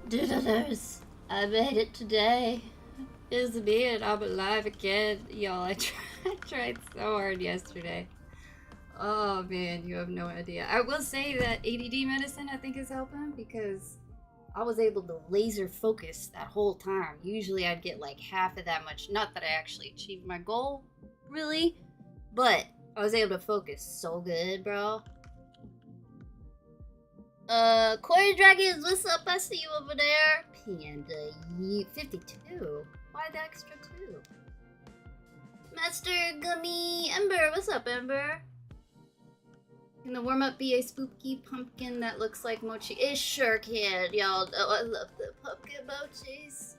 Doodlers, I made it today. It's me and I'm alive again. Y'all, I tried so hard yesterday. Oh man, you have no idea. I will say that ADD medicine I think is helping because I was able to laser focus that whole time. Usually I'd get like half of that much. Not that I actually achieved my goal, really, but I was able to focus so good, bro. Corey Dragons, what's up? I see you over there. Panda, 52. Why the extra 2? Master Gummy Ember, what's up, Ember? Can the warm up be a spooky pumpkin that looks like mochi? It sure can, y'all. Oh, I love the pumpkin mochis.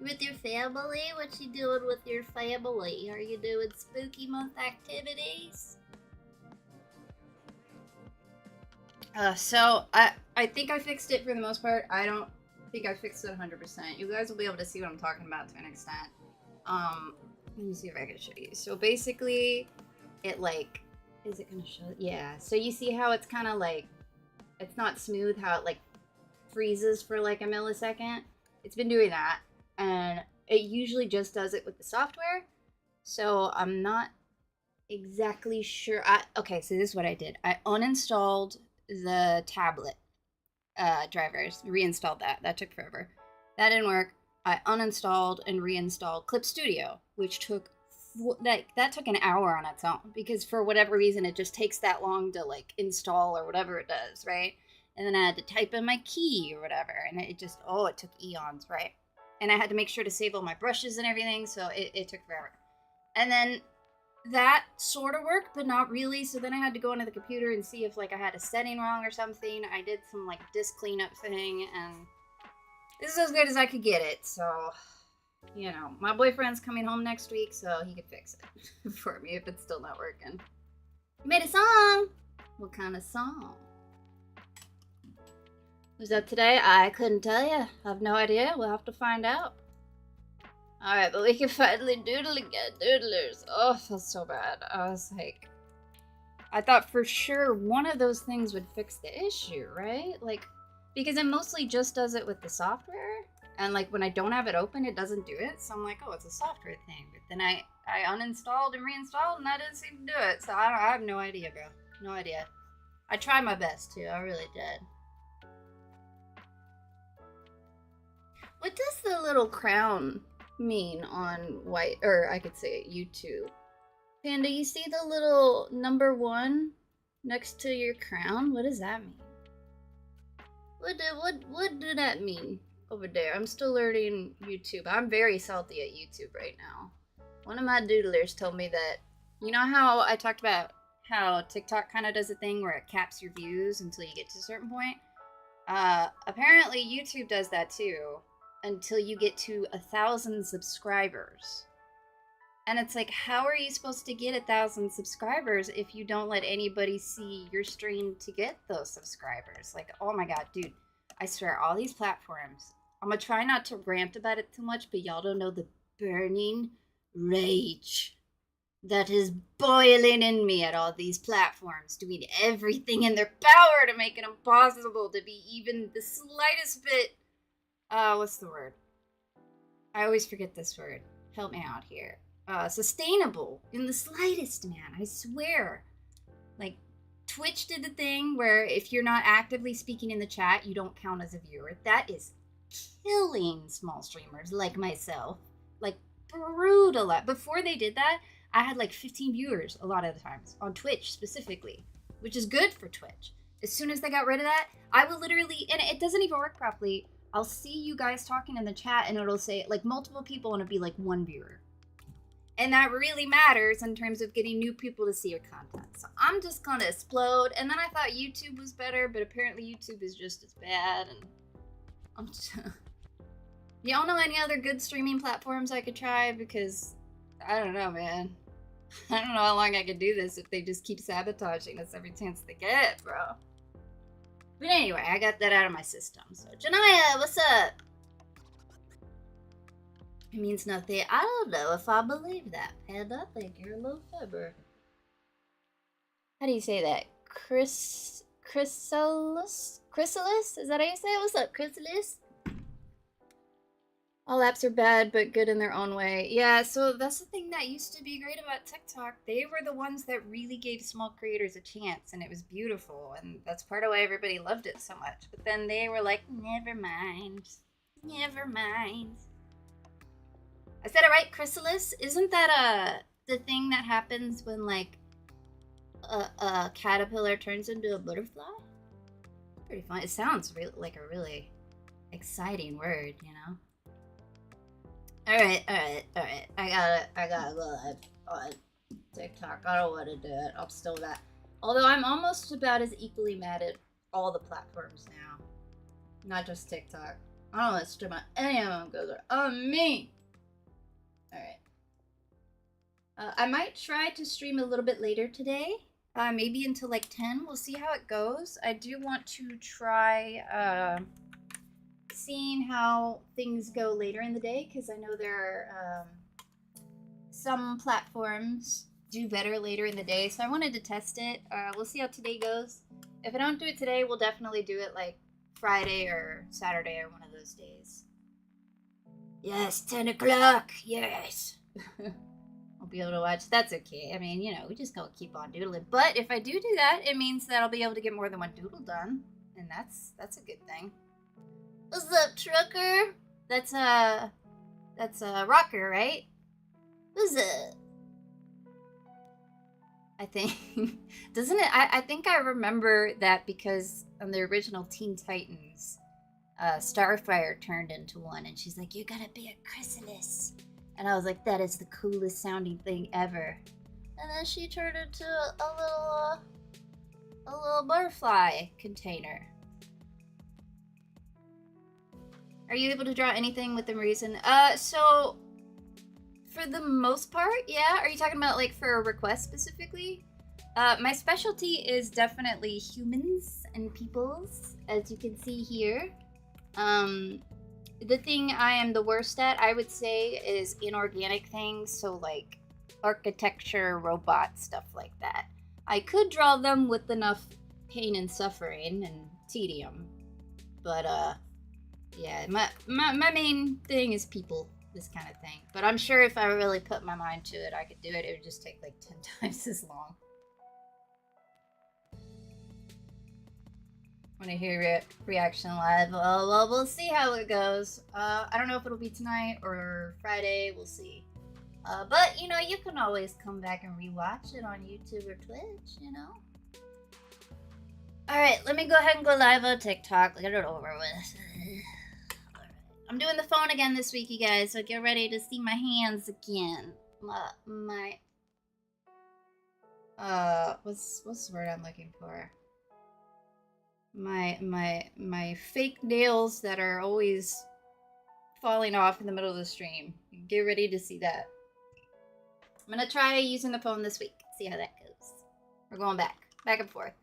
With your family? What you doing with your family? Are you doing spooky month activities? So I think I fixed it for the most part. I don't think I fixed it 100%. You guys will be able to see what I'm talking about to an extent. Let me see if I can show you. So basically, it like, is it gonna show? Yeah. So you see how it's kind of like, it's not smooth. How it like freezes for like a millisecond. It's been doing that, and it usually just does it with the software. So I'm not exactly sure. Okay, so this is what I did. I uninstalled the tablet drivers, reinstalled that. That took forever. That didn't work. I uninstalled and reinstalled Clip Studio, which took that took an hour on its own because for whatever reason it just takes that long to like install or whatever it does, right? And then I had to type in my key or whatever, and it just it took eons, right? And I had to make sure to save all my brushes and everything, so it took forever. And then that sort of worked, but not really. So then I had to go into the computer and see if like I had a setting wrong or something. I did some like disk cleanup thing, and this is as good as I could get it. So, you know, my boyfriend's coming home next week, so he could fix it for me if it's still not working. You made a song. What kind of song? Was that today? I couldn't tell you. I have no idea. We'll have to find out. Alright, but we can finally doodle again. Doodlers. Oh, it feels so bad. I was like, I thought for sure one of those things would fix the issue, right? Like, because it mostly just does it with the software. And like when I don't have it open, it doesn't do it. So I'm like, oh, it's a software thing. But then I uninstalled and reinstalled and that didn't seem to do it. So I have no idea, bro. No idea. I tried my best too. I really did. What does the little crown mean on white, or I could say YouTube? Panda, you see the little number 1 next to your crown? What does that mean? What did that mean over there? I'm still learning YouTube. I'm very salty at YouTube right now. One of my doodlers told me that, you know how I talked about how TikTok kind of does a thing where it caps your views until you get to a certain point? Apparently YouTube does that too, until you get to 1,000 subscribers. And it's like, how are you supposed to get 1,000 subscribers if you don't let anybody see your stream to get those subscribers? Like, oh my god, dude, I swear, all these platforms, I'm gonna try not to rant about it too much, but y'all don't know the burning rage that is boiling in me at all these platforms, doing everything in their power to make it impossible to be even the slightest bit what's the word? I always forget this word. Help me out here. Sustainable in the slightest, man. I swear. Like, Twitch did the thing where if you're not actively speaking in the chat, you don't count as a viewer. That is killing small streamers like myself. Like, brutal. Before they did that, I had like 15 viewers a lot of the times on Twitch specifically, which is good for Twitch. As soon as they got rid of that, I will literally, and it doesn't even work properly, I'll see you guys talking in the chat and it'll say like multiple people and it'll be like 1 viewer. And that really matters in terms of getting new people to see your content. So I'm just gonna explode. And then I thought YouTube was better, but apparently YouTube is just as bad. And I'm just... Y'all know any other good streaming platforms I could try? Because I don't know, man. I don't know how long I could do this if they just keep sabotaging us every chance they get, bro. But anyway, I got that out of my system. So, Janaya, what's up? It means nothing. I don't know if I believe that, Panda. I think you're a little clever. How do you say that? Chrysalis? Chrysalis? Is that how you say it? What's up, Chrysalis? All apps are bad, but good in their own way. Yeah, so that's the thing that used to be great about TikTok. They were the ones that really gave small creators a chance, and it was beautiful, and that's part of why everybody loved it so much. But then they were like, never mind. Never mind. I said it right, Chrysalis? Isn't that the thing that happens when, like, a caterpillar turns into a butterfly? Pretty fun. It sounds like a really exciting word, you know? Alright. I gotta go live on TikTok. I don't want to do it. I'm still that. Although I'm almost about as equally mad at all the platforms now. Not just TikTok. I don't want to stream on any of them because they're on me. Alright. I might try to stream a little bit later today. Maybe until like 10. We'll see how it goes. I do want to try seeing how things go later in the day, because I know there are some platforms do better later in the day, so I wanted to test it. We'll see how today goes. If I don't do it today, we'll definitely do it like Friday or Saturday or one of those days. Yes, 10 o'clock, yes. I'll be able to watch. That's okay. I mean, you know, we just gonna keep on doodling. But if I do that, it means that I'll be able to get more than one doodle done, and that's a good thing. What's up, trucker? That's a rocker, right? Who's it? I think, doesn't it? I think I remember that because on the original Teen Titans, Starfire turned into one, and she's like, "You're gonna be a chrysalis," and I was like, "That is the coolest sounding thing ever." And then she turned into a little butterfly container. Are you able to draw anything within reason? So for the most part, yeah. Are you talking about like for a request specifically? My specialty is definitely humans and peoples, as you can see here. The thing I am the worst at, I would say, is inorganic things. So like architecture, robots, stuff like that. I could draw them with enough pain and suffering and tedium, but yeah, my main thing is people, this kind of thing. But I'm sure if I really put my mind to it, I could do it. It would just take like 10 times as long. Want to hear reaction live? Well, we'll see how it goes. I don't know if it'll be tonight or Friday. We'll see. But, you know, you can always come back and rewatch it on YouTube or Twitch, you know? Alright, let me go ahead and go live on TikTok. Get it over with. I'm doing the phone again this week, you guys, so get ready to see my hands again. What's the word I'm looking for? My fake nails that are always falling off in the middle of the stream. Get ready to see that. I'm gonna try using the phone this week. See how that goes. We're going back and forth.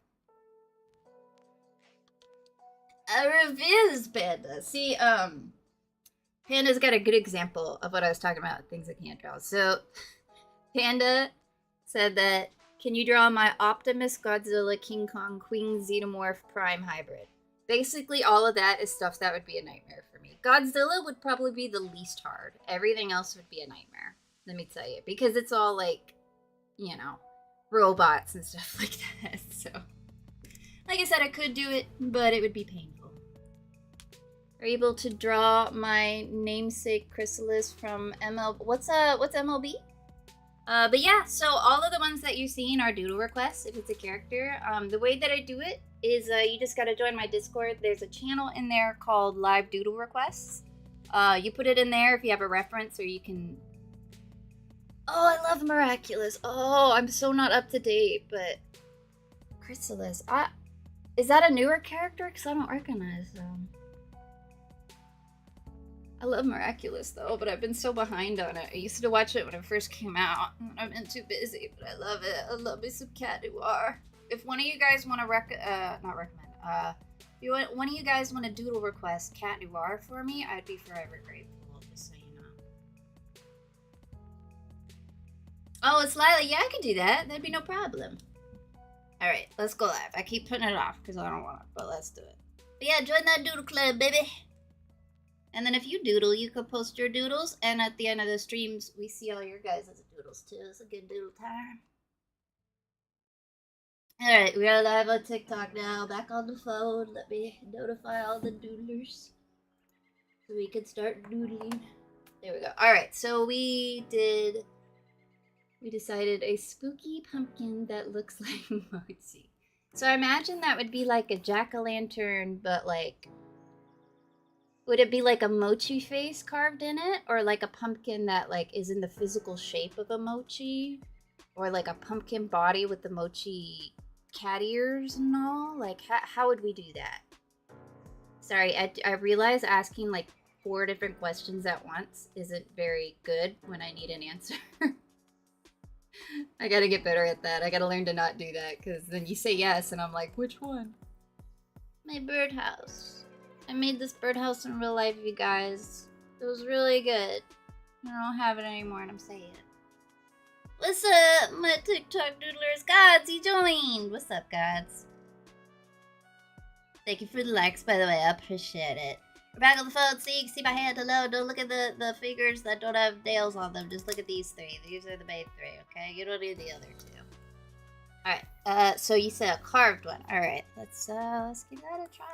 A reviews, Panda. See, Panda's got a good example of what I was talking about, things I can't draw. So, Panda said that, can you draw my Optimus, Godzilla, King Kong, Queen, Xenomorph, Prime hybrid? Basically, all of that is stuff that would be a nightmare for me. Godzilla would probably be the least hard. Everything else would be a nightmare, let me tell you. Because it's all like, you know, robots and stuff like that. So, like I said, I could do it, but it would be painful. Are you able to draw my namesake Chrysalis from ML? What's MLB? But yeah, so all of the ones that you've seen are doodle requests if it's a character. The way that I do it is you just gotta join my Discord. There's a channel in there called Live Doodle Requests. You put it in there if you have a reference, or you can... Oh, I love Miraculous. Oh, I'm so not up to date, but... Chrysalis. Is that a newer character? Because I don't recognize them. I love Miraculous though, but I've been so behind on it. I used to watch it when it first came out. I've been too busy, but I love it. I love me some Cat Noir. If one of you guys want to if one of you guys want to doodle request Cat Noir for me, I'd be forever grateful, just so you know. Oh, it's Lila. Yeah, I could do that. That'd be no problem. Alright, let's go live. I keep putting it off because I don't want it, but let's do it. But yeah, join that doodle club, baby. And then if you doodle, you could post your doodles. And at the end of the streams, we see all your guys' doodles too. It's a good doodle time. Alright, we are live on TikTok now. Back on the phone. Let me notify all the doodlers so we can start doodling. There we go. Alright, so we decided a spooky pumpkin that looks like mochi. So I imagine that would be like a jack-o'-lantern, but like, would it be like a mochi face carved in it? Or like a pumpkin that like is in the physical shape of a mochi? Or like a pumpkin body with the mochi cat ears and all? Like, how would we do that? Sorry, I realize asking like 4 different questions at once isn't very good when I need an answer. I gotta get better at that. I gotta learn to not do that, because then you say yes and I'm like, which one? My birdhouse. I made this birdhouse in real life, you guys. It was really good. I don't have it anymore and I'm saying it. What's up, my TikTok doodlers? Gods, you joined! What's up, Gods? Thank you for the likes, by the way. I appreciate it. We're back on the phone. See my hand. Hello. Don't look at the figures that don't have nails on them. Just look at these 3. These are the main 3, okay? You don't need the other 2. Alright, so you said a carved one. Alright, let's give that a try.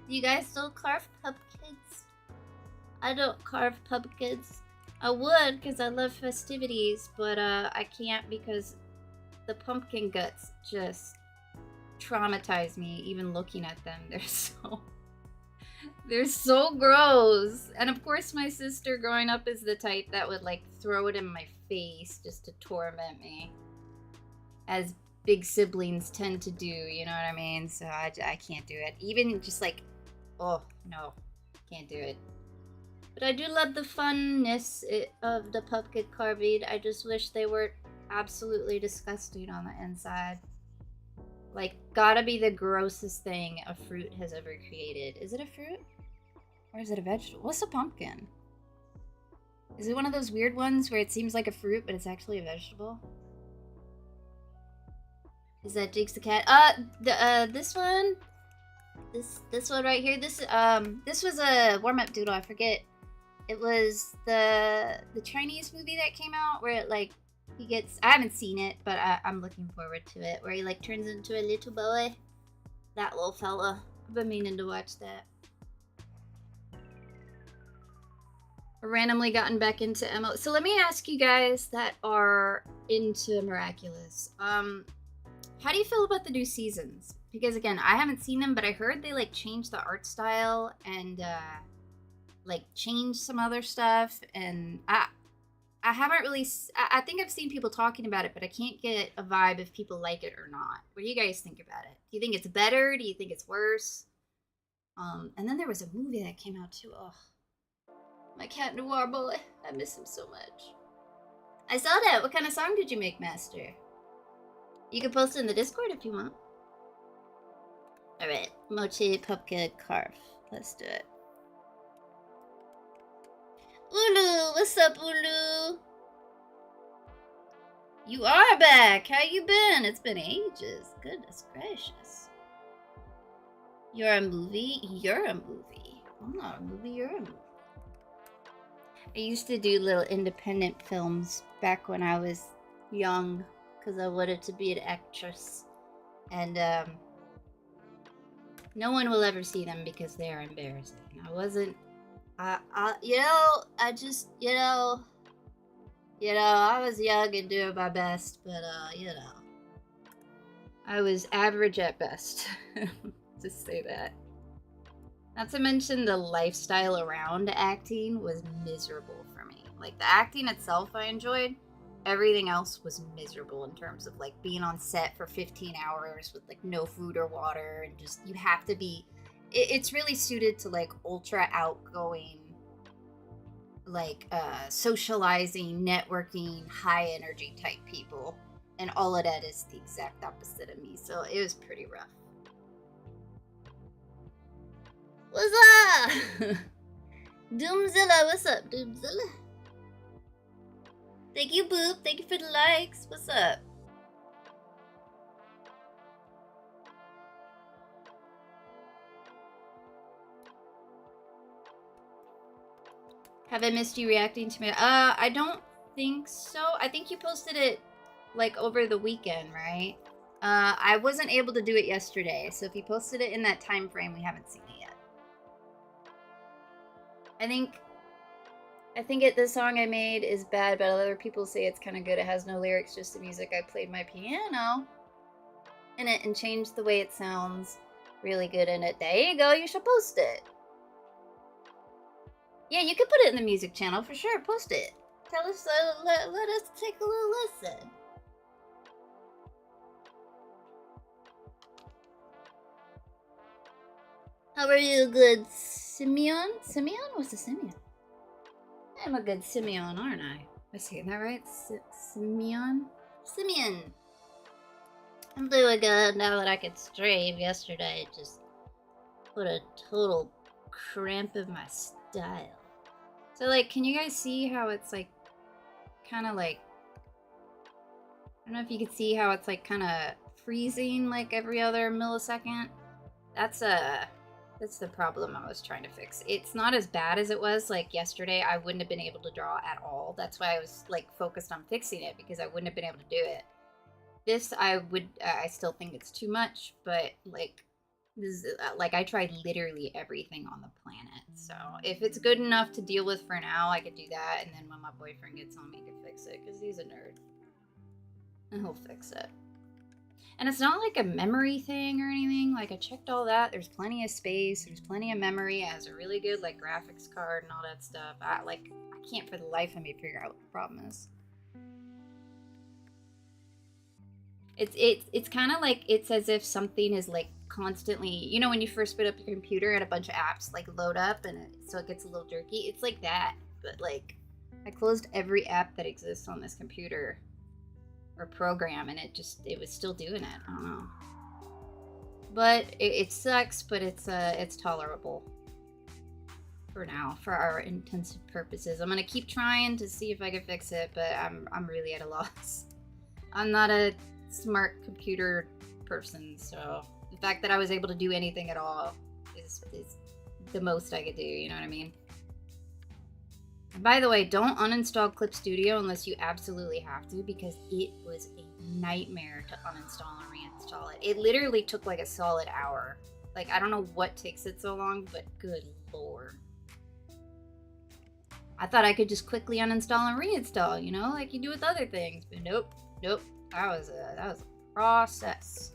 You guys don't carve pumpkins? I don't carve pumpkins. I would, because I love festivities, but I can't because the pumpkin guts just traumatize me even looking at them. They're so gross. And of course my sister growing up is the type that would like throw it in my face just to torment me, as big siblings tend to do, you know what I mean? So I can't do it. Even just like, oh no, can't do it. But I do love the funness of the pumpkin carving. I just wish they weren't absolutely disgusting on the inside. Like, gotta be the grossest thing a fruit has ever created. Is it a fruit? Or is it a vegetable? What's a pumpkin? Is it one of those weird ones where it seems like a fruit, but it's actually a vegetable? Is that Jinx the cat? This one? This one right here? This was a warm-up doodle, I forget. It was the Chinese movie that came out where it like he gets, I haven't seen it, but I'm looking forward to it, where he like turns into a little boy. That little fella. I've been meaning to watch that. Randomly gotten back into MO. So let me ask you guys that are into Miraculous. How do you feel about the new seasons? Because again, I haven't seen them, but I heard they like changed the art style and like change some other stuff, and I haven't really, I think I've seen people talking about it, but I can't get a vibe if people like it or not. What do you guys think about it? Do you think it's better? Do you think it's worse? And then there was a movie that came out too. Oh, my cat Noir boy, I miss him so much. I saw that. What kind of song did you make, Master? You can post it in the Discord if you want. Alright, mochi pumpkin carve. Let's do it. Ulu, what's up, Ulu? You are back. How you been? It's been ages. Goodness gracious. You're a movie? You're a movie. I'm not a movie, you're a movie. I used to do little independent films back when I was young because I wanted to be an actress. And no one will ever see them because they are embarrassing. I wasn't, you know, I just, you know, I was young and doing my best, but, you know, I was average at best. Just say that. Not to mention the lifestyle around acting was miserable for me. Like, the acting itself I enjoyed. Everything else was miserable in terms of, like, being on set for 15 hours with, like, no food or water. And just, you have to be... It's really suited to, like, ultra outgoing, like, socializing, networking, high energy type people. And all of that is the exact opposite of me. So it was pretty rough. What's up? Doomzilla, what's up, Doomzilla? Thank you, Boop. Thank you for the likes. What's up? Have I missed you reacting to me? I don't think so. I think you posted it like over the weekend, right? I wasn't able to do it yesterday, so if you posted it in that time frame, we haven't seen it yet. I think the song I made is bad, but other people say it's kind of good. It has no lyrics, just the music. I played my piano in it and changed the way it sounds. Really good in it. There you go. You should post it. Yeah, you can put it in the music channel for sure. Post it. Tell us, let us take a little listen. How are you, good Simeon? Simeon? What's a Simeon? I'm a good Simeon, aren't I? Am I saying that right? Simeon? Simeon! I'm doing good now that I could stream. Yesterday it just put a total cramp in my style. So, like, can you guys see how it's, like, kind of, like... I don't know if you can see how it's, like, kind of freezing, like, every other millisecond. That's the problem I was trying to fix. It's not as bad as it was, like, yesterday. I wouldn't have been able to draw at all. That's why I was, like, focused on fixing it, because I wouldn't have been able to do it. This, I still think it's too much, but, like, this is, like, I tried literally everything on the planet. So, if it's good enough to deal with for now, I could do that, and then when my boyfriend gets home, he can fix it, because he's a nerd. And he'll fix it. And it's not like a memory thing or anything. Like, I checked all that. There's plenty of space. There's plenty of memory. It has a really good, like, graphics card and all that stuff. I can't for the life of me figure out what the problem is. It's kind of like, it's as if something is, like, constantly, you know, when you first boot up your computer and a bunch of apps, like, load up and so it gets a little jerky. It's like that. But, like, I closed every app that exists on this computer or program, and it was still doing it. I don't know, but it sucks, but it's tolerable for now, for our intensive purposes. I'm gonna keep trying to see if I can fix it, but I'm really at a loss. I'm not a smart computer person, so the fact that I was able to do anything at all is the most I could do, you know what I mean? By the way, don't uninstall Clip Studio unless you absolutely have to, because it was a nightmare to uninstall and reinstall it. It literally took like a solid hour. Like, I don't know what takes it so long, but good lord. I thought I could just quickly uninstall and reinstall, you know, like you do with other things, but nope. That was a process.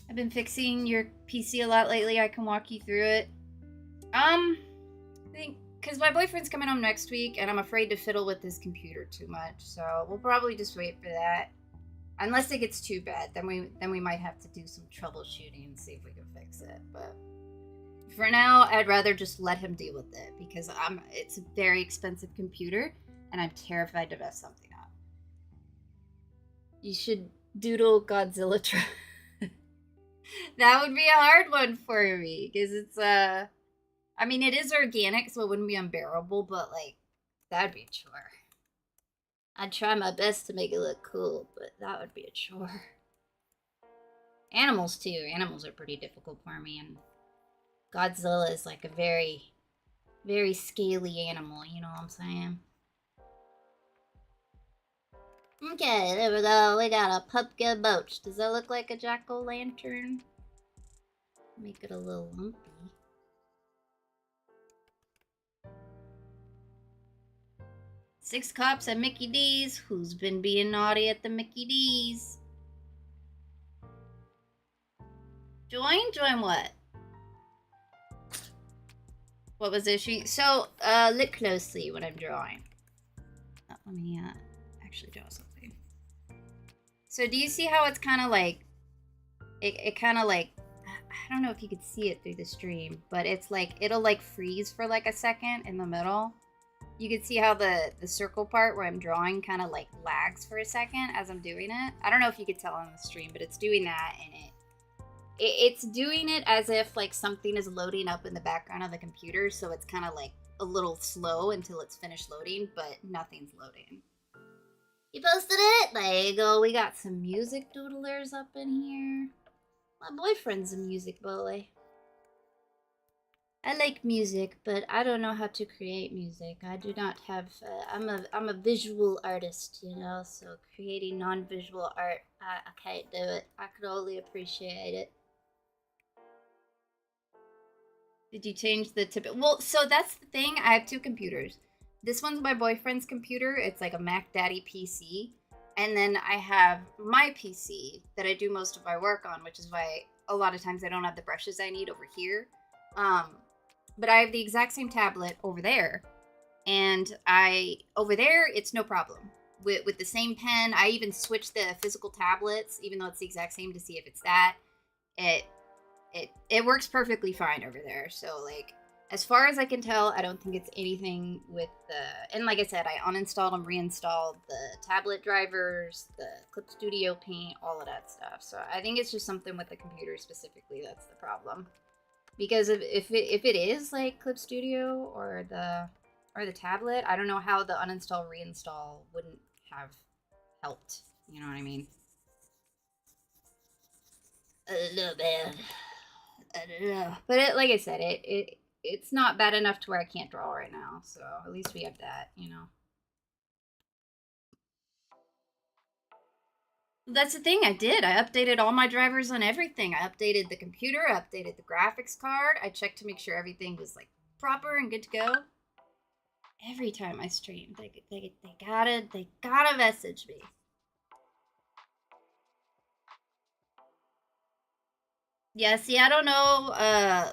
I've been fixing your PC a lot lately. I can walk you through it. I think, because my boyfriend's coming home next week, and I'm afraid to fiddle with his computer too much, so we'll probably just wait for that. Unless it gets too bad, then we might have to do some troubleshooting and see if we can fix it, but for now, I'd rather just let him deal with it, because it's a very expensive computer, and I'm terrified to mess something up. You should doodle Godzilla try. That would be a hard one for me, because it's, I mean, it is organic, so it wouldn't be unbearable, but, like, that'd be a chore. I'd try my best to make it look cool, but that would be a chore. Animals, too. Animals are pretty difficult for me, and Godzilla is, like, a very, very scaly animal, you know what I'm saying? Okay, there we go. We got a pumpkin moach. Does that look like a jack-o'-lantern? Make it a little lumpy. Six cops at Mickey D's. Who's been being naughty at the Mickey D's? Join? Join what? What was the issue? So, look closely when I'm drawing. Oh, let me, actually draw something. So, do you see how it's kind of like... It kind of like... I don't know if you could see it through the stream, but it's like... It'll, like, freeze for, like, a second in the middle. You can see how the circle part where I'm drawing kind of, like, lags for a second as I'm doing it. I don't know if you could tell on the stream, but it's doing that, and it's doing it as if, like, something is loading up in the background of the computer, so it's kind of, like, a little slow until it's finished loading, but nothing's loading. You posted it? There you go. We got some music doodlers up in here. My boyfriend's a music boy. I like music, but I don't know how to create music. I do not have. I'm a visual artist, you know. So creating non-visual art, I can't do it. I could only appreciate it. Did you change the tip? Well, so that's the thing. I have two computers. This one's my boyfriend's computer. It's like a Mac Daddy PC. And then I have my PC that I do most of my work on, which is why a lot of times I don't have the brushes I need over here. Um, but I have the exact same tablet over there. And I over there, it's no problem. With the same pen, I even switch the physical tablets, even though it's the exact same, to see if it's that. It it works perfectly fine over there. So like as far as I can tell, I don't think it's anything with the, and like I said, I uninstalled and reinstalled the tablet drivers, the Clip Studio Paint, all of that stuff. So I think it's just something with the computer specifically that's the problem. Because if it is like Clip Studio or the tablet, I don't know how the uninstall reinstall wouldn't have helped. You know what I mean? I don't know, man. I don't know. But like I said, it's not bad enough to where I can't draw right now. So at least we have that, you know. That's the thing I did. I updated all my drivers on everything. I updated the computer, I updated the graphics card. I checked to make sure everything was like proper and good to go. Every time I stream, they gotta message me. Yeah, see, I don't know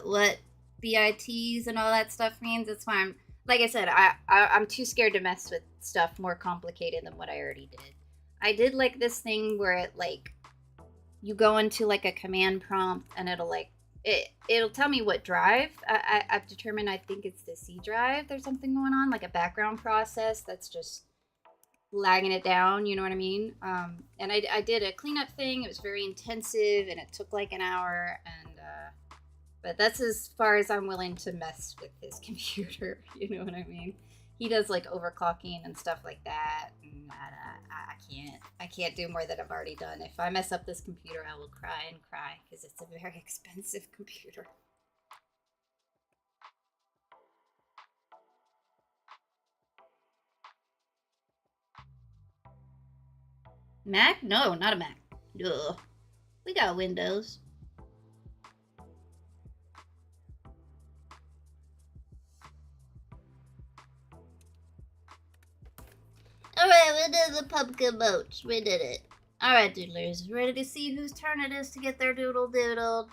what BITs and all that stuff means. That's why I'm like I said, I'm too scared to mess with stuff more complicated than what I already did. I did like this thing where it like you go into like a command prompt and it'll like it'll tell me what drive I've determined. I think it's the C drive. There's something going on, like a background process that's just lagging it down. You know what I mean? And I did a cleanup thing. It was very intensive and it took like an hour. And but that's as far as I'm willing to mess with his computer. You know what I mean? He does like overclocking and stuff like that. And I can't do more than I've already done. If I mess up this computer, I will cry and cry because it's a very expensive computer. Mac? No, not a Mac. Ugh. We got Windows. Alright, we did the pumpkin moach. We did it. Alright, doodlers. Ready to see whose turn it is to get their doodle doodled?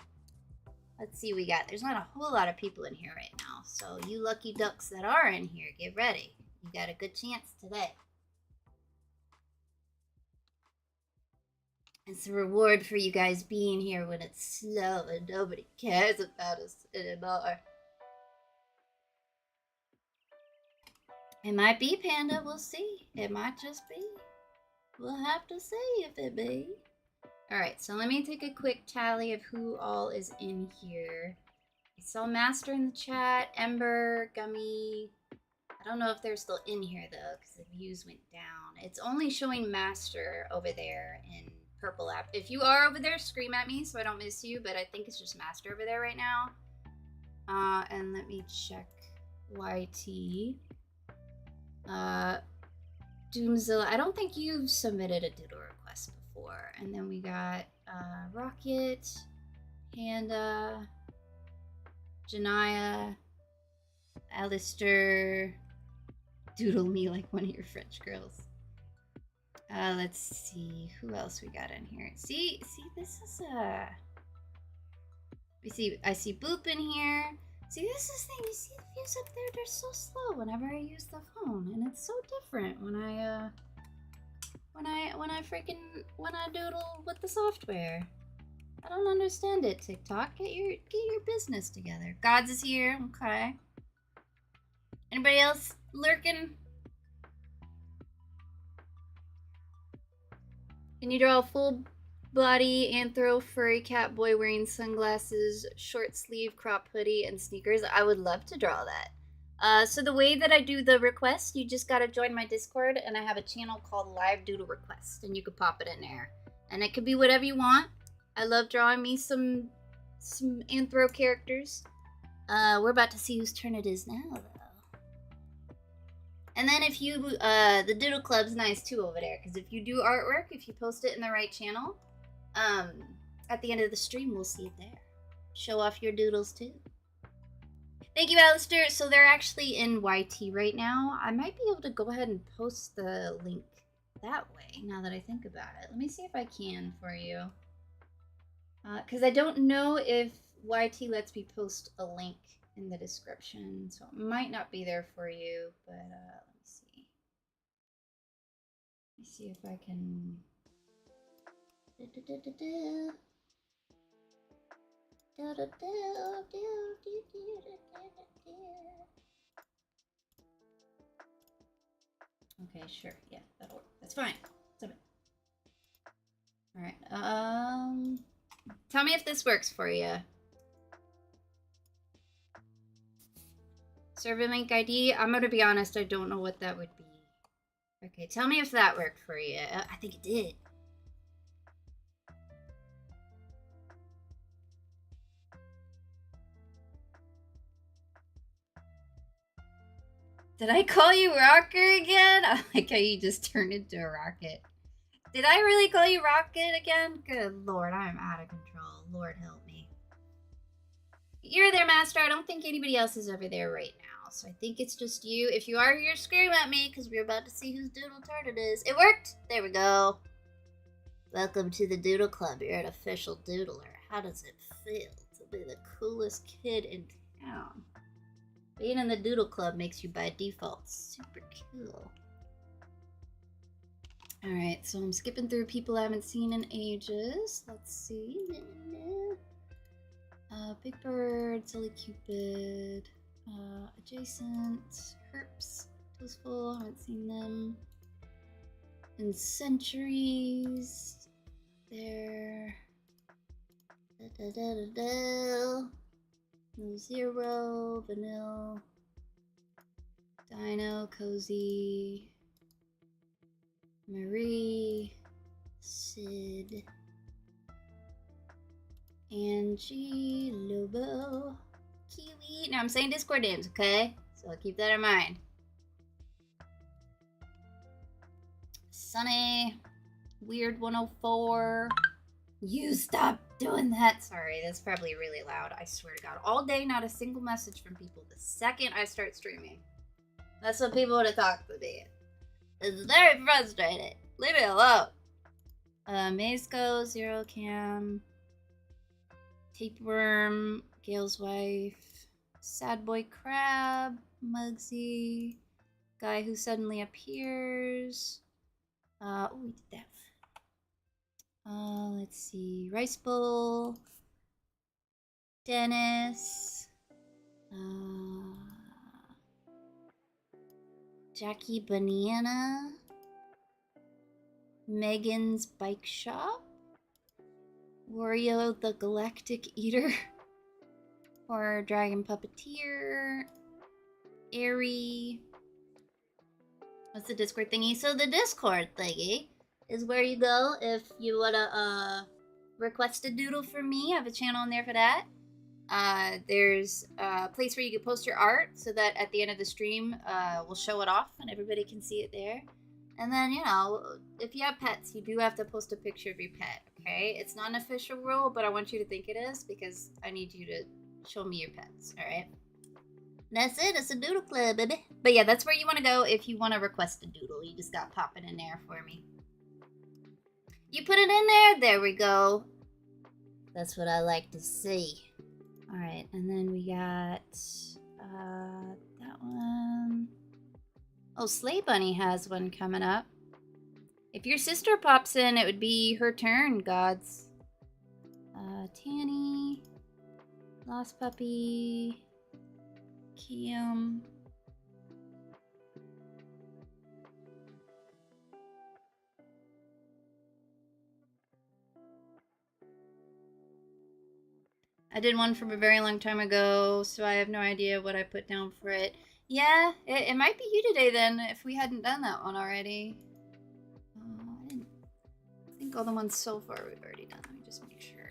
Let's see, we got. There's not a whole lot of people in here right now. So, you lucky ducks that are in here, get ready. You got a good chance today. It's a reward for you guys being here when it's slow and nobody cares about us anymore. It might be, Panda. We'll see. It might just be. We'll have to see if it be. Alright, so let me take a quick tally of who all is in here. I saw Master in the chat, Ember, Gummy. I don't know if they're still in here though, because the views went down. It's only showing Master over there in purple app. If you are over there, scream at me so I don't miss you, but I think it's just Master over there right now. And let me check YT. Doomzilla, I don't think you've submitted a doodle request before. And then we got Rocket, Panda, Janaya, Alistair, Doodle me like one of your French girls. Let's see who else we got in here. See, this is I see Boop in here. See, this is the thing. You see the views up there? They're so slow whenever I use the phone, and it's so different when I doodle with the software. I don't understand it, TikTok. Get your business together. Gods is here. Okay. Anybody else lurking? Can you draw a full body anthro furry cat boy wearing sunglasses, short sleeve crop hoodie, and sneakers? I would love to draw that. So the way that I do the request, you just gotta join my Discord, and I have a channel called Live Doodle Request, and you could pop it in there. And it could be whatever you want. I love drawing me some anthro characters. We're about to see whose turn it is now, though. And then if you, the Doodle Club's nice too over there, because if you do artwork, if you post it in the right channel, at the end of the stream, we'll see it there. Show off your doodles too. Thank you, Alistair. So they're actually in YT right now. I might be able to go ahead and post the link that way, now that I think about it. Let me see if I can for you. Because I don't know if YT lets me post a link in the description, so it might not be there for you, but let me see. Let me see if I can... Okay, sure. Yeah, that'll work. That's fine. Alright, tell me if this works for you. Server link ID. I'm gonna be honest, I don't know what that would be. Okay, tell me if that worked for you. I think it did. Did I call you Rocker again? I like how you just turned into a rocket. Did I really call you Rocket again? Good lord, I'm out of control. Lord help me. You're there, Master. I don't think anybody else is over there right now, so I think it's just you. If you are here, scream at me, because we're about to see whose Doodle turn it is. It worked! There we go. Welcome to the Doodle Club. You're an official doodler. How does it feel to be the coolest kid in town? Being in the Doodle Club makes you by default super cool. Alright, so I'm skipping through people I haven't seen in ages. Let's see. Big Bird, Silly Cupid, Adjacent, Herps, Toastful, haven't seen them. And Centuries, there. No Zero, Vanille, Dino, Cozy, Marie, Sid, Angie, Lobo, Kiwi. Now I'm saying Discord names, okay? So I'll keep that in mind. Sunny, Weird 104. You stop doing that. Sorry, that's probably really loud. I swear to God. All day, not a single message from people the second I start streaming. That's what people would have talked to me. It's very frustrating. Leave me alone. Mazeco, Zero Cam, Tapeworm, Gail's Wife, Sad Boy Crab, Mugsy, Guy Who Suddenly Appears. Oh, we did that. Let's see. Rice Bowl, Dennis, Jackie Banana, Megan's Bike Shop, Wario the Galactic Eater, or Dragon Puppeteer, Airy. What's the Discord thingy? So the Discord thingy is where you go if you wanna request a doodle from me. I have a channel in there for that. There's a place where you can post your art so that at the end of the stream, we'll show it off and everybody can see it there. And then, you know, if you have pets, you do have to post a picture of your pet, okay? It's not an official rule, but I want you to think it is because I need you to show me your pets, alright? That's it. It's a Doodle Club, baby. But yeah, that's where you want to go if you want to request a doodle. You just got to pop it in there for me. You put it in there? There we go. That's what I like to see. Alright, and then we got that one. Oh, Sleigh Bunny has one coming up. If your sister pops in, it would be her turn, gods. Tanny, Lost Puppy, Kim. I did one from a very long time ago, so I have no idea what I put down for it. Yeah, it might be you today then, if we hadn't done that one already. I think all the ones so far we've already done. Let me just make sure.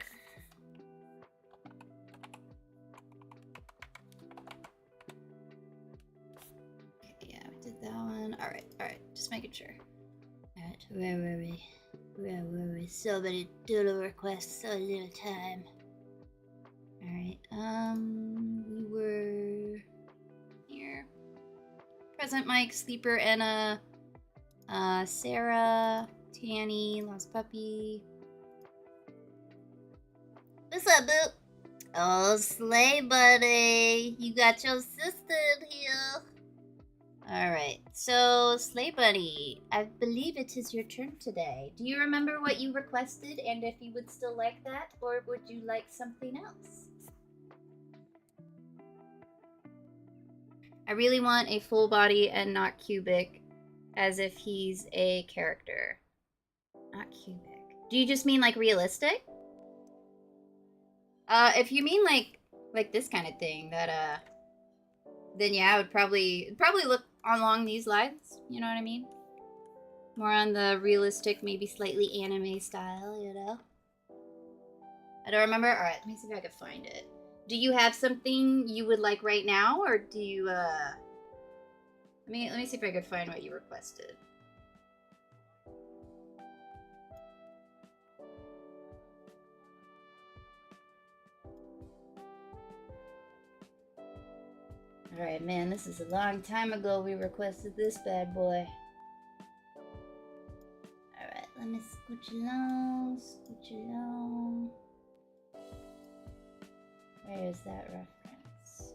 Just making sure. Alright, where were we? Where were we? So many doodle requests, so little time. Alright, we were here. Present Mike, Sleeper, Anna, Sarah, Tanny, Lost Puppy. What's up, Boop? Oh, Slay Buddy. You got your sister in here. Alright, so Slay Buddy, I believe it is your turn today. Do you remember what you requested and if you would still like that, or would you like something else? I really want a full body and not cubic, as if he's a character. Not cubic. Do you just mean like realistic? If you mean like this kind of thing, that then yeah, I would probably look along these lines. You know what I mean? More on the realistic, maybe slightly anime style. You know? I don't remember. All right, let me see if I can find it. Do you have something you would like right now, or do you let me see if I could find what you requested. Alright, man, this is a long time ago we requested this bad boy. Alright, let me scooch along, scooch along. Where is that reference?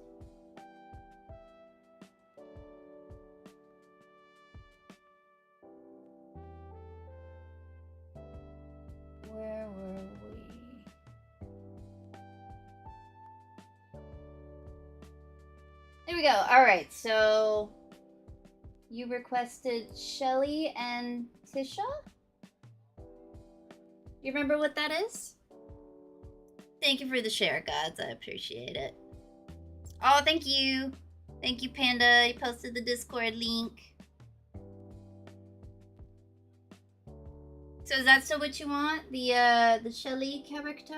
Where were we? There we go. Alright, so you requested Shelly and Tisha? You remember what that is? Thank you for the share, gods. I appreciate it. Oh, thank you. Thank you, Panda. You posted the Discord link. So is that still what you want? The Shelly character?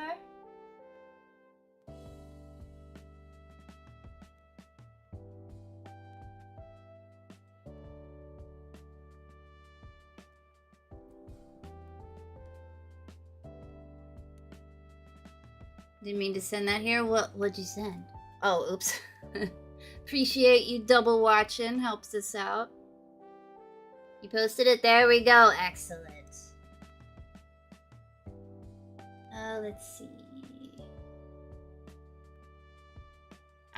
Didn't mean to send that here. What'd you send? Oh, oops. Appreciate you double watching. Helps us out. You posted it. There we go. Excellent. Let's see.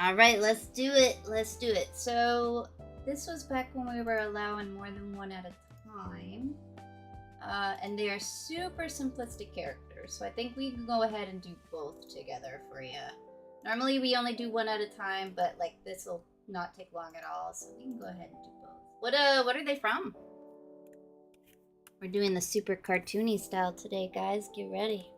Alright, let's do it. Let's do it. So, this was back when we were allowing more than one at a time. And they are super simplistic characters. So I think we can go ahead and do both together for you. Normally we only do one at a time, but like this will not take long at all. So we can go ahead and do both. What are they from? We're doing the super cartoony style today, guys. Get ready.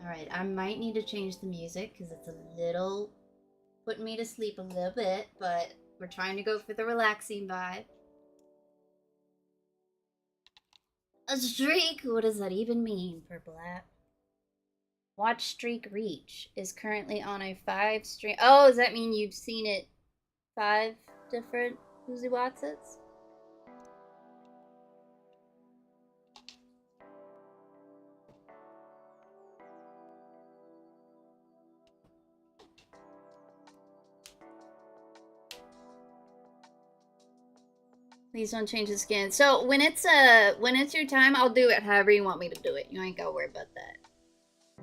Alright, I might need to change the music because it's a little putting me to sleep a little bit, but we're trying to go for the relaxing vibe. A streak? What does that even mean, Purple App? Watch streak reach is currently on a 5 stream. Oh, does that mean you've seen it 5 different Woozy Watsits? Please don't change the skin. So when it's your time, I'll do it however you want me to do it. You ain't gotta worry about that.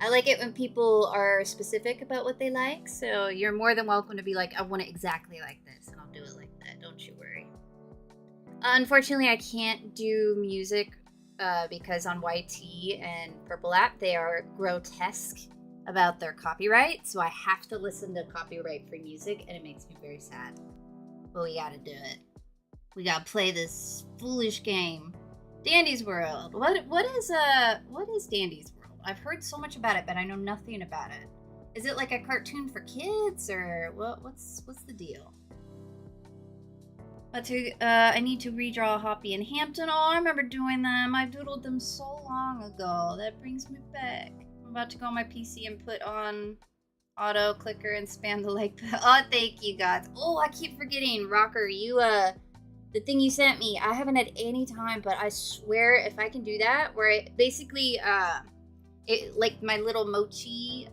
I like it when people are specific about what they like, so you're more than welcome to be like, I want it exactly like this, and I'll do it like that. Don't you worry. Unfortunately, I can't do music because on YT and Purple App, they are grotesque about their copyright, so I have to listen to copyright-free music, and it makes me very sad. But we gotta do it. We gotta play this foolish game. Dandy's World. What is Dandy's World? I've heard so much about it, but I know nothing about it. Is it like a cartoon for kids, or what's the deal? I need to redraw Hoppy and Hampton. Oh, I remember doing them. I doodled them so long ago. That brings me back. I'm about to go on my PC and put on auto clicker and spam the like button. Oh, thank you, guys. Oh, I keep forgetting, Rocker. You, the thing you sent me, I haven't had any time, but I swear if I can do that, where it basically, like my little mochi,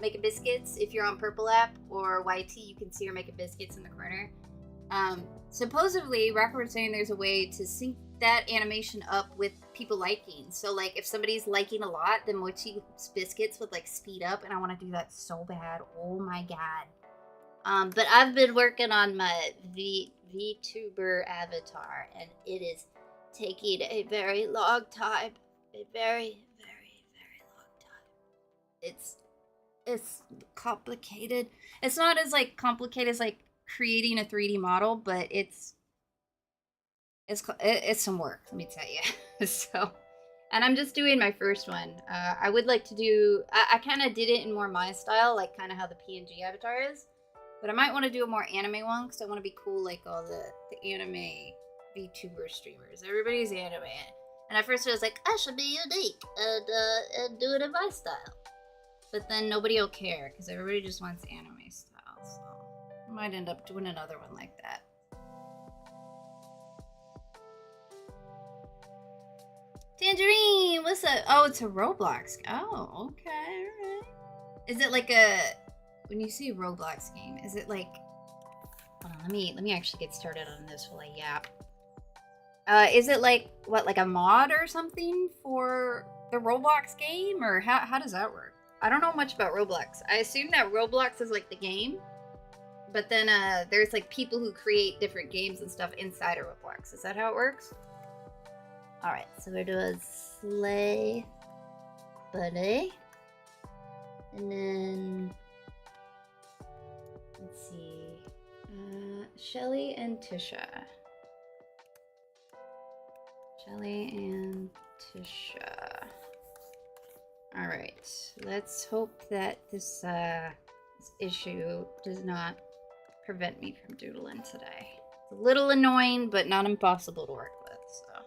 making biscuits, if you're on Purple app or YT, you can see her making biscuits in the corner. Supposedly, Rocker was saying there's a way to sync that animation up with people liking. So, like, if somebody's liking a lot, then Mochi's biscuits would, like, speed up, and I want to do that so bad. Oh my god. But I've been working on my VTuber avatar, and it is taking a very long time. A very, very, very long time. It's complicated. It's not as, like, complicated as, like, creating a 3D model, but it's some work, let me tell you. So, and I'm just doing my first one. I would like to do, I kind of did it in more my style, like kind of how the PNG avatar is, but I might want to do a more anime one, because I want to be cool like all the anime VTuber streamers. Everybody's anime. And at first I was like, I should be unique and do it in my style. But then nobody will care, because everybody just wants anime style, so I might end up doing another one like that. Tangerine, what's up? Oh, it's a Roblox. Oh, okay, alright. Is it like a, when you say Roblox game, is it like, hold on, let me actually get started on this while I yap. Is it like, what, like a mod or something for the Roblox game? Or how does that work? I don't know much about Roblox. I assume that Roblox is like the game, but then there's like people who create different games and stuff inside of Roblox. Is that how it works? Alright, so we're doing Slay Bunny. And then, let's see, Shelly and Tisha. Shelly and Tisha. Alright, let's hope that this issue does not prevent me from doodling today. It's a little annoying, but not impossible to work with, so.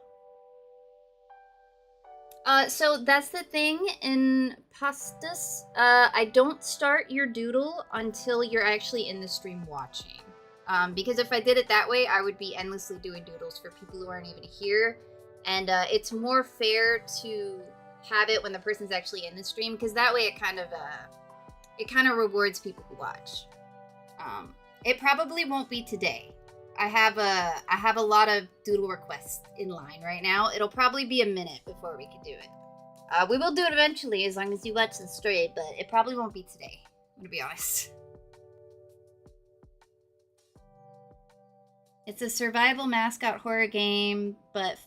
So that's the thing in Pastas. I don't start your doodle until you're actually in the stream watching. Because if I did it that way, I would be endlessly doing doodles for people who aren't even here. And it's more fair to have it when the person's actually in the stream, because that way it kind of rewards people who watch. It probably won't be today. I have a lot of doodle requests in line right now. It'll probably be a minute before we can do it. We will do it eventually as long as you watch the stream, but it probably won't be today, I'm gonna be honest. It's a survival mascot horror game, but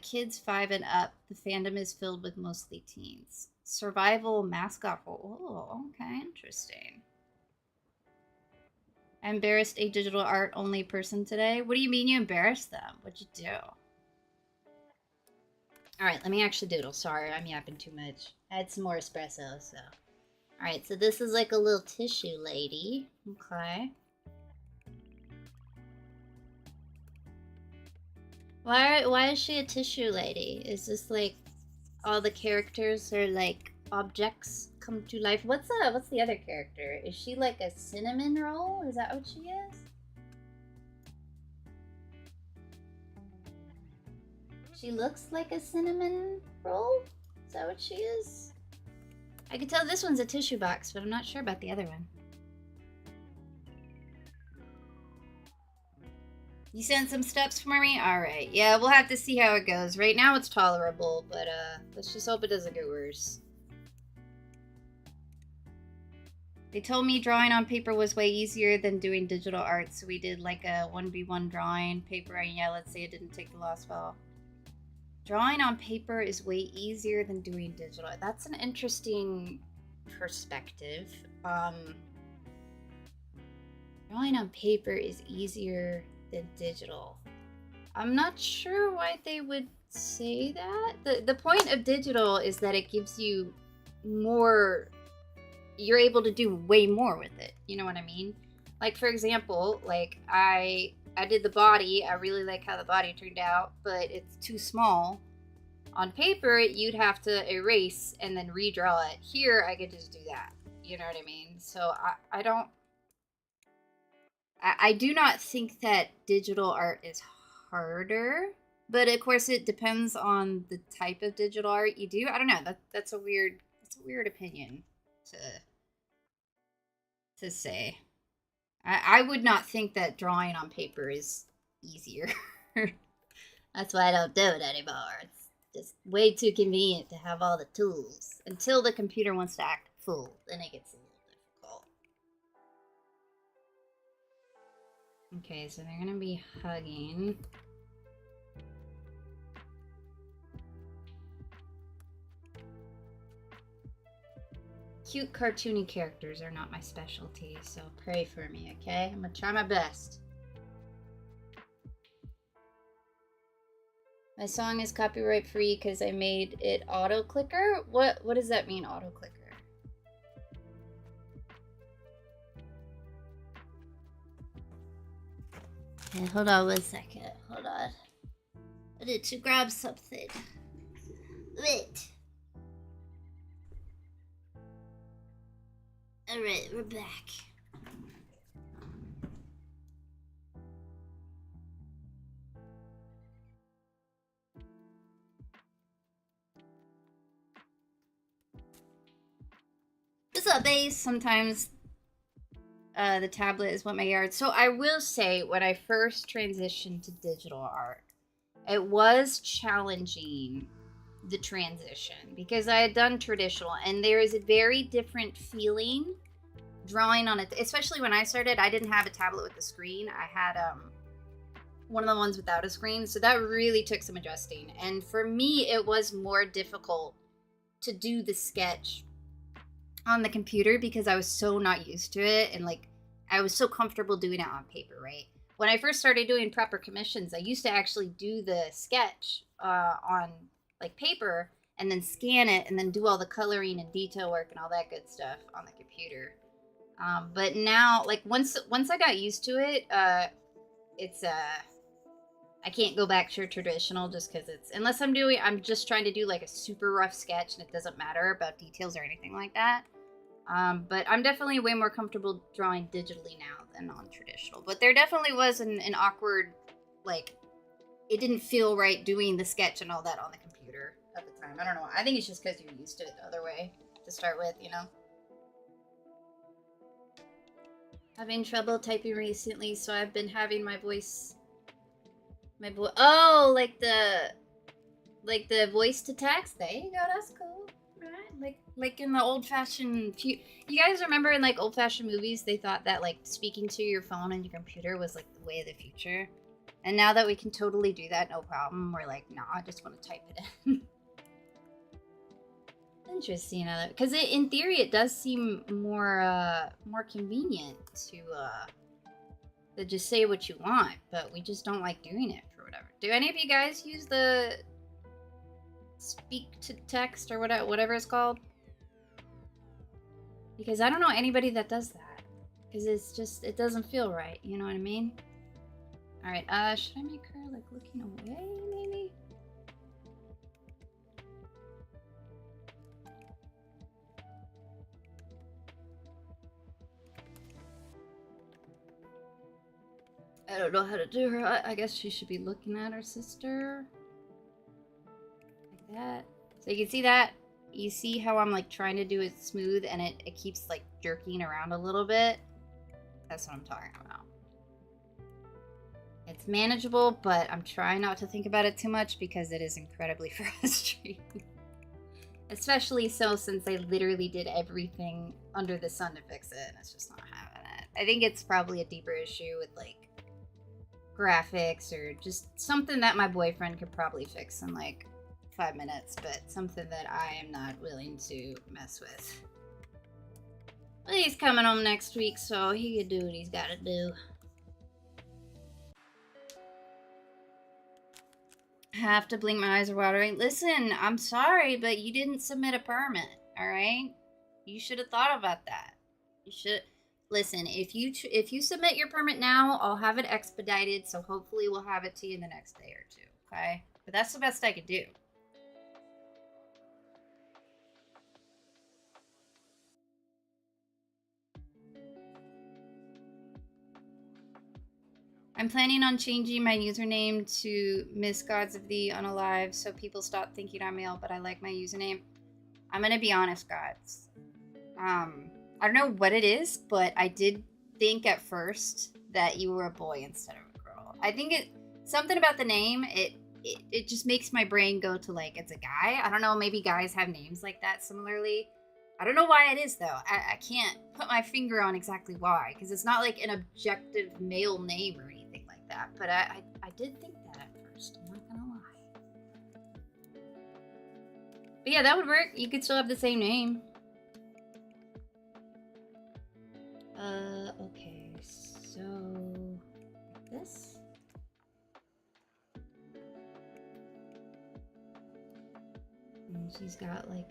kids 5 and up. The fandom is filled with mostly teens. Survival mascot horror. Oh, okay, interesting. I embarrassed a digital art only person today. What do you mean you embarrassed them? What'd you do? Alright, let me actually doodle. Sorry, I'm yapping too much. I had some more espresso, so. Alright, so this is like a little tissue lady. Okay. Why is she a tissue lady? Is this like all the characters are like objects come to life? What's the other character? Is she like a cinnamon roll? Is that what she is? She looks like a cinnamon roll? Is that what she is? I can tell this one's a tissue box, but I'm not sure about the other one. You sent some steps for me? Alright, yeah, we'll have to see how it goes. Right now it's tolerable, but let's just hope it doesn't get worse. They told me drawing on paper was way easier than doing digital art, so we did like a 1v1 drawing paper, and yeah, let's say it didn't take the lost file. Drawing on paper is way easier than doing digital. That's an interesting perspective. Drawing on paper is easier than digital. I'm not sure why they would say that. The point of digital is that it gives you more, you're able to do way more with it. You know what I mean? Like, for example, like I did the body. I really like how the body turned out, but it's too small. On paper, you'd have to erase and then redraw it. Here, I could just do that. You know what I mean? So I do not think that digital art is harder, but of course it depends on the type of digital art you do. I don't know. That's a weird opinion to say. I would not think that drawing on paper is easier. That's why I don't do it anymore. It's just way too convenient to have all the tools. Until the computer wants to act full, then it gets a little difficult. Okay, so they're gonna be hugging. Cute cartoony characters are not my specialty, so pray for me, okay? I'm gonna try my best. My song is copyright free because I made it auto clicker. What does that mean, auto clicker? Okay, hold on 1 second. Hold on. I need to grab something. Wait. Alright, we're back. What's up, Base? Sometimes the tablet is what my yard. So I will say, when I first transitioned to digital art, it was challenging, the transition, because I had done traditional, and there is a very different feeling drawing on it. Especially when I started, I didn't have a tablet with a screen. I had one of the ones without a screen, so that really took some adjusting. And for me, it was more difficult to do the sketch on the computer because I was so not used to it, and like I was so comfortable doing it on paper, right? When I first started doing proper commissions, I used to actually do the sketch on like paper and then scan it and then do all the coloring and detail work and all that good stuff on the computer. But now, like once I got used to it, it's I can't go back to traditional just because it's, unless I'm just trying to do like a super rough sketch and it doesn't matter about details or anything like that. But I'm definitely way more comfortable drawing digitally now than on traditional. But there definitely was an awkward, like, it didn't feel right doing the sketch and all that on the computer at the time. I don't know. I think it's just because you're used to it the other way to start with, you know? Having trouble typing recently, so I've been having my voice... Oh, like the voice to text? There you go, that's cool. Right? Like in the old-fashioned... You guys remember in, like, old-fashioned movies, they thought that, like, speaking to your phone and your computer was, like, the way of the future? And now that we can totally do that, no problem, we're like, nah, I just want to type it in. Interesting, because in theory it does seem more convenient to just say what you want, but we just don't like doing it for whatever. Do any of you guys use the speak to text or whatever it's called? Because I don't know anybody that does that, because it's just, it doesn't feel right, you know what I mean? All right, should I make her like looking away, maybe? I don't know how to do her. I guess she should be looking at her sister. Like that. So you can see that? You see how I'm like trying to do it smooth and it keeps like jerking around a little bit? That's what I'm talking about. It's manageable, but I'm trying not to think about it too much because it is incredibly frustrating. Especially so since I literally did everything under the sun to fix it and it's just not having it. I think it's probably a deeper issue with like graphics or just something that my boyfriend could probably fix in like 5 minutes, but something that I am not willing to mess with. But he's coming home next week, so he can do what he's got to do. I have to blink, my eyes are watering. Listen, I'm sorry, but you didn't submit a permit, all right? You should have thought about that. You should... Listen, if you submit your permit now, I'll have it expedited, so hopefully we'll have it to you in the next day or two, okay? But that's the best I could do. I'm planning on changing my username to Miss Gods of the Unalive so people stop thinking I'm male, but I like my username. I'm gonna be honest, Gods. I don't know what it is, but I did think at first that you were a boy instead of a girl. I think something about the name, it just makes my brain go to like it's a guy. I don't know, maybe guys have names like that similarly. I don't know why it is though. I can't put my finger on exactly why, because it's not like an objective male name or anything like that. But I did think that at first. I'm not gonna lie. But yeah, that would work. You could still have the same name. Okay, so this. And she's got like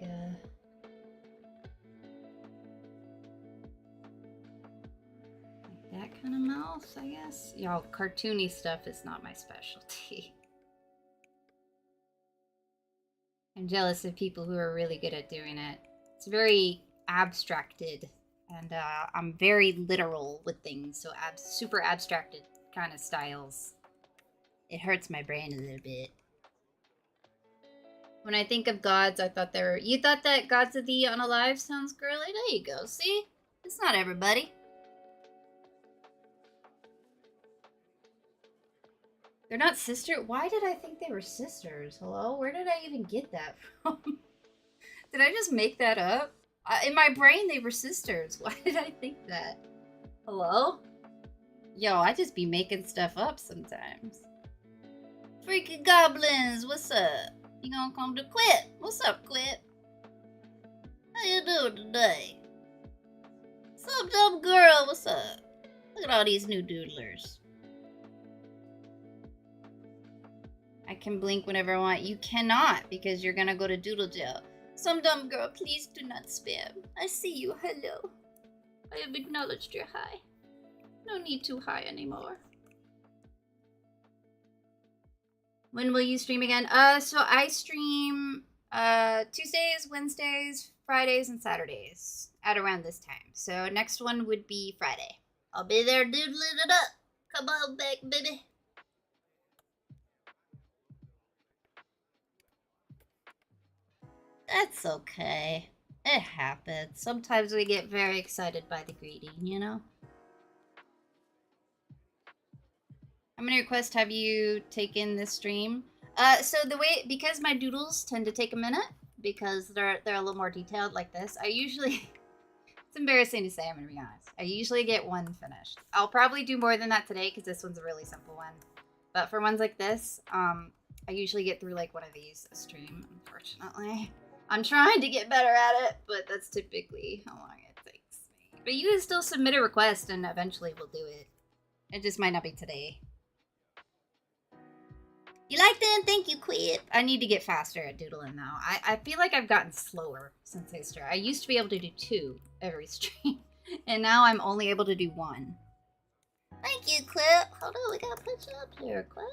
that kind of mouth, I guess. Y'all, cartoony stuff is not my specialty. I'm jealous of people who are really good at doing it. It's very abstracted, and I'm very literal with things, so super abstracted kind of styles. It hurts my brain a little bit. When I think of gods, I thought you thought that Gods of the Unalive sounds girly? There you go, see? It's not everybody. They're not sister. Why did I think they were sisters? Hello? Where did I even get that from? Did I just make that up? In my brain, they were sisters. Why did I think that? Hello? Yo, I just be making stuff up sometimes. Freaking goblins, what's up? You gonna come to Quit? What's up, Quit? How you doing today? Some dumb girl, what's up? Look at all these new doodlers. I can blink whenever I want. You cannot, because you're gonna go to doodle jail. Some dumb girl, please do not spam. I see you, hello. I have acknowledged your hi. No need to hi anymore. When will you stream again? So I stream Tuesdays, Wednesdays, Fridays, and Saturdays at around this time. So next one would be Friday. I'll be there doodling it up. Come on back, baby. That's okay. It happens. Sometimes we get very excited by the greeting, you know? How many requests have you taken this stream? So because my doodles tend to take a minute, because they're a little more detailed like this, I usually, it's embarrassing to say, I'm gonna be honest. I usually get one finished. I'll probably do more than that today, because this one's a really simple one. But for ones like this, I usually get through like one of these a stream, unfortunately. I'm trying to get better at it, but that's typically how long it takes me. But you can still submit a request and eventually we'll do it. It just might not be today. You like them? Thank you, Quit. I need to get faster at doodling now. I feel like I've gotten slower since I started. I used to be able to do 2 every stream, and now I'm only able to do 1. Thank you, Quit. Hold on, we gotta put you up here, Quit.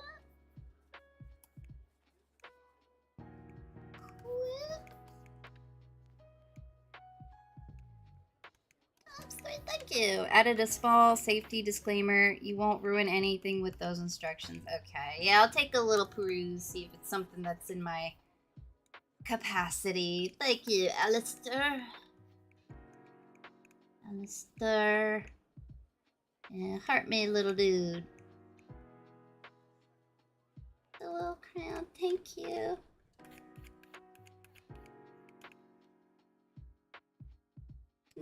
Thank you. Added a small safety disclaimer. You won't ruin anything with those instructions. Okay. Yeah, I'll take a little peruse, see if it's something that's in my capacity. Thank you, Alistair. Alistair. Yeah, heart me, little dude. The little crown. Thank you.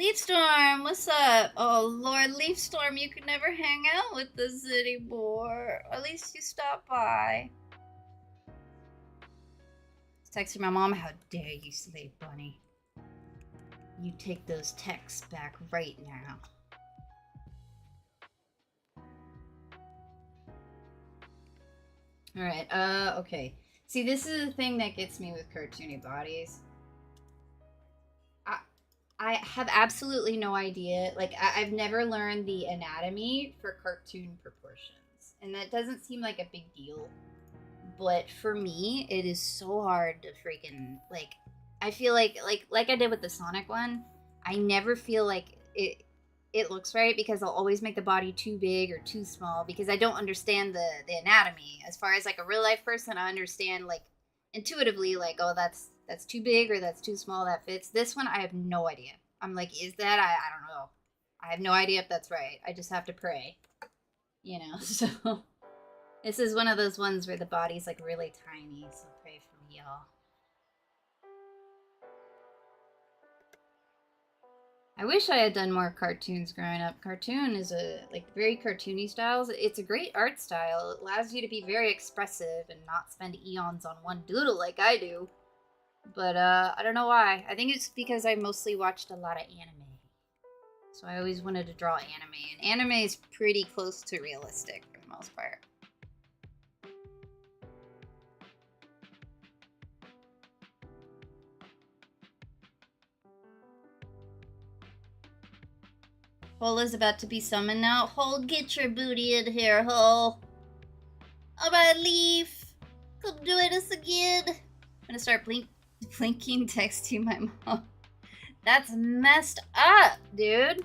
Leafstorm, what's up? Oh, Lord, Leafstorm, you could never hang out with us anymore. At least you stopped by. Texting my mom, how dare you, slave bunny. You take those texts back right now. Alright, okay. See, this is the thing that gets me with cartoony bodies. I have absolutely no idea. Like, I've never learned the anatomy for cartoon proportions. And that doesn't seem like a big deal. But for me, it is so hard to freaking, I feel like I did with the Sonic one, I never feel like it looks right, because I'll always make the body too big or too small because I don't understand the anatomy. As far as like a real life person, I understand like intuitively, like, oh, that's too big or that's too small, that fits. This one I have no idea. I'm like, is that, I don't know. I have no idea if that's right. I just have to pray. You know, so this is one of those ones where the body's like really tiny, so pray for me, y'all. I wish I had done more cartoons growing up. Cartoon is a like very cartoony styles. It's a great art style. It allows you to be very expressive and not spend eons on one doodle like I do. But I don't know why. I think it's because I mostly watched a lot of anime. So I always wanted to draw anime, and anime is pretty close to realistic for the most part. Hola's about to be summoned now. Hole, get your booty in here, Hole. Alright, Leaf. Come join us again. I'm gonna start blinking, texting my mom. That's messed up, dude.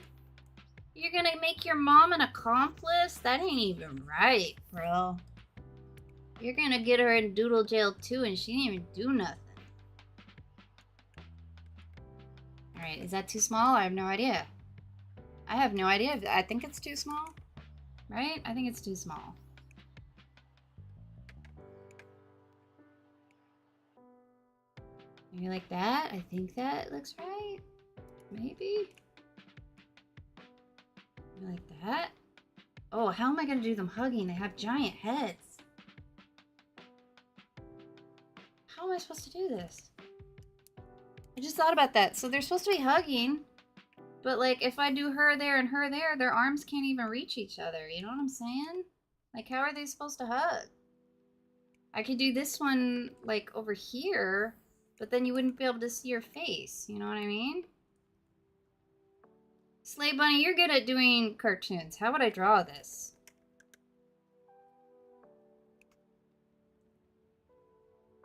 You're gonna make your mom an accomplice? That ain't even right, bro. You're gonna get her in Doodle jail too, and she didn't even do nothing. Alright, is that too small? I have no idea. I have no idea. I think it's too small. Right? I think it's too small. Maybe like that? I think that looks right. Maybe. Maybe like that. Oh, how am I going to do them hugging? They have giant heads. How am I supposed to do this? I just thought about that. So they're supposed to be hugging. But, like, if I do her there and her there, their arms can't even reach each other. You know what I'm saying? Like, how are they supposed to hug? I could do this one, like, over here, but then you wouldn't be able to see your face. You know what I mean? Slay Bunny, you're good at doing cartoons. How would I draw this?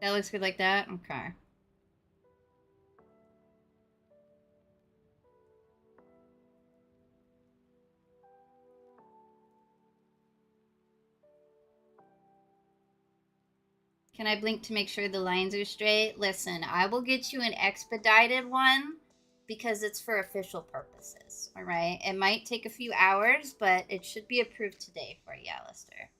That looks good like that? Okay. Can I blink to make sure the lines are straight? Listen, I will get you an expedited one because it's for official purposes, all right? It might take a few hours, but it should be approved today for you, Alistair.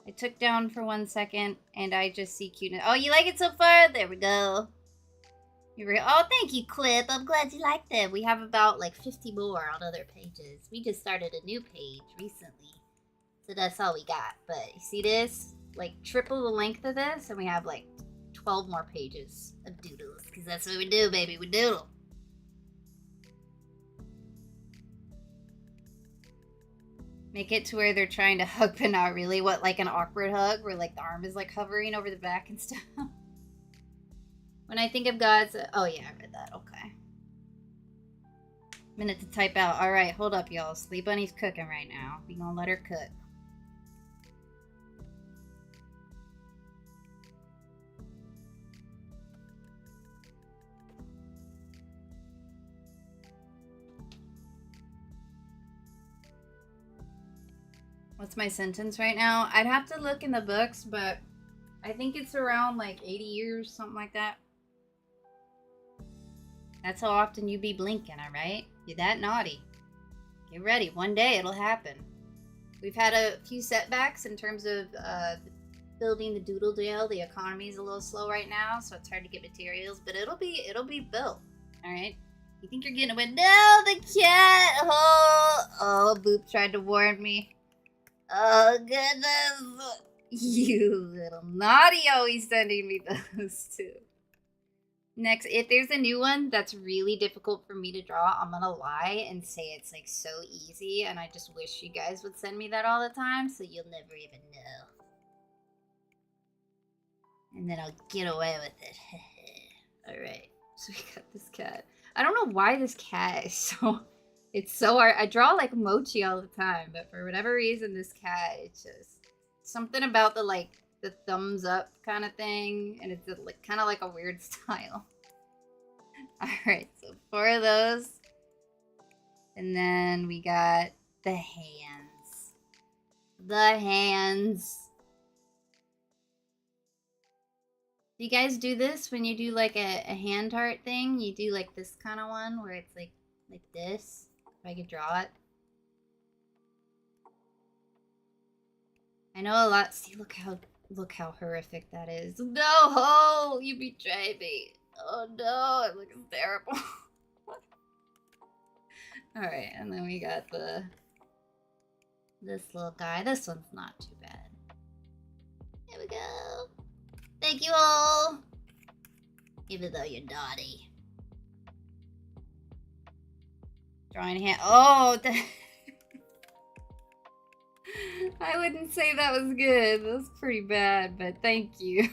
I took down for 1 second, and I just see cuteness. Oh, you like it so far? There we go. Oh, thank you, Clip. I'm glad you liked it. We have about, like, 50 more on other pages. We just started a new page recently, so that's all we got. But you see this? Like, triple the length of this, and we have, like, 12 more pages of doodles, because that's what we do, baby. We doodle. Make it to where they're trying to hug, but not really. What, like an awkward hug, where, like, the arm is, like, hovering over the back and stuff? When I think of God's... Oh, yeah, I read that. Okay. Minute to type out. Alright, hold up, y'all. Sleep Bunny's cooking right now. We gonna let her cook. What's my sentence right now? I'd have to look in the books, but I think it's around like 80 years, something like that. That's how often you be blinking, alright? You're that naughty. Get ready. One day it'll happen. We've had a few setbacks in terms of building the Doodle jail. The economy is a little slow right now, so it's hard to get materials, but it'll be built. Alright? You think you're getting away? No, the cat! Oh, Boop tried to warn me. Oh, goodness. You little naughty, always sending me those two. Next, if there's a new one that's really difficult for me to draw, I'm gonna lie and say it's like so easy, and I just wish you guys would send me that all the time, so you'll never even know. And then I'll get away with it. Alright, so we got this cat. I don't know why this cat is so... It's so hard. I draw like Mochi all the time, but for whatever reason, this cat, it's just something about the like the thumbs up kind of thing, and it's like kind of like a weird style. All right, so 4 of those. And then we got the hands. The hands. Do you guys do this when you do like a hand heart thing? You do like this kind of one where it's like this. If I could draw it. I know a lot. See, look how horrific that is. No, you betrayed me. Oh no, it looks terrible. All right, and then we got this little guy. This one's not too bad. Here we go. Thank you all. Even though you're naughty. Drawing hand. Oh, I wouldn't say that was good. That was pretty bad, but thank you.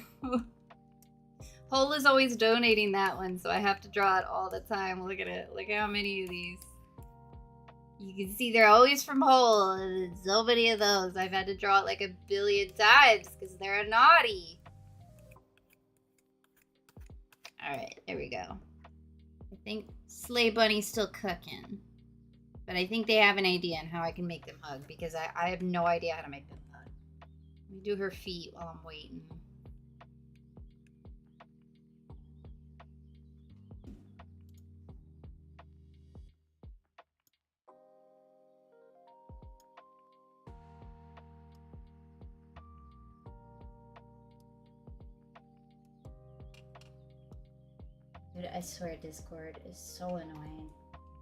Hole is always donating that one, so I have to draw it all the time. Look at it. Look at how many of these. You can see they're always from Hole, and so many of those. I've had to draw it like a billion times because they're naughty. Alright, there we go. I think Sleigh Bunny's still cooking. But I think they have an idea on how I can make them hug, because I have no idea how to make them hug. Let me do her feet while I'm waiting. Dude, I swear Discord is so annoying.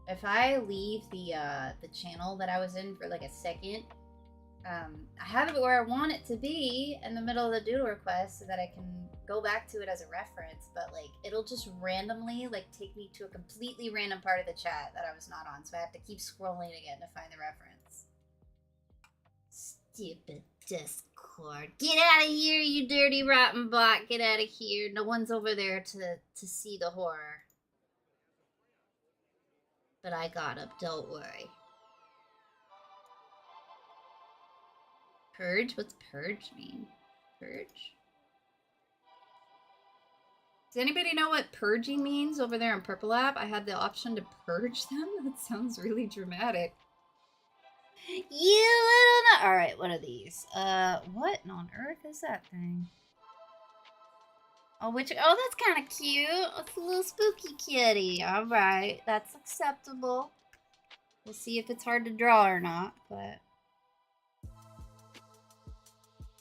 If I leave the channel that I was in for like a second, I have it where I want it to be in the middle of the doodle request so that I can go back to it as a reference, but like it'll just randomly like take me to a completely random part of the chat that I was not on, so I have to keep scrolling again to find the reference. Stupid Discord. Get out of here, you dirty rotten bot. Get out of here. No one's over there to see the horror. But I got up, don't worry. Purge? What's purge mean? Purge? Does anybody know what purging means over there in Purple App? I had the option to purge them? That sounds really dramatic. You little... Alright, what are these? What on earth is that thing? Oh, which... Oh, that's kind of cute. It's a little spooky kitty. Alright, that's acceptable. We'll see if it's hard to draw or not, but...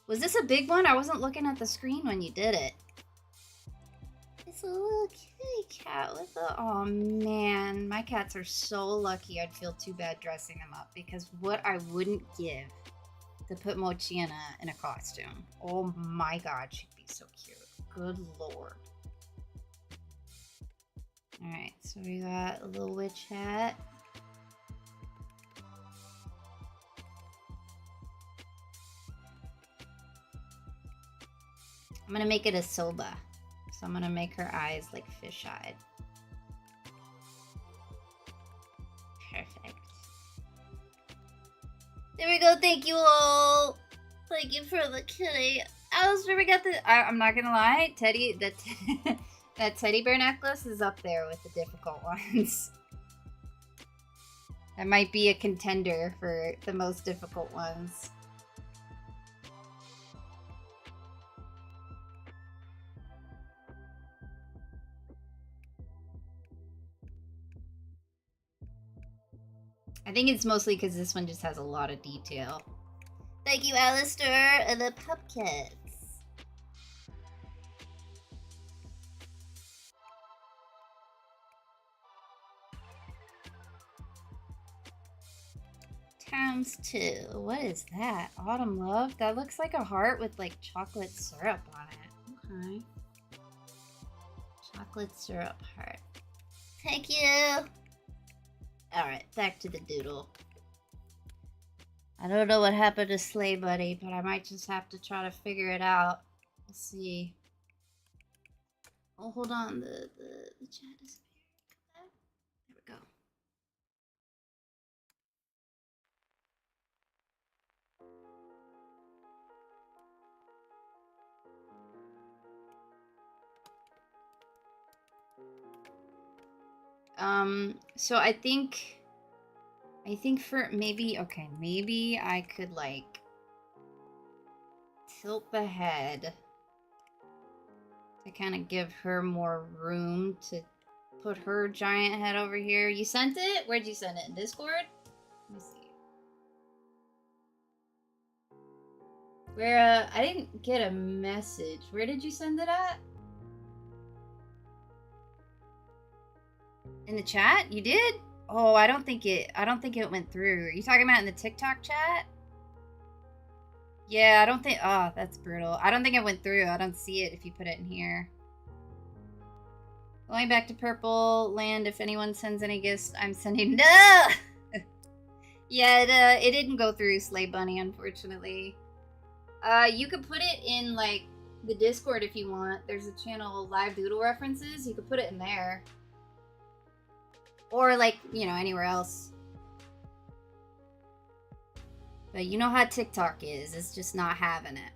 Was this a big one? I wasn't looking at the screen when you did it. It's a little kitty cat with a... Oh, man. My cats are so lucky. I'd feel too bad dressing them up, because what I wouldn't give to put Mochi in a costume. Oh, my God. She'd be so cute. Good Lord. Alright, so we got a little witch hat. I'm gonna make it a soba. So I'm gonna make her eyes like fish-eyed. Perfect. There we go, thank you all! Thank you for the kitty. Alistair, we got the... I'm not gonna lie, that teddy bear necklace is up there with the difficult ones. That might be a contender for the most difficult ones. I think it's mostly because this one just has a lot of detail. Thank you, Alistair, and the pumpkins. Times 2. What is that? Autumn Love? That looks like a heart with like chocolate syrup on it. Okay. Chocolate syrup heart. Thank you. Alright, back to the doodle. I don't know what happened to Sleigh Buddy, but I might just have to try to figure it out. Let's see. Oh, hold on. The chat is there. There we go. So I think I think for maybe, okay, maybe I could like tilt the head to kind of give her more room to put her giant head over here. You sent it? Where'd you send it? In Discord? Let me see. Where, I didn't get a message. Where did you send it at? In the chat? You did? Oh, I don't think it went through. Are you talking about in the TikTok chat? Yeah, I don't think, oh, that's brutal. I don't think it went through. I don't see it if you put it in here. Going back to Purple Land, if anyone sends any gifts, I'm sending, no! Yeah, it didn't go through, Slay Bunny, unfortunately. You could put it in, like, the Discord if you want. There's a channel, Live Doodle References. You could put it in there. Or, like, you know, anywhere else. But you know how TikTok is. It's just not having it.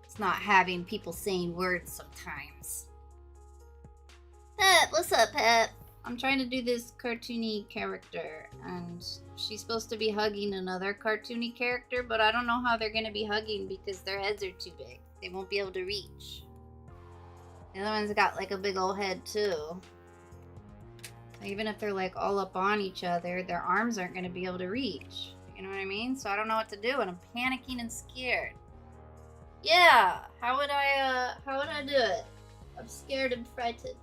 It's not having people saying words sometimes. Pep, what's up, Pep? I'm trying to do this cartoony character, and she's supposed to be hugging another cartoony character, but I don't know how they're going to be hugging because their heads are too big. They won't be able to reach. The other one's got, like, a big old head, too. Even if they're, like, all up on each other, their arms aren't going to be able to reach. You know what I mean? So I don't know what to do, and I'm panicking and scared. Yeah, how would I do it? I'm scared and frightened.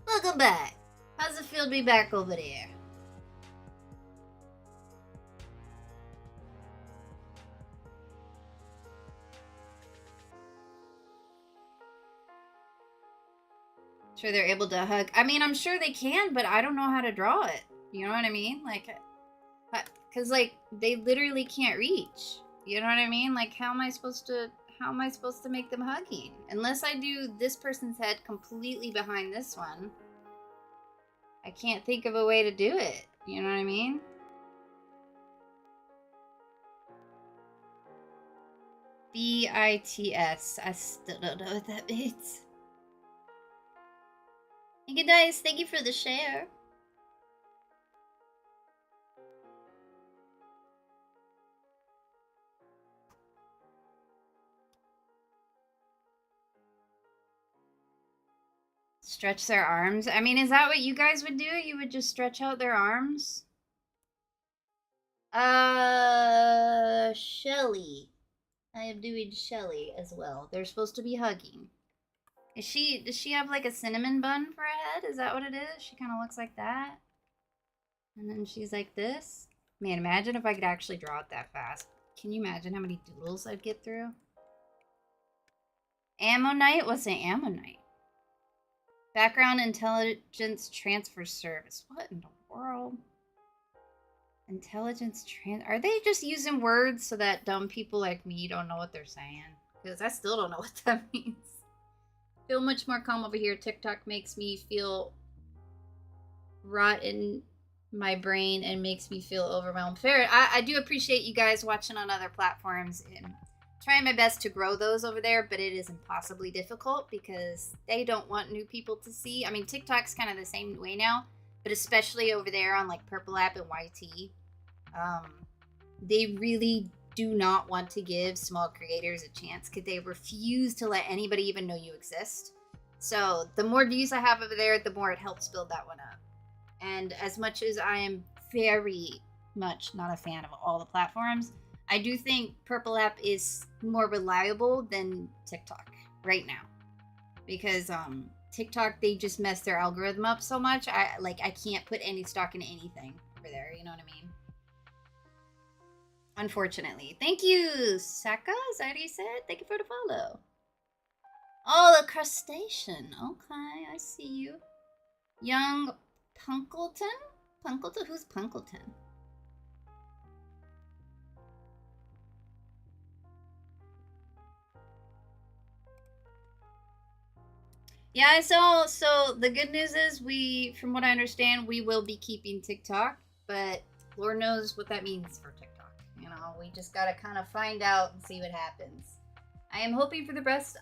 Welcome back. How's it feel to be back over there? Sure they're able to hug. I mean, I'm sure they can, but I don't know how to draw it. You know what I mean? Like, because, like, they literally can't reach. You know what I mean? Like, how am I supposed to make them hugging? Unless I do this person's head completely behind this one. I can't think of a way to do it. You know what I mean? BITS. I still don't know what that means. Good nice. Thank you for the share. Stretch their arms. I mean, is that what you guys would do? You would just stretch out their arms? Shelly. I am doing Shelly as well. They're supposed to be hugging. Does she have like a cinnamon bun for a head? Is that what it is? She kind of looks like that. And then she's like this. Man, imagine if I could actually draw it that fast. Can you imagine how many doodles I'd get through? Ammonite? What's an ammonite? Background intelligence transfer service. What in the world? Intelligence are they just using words so that dumb people like me don't know what they're saying? Because I still don't know what that means. Feel much more calm over here. TikTok makes me feel rot in my brain and makes me feel overwhelmed. Fair. I do appreciate you guys watching on other platforms and trying my best to grow those over there, but it is impossibly difficult because they don't want new people to see. I mean, TikTok's kind of the same way now, but especially over there on like Purple App and YT, they really do not want to give small creators a chance because they refuse to let anybody even know you exist. So the more views I have over there, the more it helps build that one up. And as much as I am very much not a fan of all the platforms, I do think Purple App is more reliable than TikTok right now. Because TikTok, they just mess their algorithm up so much. I can't put any stock in anything over there, you know what I mean? Unfortunately. Thank you, Saka. Is that what you said? Thank you for the follow. Oh, the crustacean. Okay, I see you. Young Punkleton? Punkleton? Who's Punkleton? Yeah, so the good news is from what I understand, we will be keeping TikTok, but Lord knows what that means for TikTok. You know, we just gotta kind of find out and see what happens. I am hoping for the best.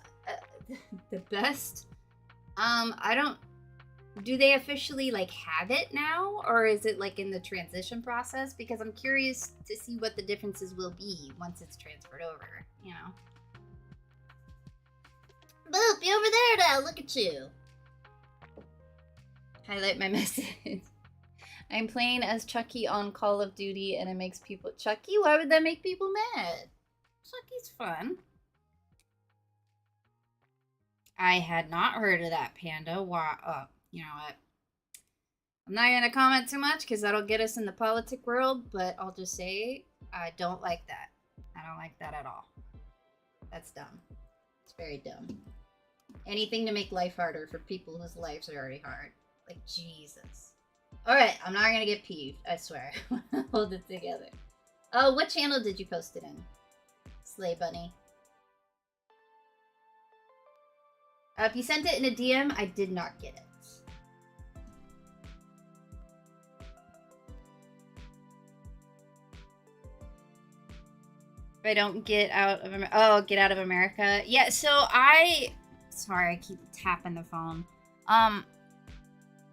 The best? I do they officially like have it now, or is it like in the transition process? Because I'm curious to see what the differences will be once it's transferred over, you know? Boop, you're over there now, look at you. Highlight my message. I'm playing as Chucky on Call of Duty and it makes people... Chucky? Why would that make people mad? Chucky's fun. I had not heard of that, Panda. Why? You know what? I'm not going to comment too much because that'll get us in the politic world, but I'll just say I don't like that. I don't like that at all. That's dumb. It's very dumb. Anything to make life harder for people whose lives are already hard. Like, Jesus. Alright, I'm not gonna get peeved, I swear. Hold it together. Oh, what channel did you post it in? Slay Bunny. If you sent it in a DM, I did not get it. If I don't get out of America... Oh, get out of America. Yeah, so Sorry, I keep tapping the phone.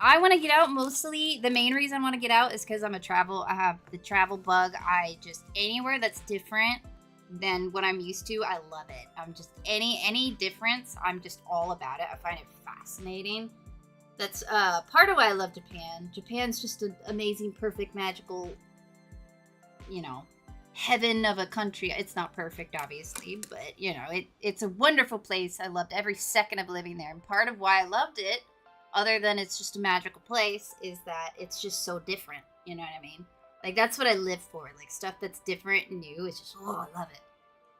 I want to get out mostly. The main reason I want to get out is because I have the travel bug. Anywhere that's different than what I'm used to, I love it. I'm just, any difference, I'm just all about it. I find it fascinating. That's part of why I love Japan. Japan's just an amazing, perfect, magical, you know, heaven of a country. It's not perfect, obviously, but, you know, it's a wonderful place. I loved every second of living there. And part of why I loved it, other than it's just a magical place, is that it's just so different. You know what I mean? Like, that's what I live for. Like, stuff that's different and new. It's just, oh, I love it.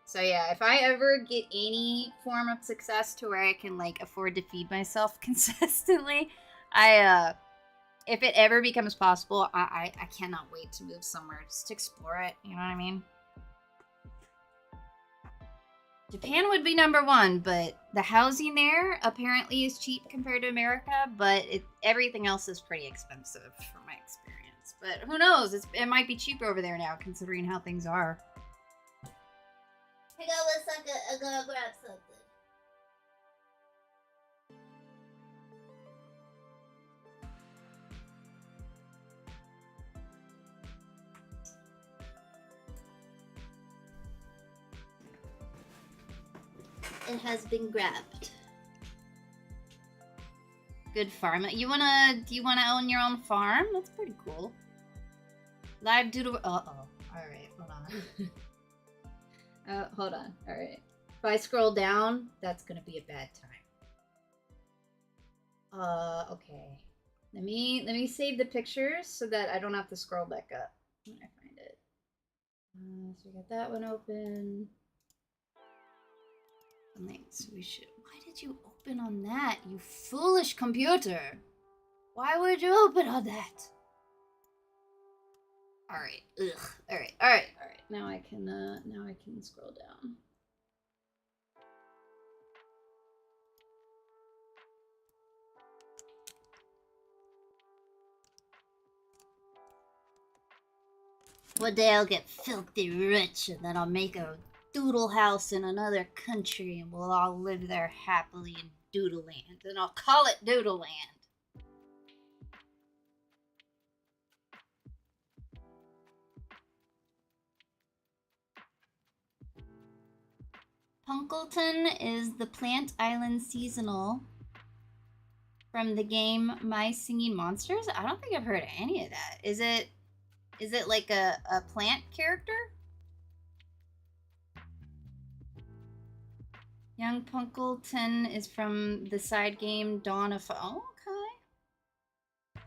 So, yeah, if I ever get any form of success to where I can, like, afford to feed myself consistently, if it ever becomes possible, I cannot wait to move somewhere just to explore it. You know what I mean? Japan would be number one, but the housing there apparently is cheap compared to America, but everything else is pretty expensive from my experience. But who knows? It might be cheaper over there now, considering how things are. Hang on 1 second, I'm gonna grab something. It has been grabbed. Good farm. Do you wanna own your own farm? That's pretty cool. Live Doodle. Alright, hold on. Hold on. Alright. If I scroll down, that's gonna be a bad time. Okay. Let me save the pictures so that I don't have to scroll back up when I find it. So we got that one open. Links. Why did you open on that, you foolish computer? Why would you open on that? Alright. Ugh. Alright. Now I can scroll down. One day I'll get filthy rich and then I'll make a doodle house in another country and we'll all live there happily in Doodle Land. And I'll call it Doodle Land. Punkleton is the Plant Island seasonal from the game My Singing Monsters? I don't think I've heard of any of that. Is it like a plant character? Young Punkleton is from the side game Dawn of... Oh, okay.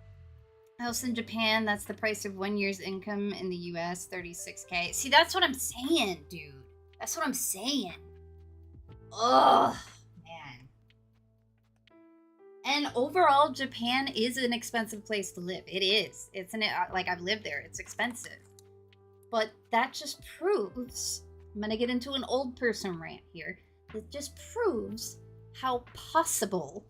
House in Japan, that's the price of 1 year's income in the US, $36K. See, that's what I'm saying, dude. That's what I'm saying. Ugh, man. And overall, Japan is an expensive place to live. It is. Like, I've lived there. It's expensive. But that just proves... I'm gonna get into an old person rant here. It just proves how possible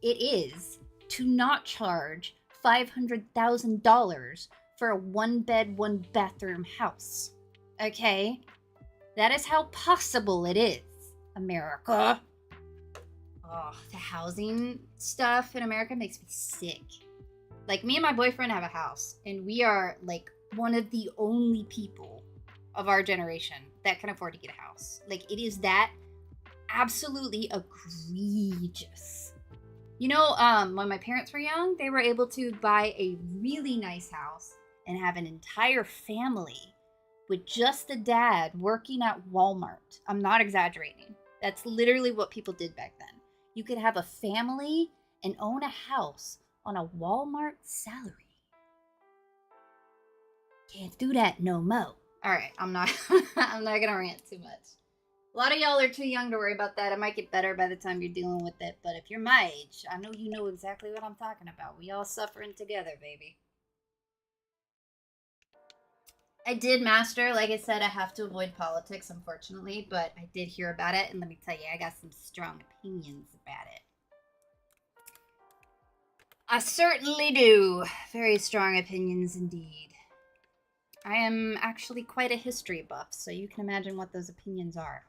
it is to not charge $500,000 for a 1-bed, 1-bathroom house. Okay? That is how possible it is, America. Oh, the housing stuff in America makes me sick. Like, me and my boyfriend have a house, and we are, like, one of the only people of our generation that can afford to get a house. Like, it is that absolutely egregious. You know, when my parents were young, they were able to buy a really nice house and have an entire family with just the dad working at Walmart. I'm not exaggerating. That's literally what people did back then. You could have a family and own a house on a Walmart salary. Can't do that no mo. All right, I'm not I'm not gonna rant too much. A lot of y'all are too young to worry about that. It might get better by the time you're dealing with it, but if you're my age, I know you know exactly what I'm talking about. We all suffering together, baby. I did master, like I said, I have to avoid politics, unfortunately, but I did hear about it, and let me tell you, I got some strong opinions about it. I certainly do. Very strong opinions indeed. I am actually quite a history buff, so you can imagine what those opinions are.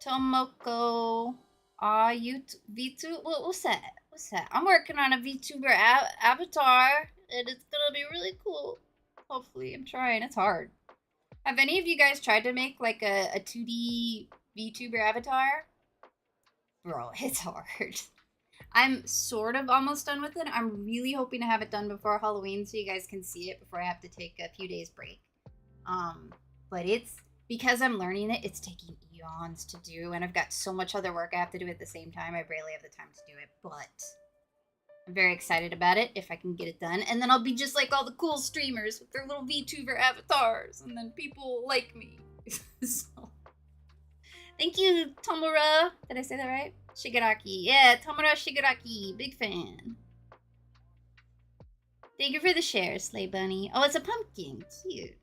Tomoko, VTuber? What's that? What's that? I'm working on a VTuber avatar, and it's gonna be really cool. Hopefully, I'm trying. It's hard. Have any of you guys tried to make like a 2D VTuber avatar? Bro, it's hard. I'm sort of almost done with it. I'm really hoping to have it done before Halloween so you guys can see it before I have to take a few days break. But it's, because I'm learning it, it's taking eons to do, and I've got so much other work I have to do at the same time. I barely have the time to do it, but I'm very excited about it if I can get it done. And then I'll be just like all the cool streamers with their little VTuber avatars, and then people will like me. So, thank you, Tomura. Did I say that right? Shigaraki. Yeah, Tomura Shigaraki. Big fan. Thank you for the share, Slay Bunny. Oh, it's a pumpkin. Cute.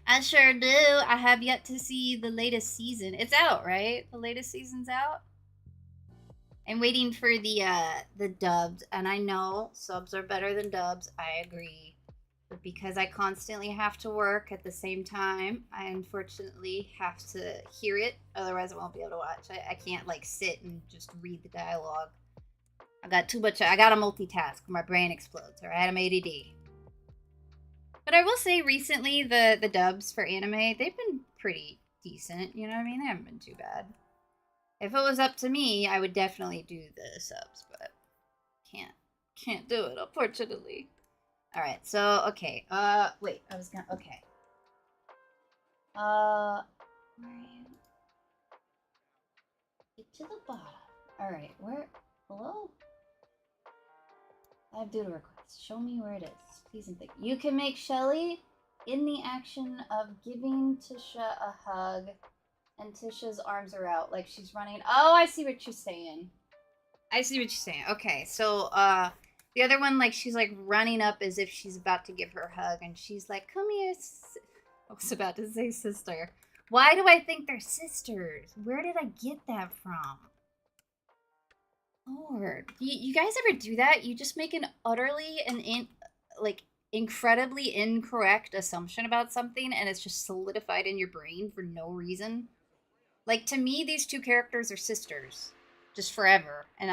I sure do. I have yet to see the latest season. It's out, right? The latest season's out? I'm waiting for the dubbed, and I know subs are better than dubs. I agree. But because I constantly have to work at the same time, I unfortunately have to hear it. Otherwise, I won't be able to watch. I can't, like, sit and just read the dialogue. I got too much. I gotta multitask. My brain explodes, alright? I'm ADD. But I will say recently, the dubs for anime, they've been pretty decent. You know what I mean? They haven't been too bad. If it was up to me, I would definitely do the subs, but can't do it, unfortunately. Alright, so, okay. Wait, I was gonna, okay. Where are you? Get to the bottom. Alright, where, hello? I have Doodle requests. Show me where it is. Please and thank you. You can make Shelly in the action of giving Tisha a hug, and Tisha's arms are out like she's running. Oh, I see what you're saying. I see what you're saying. Okay, so, the other one, like, she's, like, running up as if she's about to give her a hug, and she's like, come here, I was about to say sister. Why do I think they're sisters? Where did I get that from? Lord. You guys ever do that? You just make an utterly and, incredibly incorrect assumption about something, and it's just solidified in your brain for no reason? Like, to me, these two characters are sisters. Just forever. And,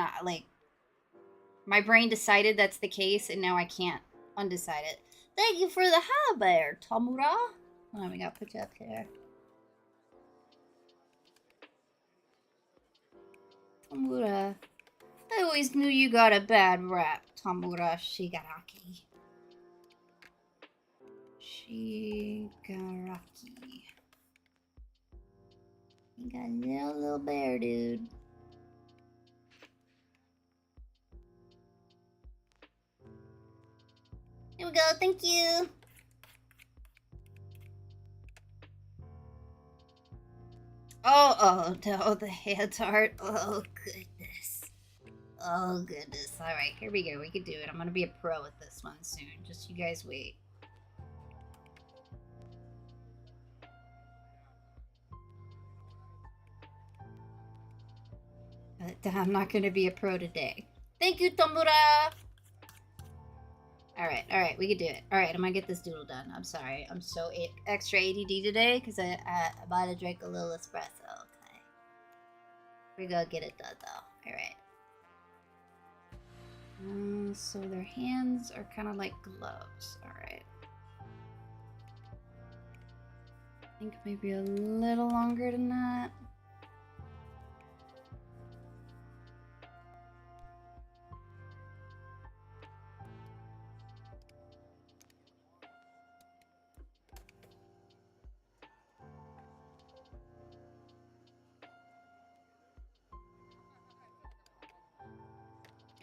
my brain decided that's the case, and now I can't undecide it. Thank you for the hi bear, Tomura. Oh, we gotta put you up here. Tomura. I always knew you got a bad rap, Tomura Shigaraki. Shigaraki. You got a little bear, dude. Here we go, thank you. Oh, no, the hand art. Oh, goodness. Oh, goodness. Alright, here we go. We can do it. I'm gonna be a pro at this one soon. Just you guys wait. But I'm not gonna be a pro today. Thank you, Tomura! Alright, we can do it. Alright, I'm gonna get this doodle done. I'm sorry. I'm so extra ADD today because I might have drank a little espresso. Okay. We're gonna get it done though. Alright. So their hands are kind of like gloves. Alright. I think maybe a little longer than that.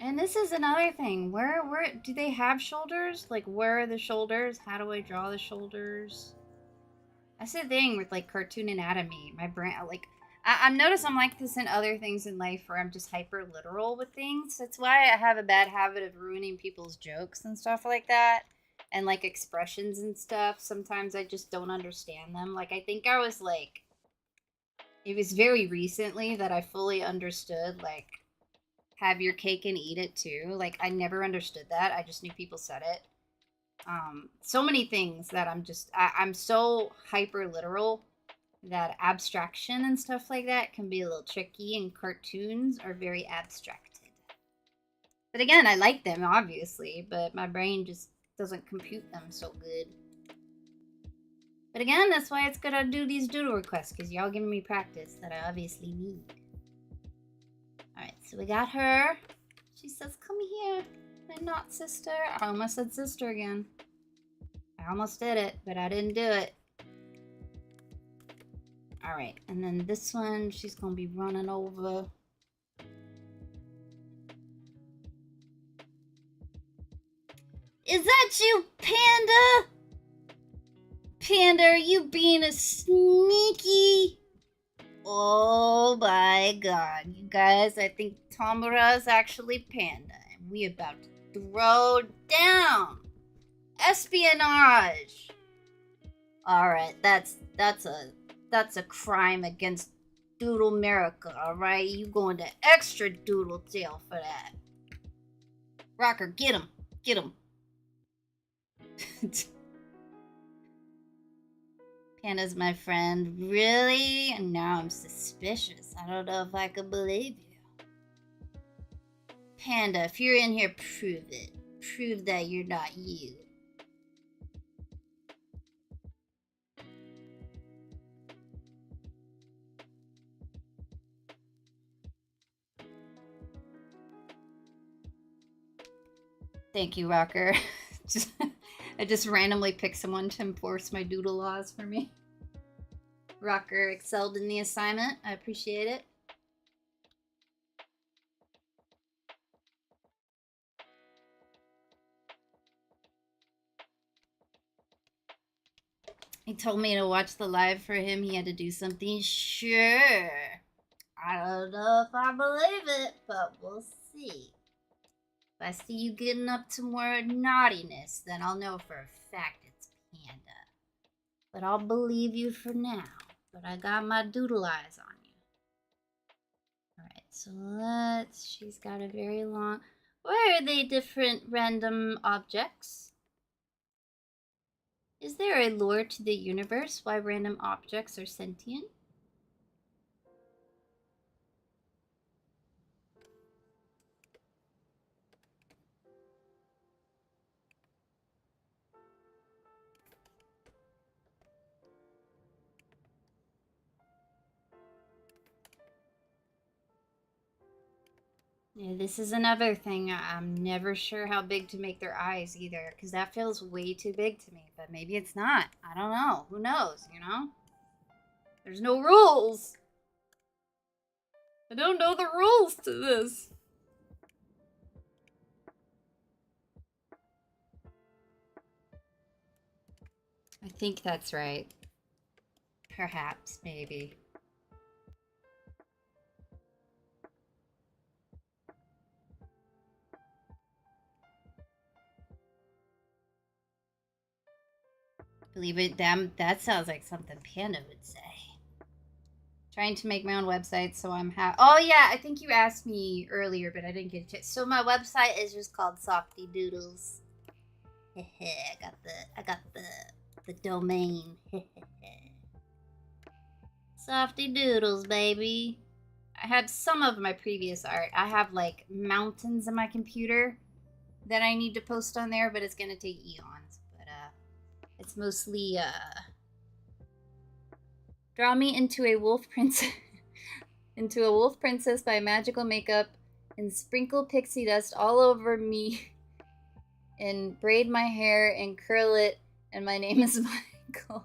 And this is another thing. Where do they have shoulders? Like, where are the shoulders? How do I draw the shoulders? That's the thing with like cartoon anatomy. My brain, like, I'm noticed I'm like this in other things in life where I'm just hyper literal with things. That's why I have a bad habit of ruining people's jokes and stuff like that, and like expressions and stuff. Sometimes I just don't understand them. Like, I think I was like, it was very recently that I fully understood like have your cake and eat it too. Like, I never understood that. I just knew people said it. So many things that I'm so hyper literal that abstraction and stuff like that can be a little tricky, and cartoons are very abstracted. But again, I like them, obviously, but my brain just doesn't compute them so good. But again, that's why it's good to do these doodle requests, because y'all giving me practice that I obviously need. Alright, so we got her. She says, come here, my not sister. I almost said sister again. I almost did it, but I didn't do it. Alright, and then this one, she's gonna be running over. Is that you, Panda? Panda, are you being a sneaky? Oh my god, you guys, I think Tamara is actually Panda, and we about to throw down. Espionage. Alright, that's a crime against Doodle America, alright? You going to extra doodle jail for that. Rocker, get him. Get him. Panda's my friend. Really? Now I'm suspicious. I don't know if I could believe you. Panda, if you're in here, prove it. Prove that you're not you. Thank you, Rocker. I just randomly picked someone to enforce my doodle laws for me. Rocker excelled in the assignment. I appreciate it. He told me to watch the live for him. He had to do something. Sure. I don't know if I believe it, but we'll see. If I see you getting up to more naughtiness, then I'll know for a fact it's Panda. But I'll believe you for now. But I got my doodle eyes on you. Alright, so she's got a very long... Where are they different random objects? Is there a lore to the universe why random objects are sentient? Yeah, this is another thing. I'm never sure how big to make their eyes either, because that feels way too big to me. But maybe it's not. I don't know. Who knows, you know? There's no rules. I don't know the rules to this. I think that's right. Perhaps, maybe. Believe it, that sounds like something Panda would say. Trying to make my own website, so I'm oh yeah, I think you asked me earlier, but I didn't get it. So my website is just called Softy Doodles. I got the domain. Softy Doodles, baby. I had some of my previous art. I have like mountains on my computer that I need to post on there, but it's gonna take eons. But it's mostly draw me into a wolf princess, into a wolf princess by magical makeup, and sprinkle pixie dust all over me, and braid my hair and curl it. And my name is Michael.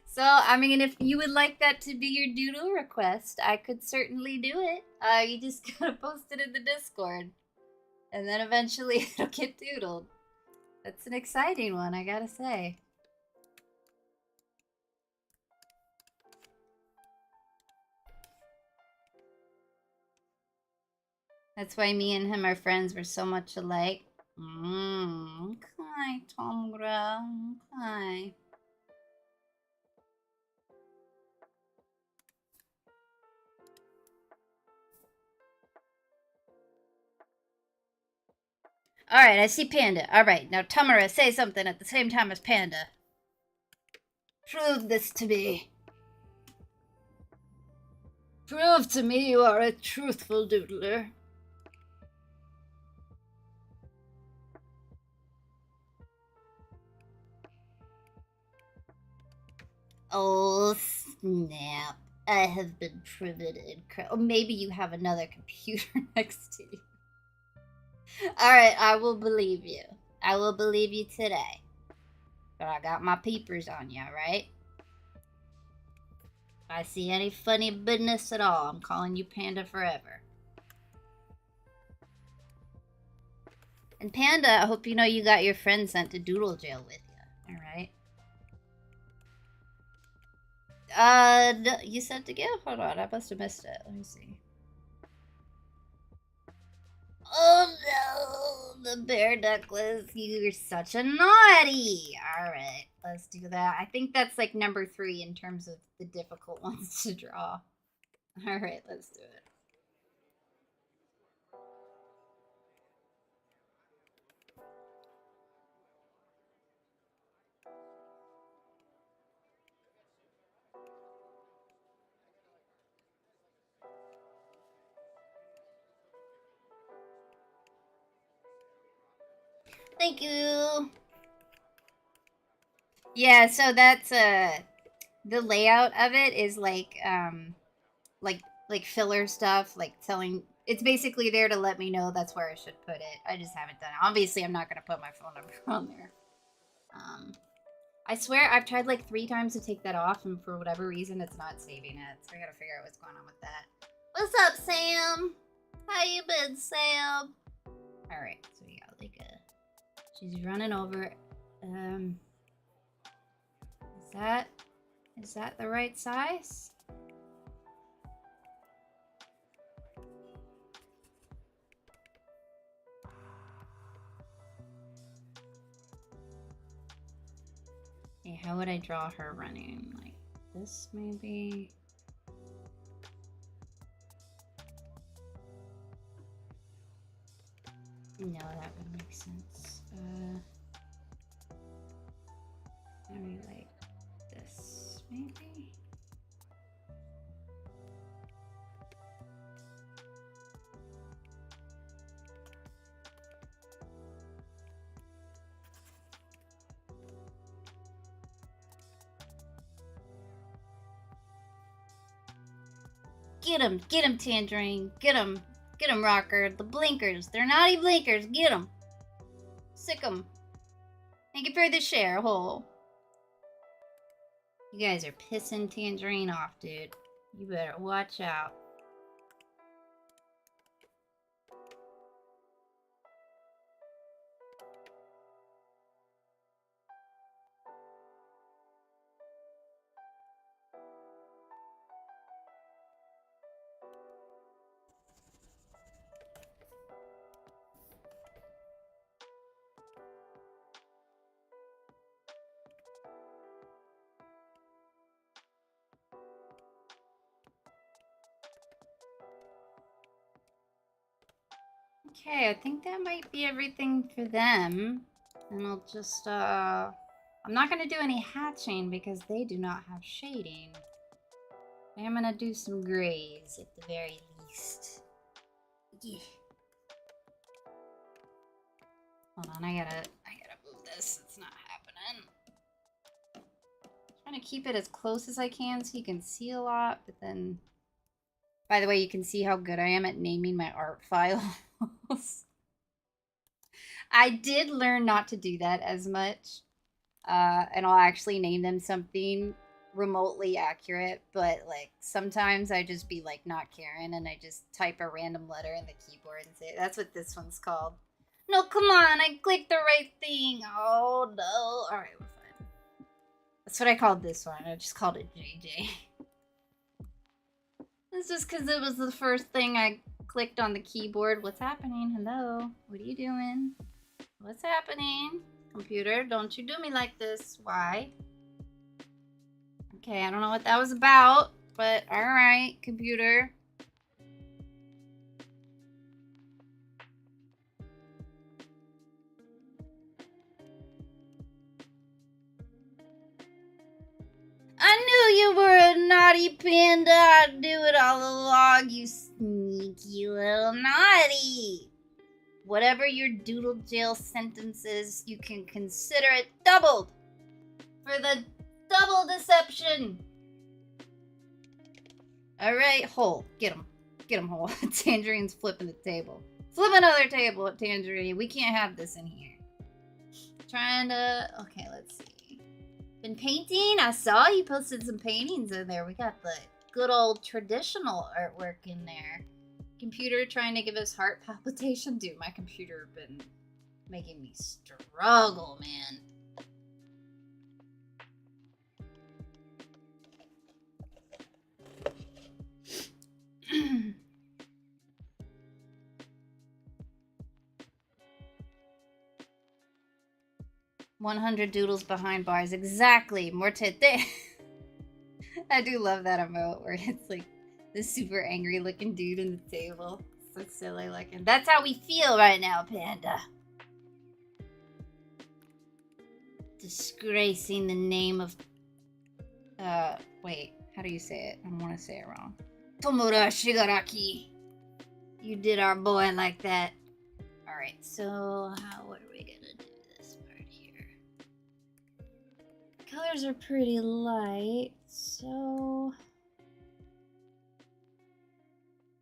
So, I mean, if you would like that to be your doodle request, I could certainly do it. You just gotta post it in the Discord. And then eventually it'll get doodled. That's an exciting one, I gotta say. That's why me and him are friends. We're so much alike. Okay, Tomgra. Okay. Alright, I see Panda. Alright, now Tamara, say something at the same time as Panda. Prove this to me. Prove to me you are a truthful doodler. Oh, snap. I have been proven incorrect. Or maybe you have another computer next to you. Alright, I will believe you. I will believe you today. But I got my peepers on you, right? If I see any funny business at all, I'm calling you Panda forever. And Panda, I hope you know you got your friend sent to Doodle jail with you. Alright? No, you said to give? Hold on, I must have missed it. Let me see. Oh no, the bear necklace. You're such a naughty. Alright, let's do that. I think that's like number 3 in terms of the difficult ones to draw. Alright, let's do it. Thank you. Yeah, so that's the layout of it is like filler stuff, like telling it's basically there to let me know that's where I should put it. I just haven't done it. Obviously, I'm not gonna put my phone number on there. I swear I've tried like 3 times to take that off, and for whatever reason, it's not saving it. So I gotta figure out what's going on with that. What's up, Sam? How you been, Sam? All right, so we got like a. She's running over. Is that the right size? Okay, how would I draw her running? Like this, maybe? No, that would make sense. Maybe like this, maybe? Get him, Tangerine, get him, Rocker. The blinkers, they're naughty blinkers, get him. Sick 'em. Thank you for the share, hole. You guys are pissing Tangerine off, dude. You better watch out. Okay, I think that might be everything for them. And I'll just, I'm not gonna do any hatching because they do not have shading. I am gonna do some grays at the very least. Yeah. Hold on, I gotta move this. It's not happening. Trying to keep it as close as I can so you can see a lot, but then... By the way, you can see how good I am at naming my art files. I did learn not to do that as much. And I'll actually name them something remotely accurate, but like sometimes I just be like not caring and I just type a random letter in the keyboard and say, that's what this one's called. No, come on, I clicked the right thing. Oh no. Alright, we're fine. That's what I called this one. I just called it JJ. It's just because it was the first thing I clicked on the keyboard. What's happening? Hello? What are you doing? What's happening? Computer, don't you do me like this. Why? Okay, I don't know what that was about, but alright, computer. I knew you were a naughty panda. I knew it all along, you sneaky little naughty. Whatever your doodle jail sentence is, you can consider it doubled for the double deception. Alright, Hole. Get him. Get him, Hole. Tangerine's flipping the table. Flip another table at Tangerine. We can't have this in here. Trying to... Okay, let's see. Been painting? I saw you posted some paintings in there. We got the good old traditional artwork in there. Computer trying to give us heart palpitation. Dude, my computer been making me struggle, man. 100 doodles behind bars. Exactly. Mortete. I do love that emote where it's like this super angry looking dude in the table. So silly looking. That's how we feel right now, Panda. Disgracing the name of... wait. How do you say it? I don't want to say it wrong. Tomura Shigaraki. You did our boy like that. Alright, so what are we gonna do this part here? Colors are pretty light, so...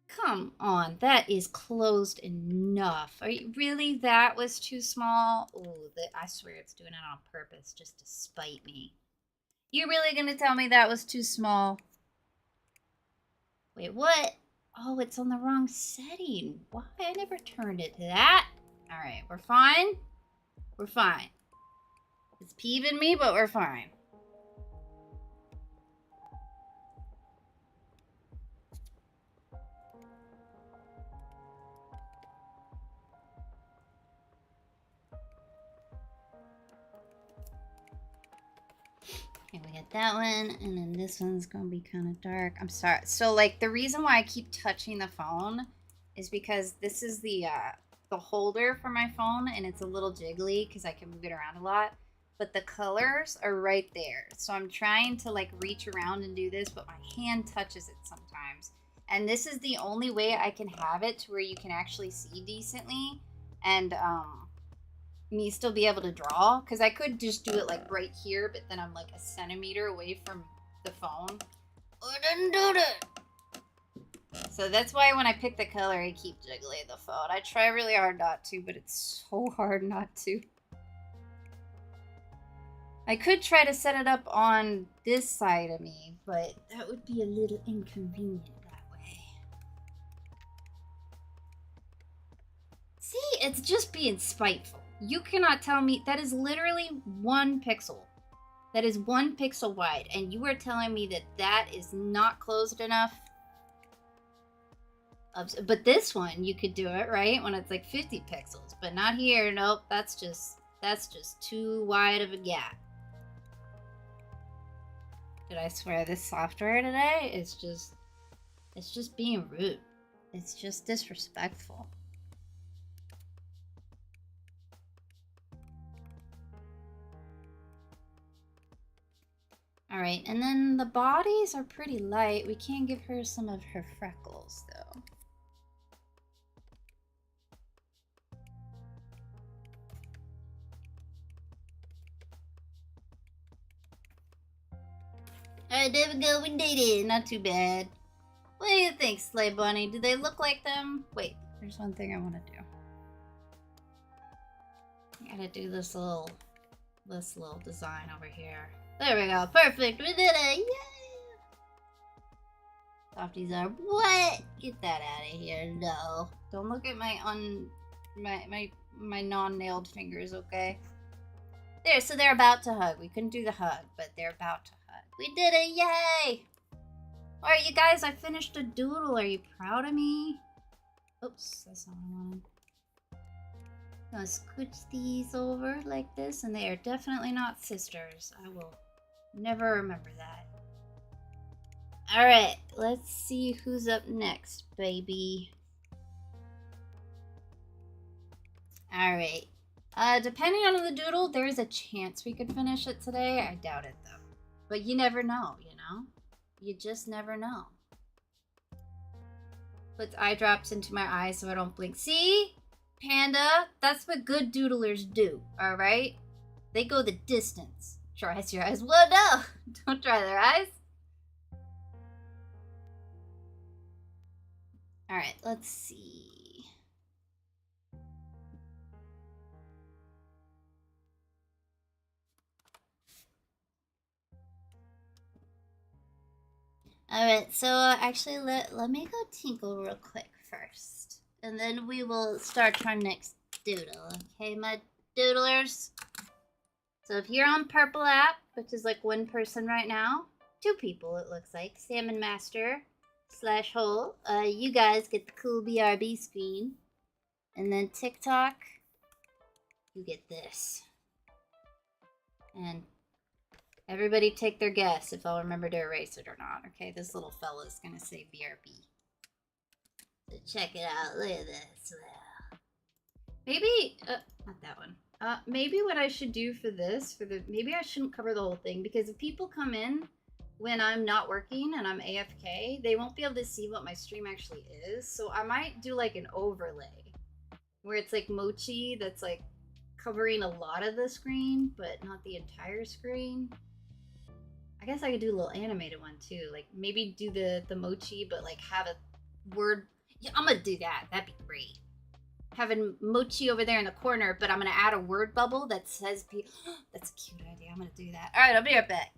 Come on, that is closed enough. Are you really? That was too small? Ooh, I swear it's doing it on purpose just to spite me. You really gonna tell me that was too small? Wait, what? Oh, it's on the wrong setting. Why? I never turned it to that. Alright, we're fine. We're fine. It's peeving me, but we're fine. Okay, we got that one, and then this one's gonna be kind of dark. I'm sorry. So, like, the reason why I keep touching the phone is because this is the holder for my phone, and it's a little jiggly because I can move it around a lot. But the colors are right there. So I'm trying to, like, reach around and do this, but my hand touches it sometimes. And this is the only way I can have it to where you can actually see decently. And, me still be able to draw, because I could just do it like right here, but then I'm like a centimeter away from the phone. I didn't do that. So that's why when I pick the color, I keep jiggling the phone. I try really hard not to, but it's so hard not to. I could try to set it up on this side of me, but that would be a little inconvenient that way. See, it's just being spiteful. You cannot tell me that is literally 1 pixel. That is 1 pixel wide, and you are telling me that that is not closed enough. But this one, you could do it, right? When it's like 50 pixels, but not here. Nope, that's just too wide of a gap. Did I swear this software today? It's just being rude. It's just disrespectful. Alright, and then the bodies are pretty light. We can give her some of her freckles, though. Alright, there we go. We did it. Not too bad. What do you think, Slay Bunny? Do they look like them? Wait, there's one thing I want to do. I gotta do this little design over here. There we go. Perfect. We did it. Yay! Softies are what? Get that out of here. No. Don't look at my non-nailed fingers, okay? There, so they're about to hug. We couldn't do the hug, but they're about to hug. We did it. Yay! Alright, you guys, I finished a doodle. Are you proud of me? Oops, that's not what I wanted. I'm gonna scooch these over like this, and they are definitely not sisters. I will never remember that. Alright, let's see who's up next, baby. Alright. Depending on the doodle, there is a chance we could finish it today. I doubt it, though. But you never know, you know? You just never know. Puts eye drops into my eyes so I don't blink. See? Panda, that's what good doodlers do, alright? They go the distance. Try your eyes. Well, no! Don't try their eyes. Alright, let's see. Alright, so actually let me go tinkle real quick first. And then we will start our next doodle. Okay, my doodlers? So if you're on Purple app, which is like one person right now, 2 people it looks like, Salmon Master / Hole, you guys get the cool BRB screen. And then TikTok, you get this. And everybody take their guess if I'll remember to erase it or not. Okay, this little fella's gonna say BRB. So check it out. Look at this. Maybe, not that one. Maybe what I should do for this, maybe I shouldn't cover the whole thing, because if people come in when I'm not working and I'm AFK, they won't be able to see what my stream actually is. So I might do like an overlay where it's like mochi that's like covering a lot of the screen, but not the entire screen. I guess I could do a little animated one too. Like maybe do the mochi, but like have a word. Yeah, I'm gonna do that. That'd be great. Having mochi over there in the corner, but I'm gonna add a word bubble that says that's a cute idea. I'm gonna do that. Alright, I'll be right back.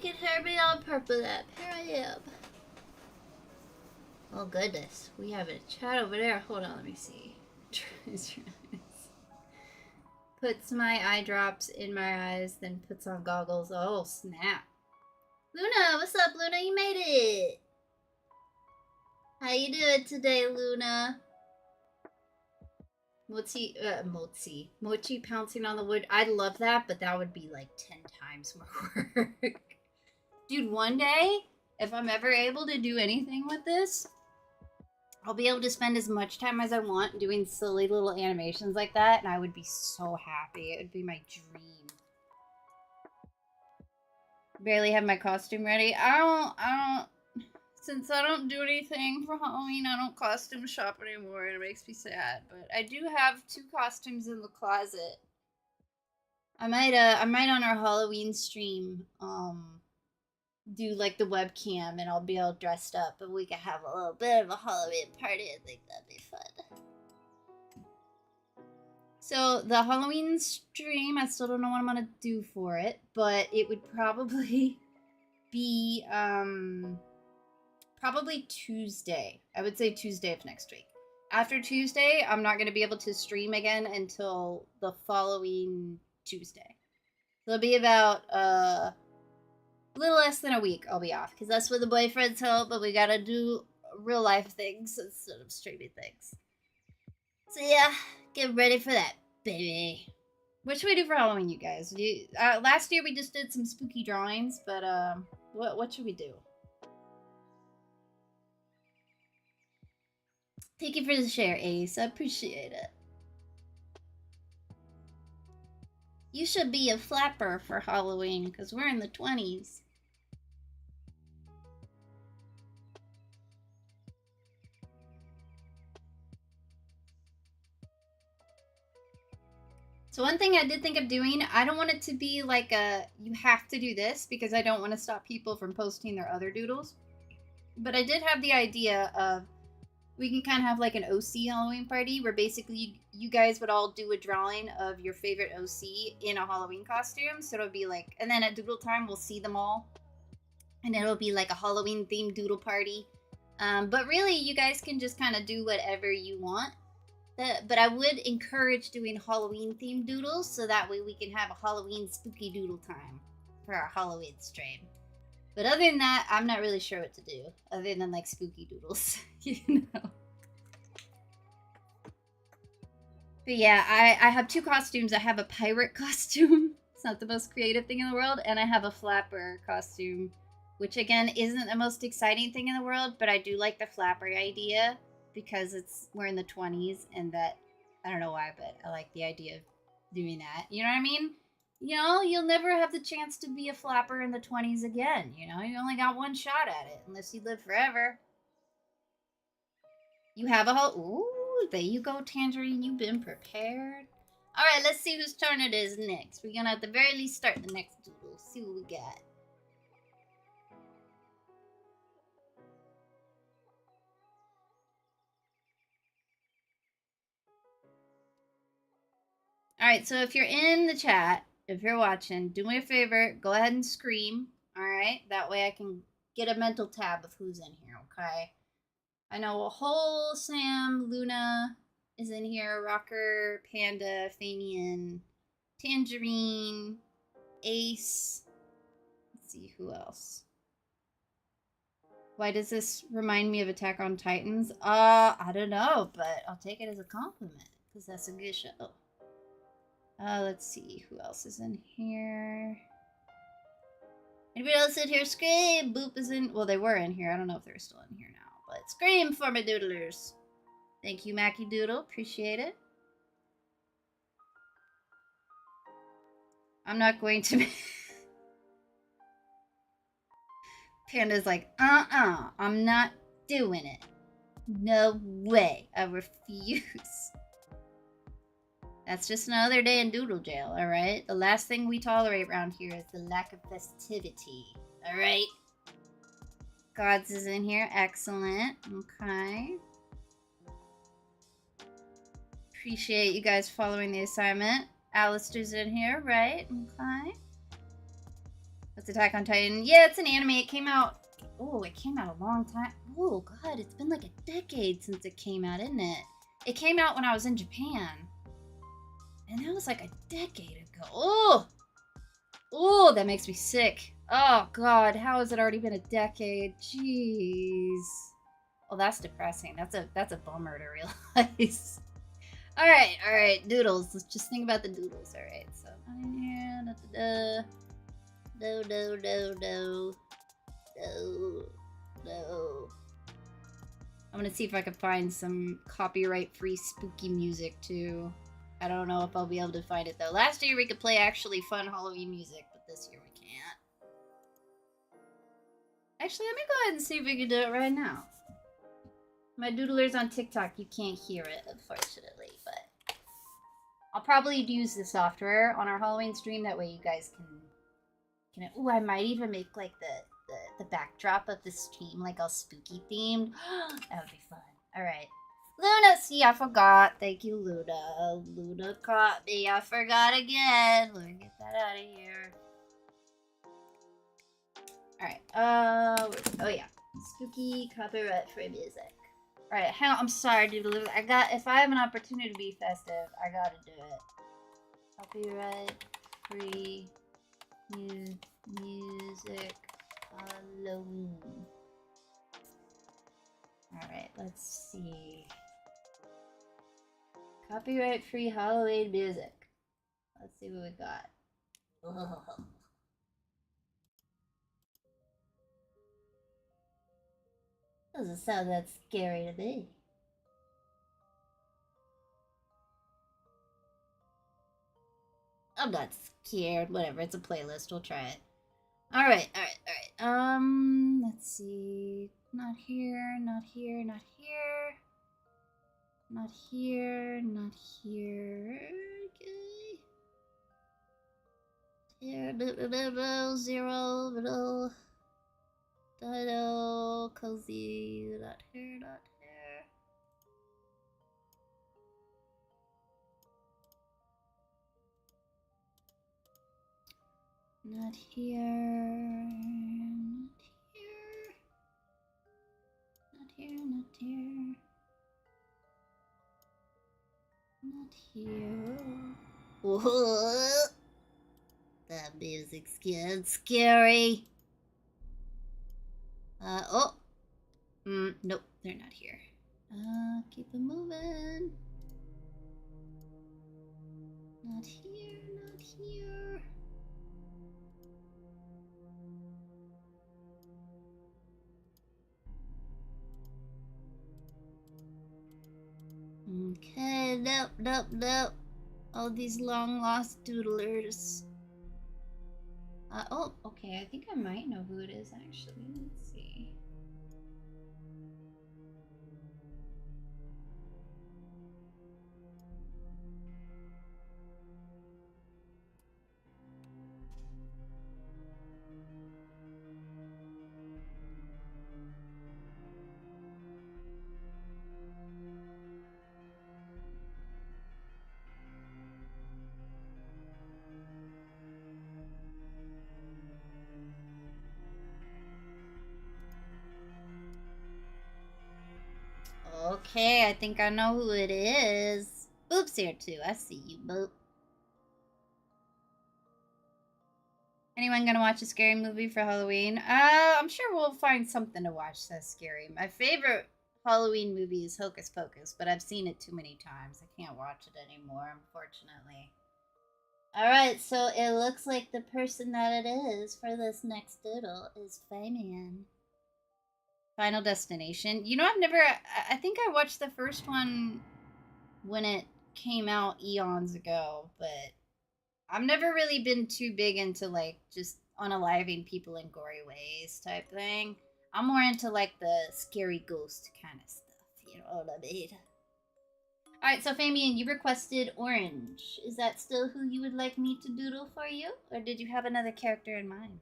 can hear me on Purple App. Here I am. Oh goodness, we have a chat over there. Hold on, let me see. Puts my eye drops in my eyes, then puts on goggles. Oh snap. Luna, what's up, Luna? You made it. How you doing today, Luna? Mochi pouncing on the wood. I'd love that, but that would be like 10 times more work. Dude, one day, if I'm ever able to do anything with this, I'll be able to spend as much time as I want doing silly little animations like that, and I would be so happy. It would be my dream. Barely have my costume ready. Since I don't do anything for Halloween, I don't costume shop anymore, and it makes me sad. But I do have 2 costumes in the closet. I might on our Halloween stream, do like the webcam, and I'll be all dressed up, and we can have a little bit of a Halloween party. I think that'd be fun. So the Halloween stream, I still don't know what I'm gonna do for it, but it would probably be probably Tuesday. I would say Tuesday of next week. After Tuesday, I'm not gonna be able to stream again until the following Tuesday. So it'll be about a little less than a week I'll be off, because that's when the boyfriends help, but we gotta do real life things instead of streaming things. So yeah, get ready for that, baby. What should we do for Halloween, you guys? Last year we just did some spooky drawings, but what should we do? Thank you for the share, Ace. I appreciate it. You should be a flapper for Halloween, because we're in the 20s. So one thing I did think of doing, I don't want it to be like a, you have to do this, because I don't want to stop people from posting their other doodles. But I did have the idea of, we can kind of have like an OC Halloween party, where basically you guys would all do a drawing of your favorite OC in a Halloween costume. So it'll be like, and then at doodle time, we'll see them all. And it'll be like a Halloween themed doodle party. But really, you guys can just kind of do whatever you want. But I would encourage doing Halloween themed doodles, so that way we can have a Halloween spooky doodle time for our Halloween stream. But other than that, I'm not really sure what to do, other than like spooky doodles, you know. But yeah, I have 2 costumes. I have a pirate costume. It's not the most creative thing in the world. And I have a flapper costume, which again isn't the most exciting thing in the world, but I do like the flapper idea, because we're in the 20s, and that, I don't know why, but I like the idea of doing that. You know what I mean? You know, you'll never have the chance to be a flapper in the 20s again. You know, you only got one shot at it, unless you live forever. You have a whole, ooh, there you go, Tangerine, you've been prepared. All right, let's see whose turn it is next. We're gonna at the very least start the next doodle, see what we got. All right, so if you're in the chat, if you're watching, do me a favor, go ahead and scream, all right? That way I can get a mental tab of who's in here, okay? I know a whole Sam, Luna is in here, Rocker, Panda, Famian, Tangerine, Ace. Let's see, who else? Why does this remind me of Attack on Titans? I don't know, but I'll take it as a compliment, because that's a good show. Let's see, who else is in here? Anybody else in here? Scream! Boop is in, well, they were in here. I don't know if they're still in here now, but scream for me, doodlers. Thank you, Mackie Doodle. Appreciate it. I'm not going to... Panda's like, I'm not doing it. No way. I refuse. That's just another day in doodle jail, alright? The last thing we tolerate around here is the lack of festivity, alright? Gods is in here. Excellent. Okay. Appreciate you guys following the assignment. Alistair's in here, right? Okay. That's Attack on Titan. Yeah, it's an anime. It came out. Oh, it came out a long time. Oh God, it's been like a decade since it came out, isn't it? It came out when I was in Japan, and that was like a decade ago. Oh, oh, that makes me sick. Oh God, how has it already been a decade? Jeez. Oh, that's depressing. That's a bummer to realize. All right, doodles. Let's just think about the doodles. All right, so no. I'm gonna see if I can find some copyright-free spooky music too. I don't know if I'll be able to find it though. Last year we could play actually fun Halloween music, but this year we can't. Actually, let me go ahead and see if we can do it right now. My doodlers on TikTok, you can't hear it, unfortunately, but I'll probably use the software on our Halloween stream. That way you guys can. Ooh, I might even make like the backdrop of the stream like all spooky themed. That would be fun. All right. Luna, see, I forgot. Thank you, Luna. Luna caught me. I forgot again. Let me get that out of here. All right. Oh yeah. Spooky copyright-free music. All right. Hang on. I'm sorry, dude. If I have an opportunity to be festive, I gotta do it. Copyright-free music. Halloween. Alright, let's see. Copyright-free Halloween music. Let's see what we got. Ugh. Doesn't sound that scary to me. I'm not scared. Whatever, it's a playlist. We'll try it. Alright. Let's see. Not here, not here, not here. Not here, not here. Okay. Here, zero, middle. Dino, cozy, not here, not here. Not here, not here. Not here, not here. Not here. Whoa. That music's getting scary. Oh. Nope, they're not here. Keep it moving. Not here, not here. Okay, nope. All these long lost doodlers. Oh, okay, I think I might know who it is actually. Let's see. Okay, I think I know who it is. Boop's here too. I see you, Boop. Anyone gonna watch a scary movie for Halloween? I'm sure we'll find something to watch that's scary. My favorite Halloween movie is Hocus Pocus, but I've seen it too many times. I can't watch it anymore, unfortunately. Alright, so it looks like the person that it is for this next doodle is Fabian. Final Destination. You know, I think I watched the first one when it came out eons ago, but I've never really been too big into, like, just unaliving people in gory ways type thing. I'm more into, like, the scary ghost kind of stuff, you know what I mean? Alright, so Fabian, you requested Orange. Is that still who you would like me to doodle for you? Or did you have another character in mind?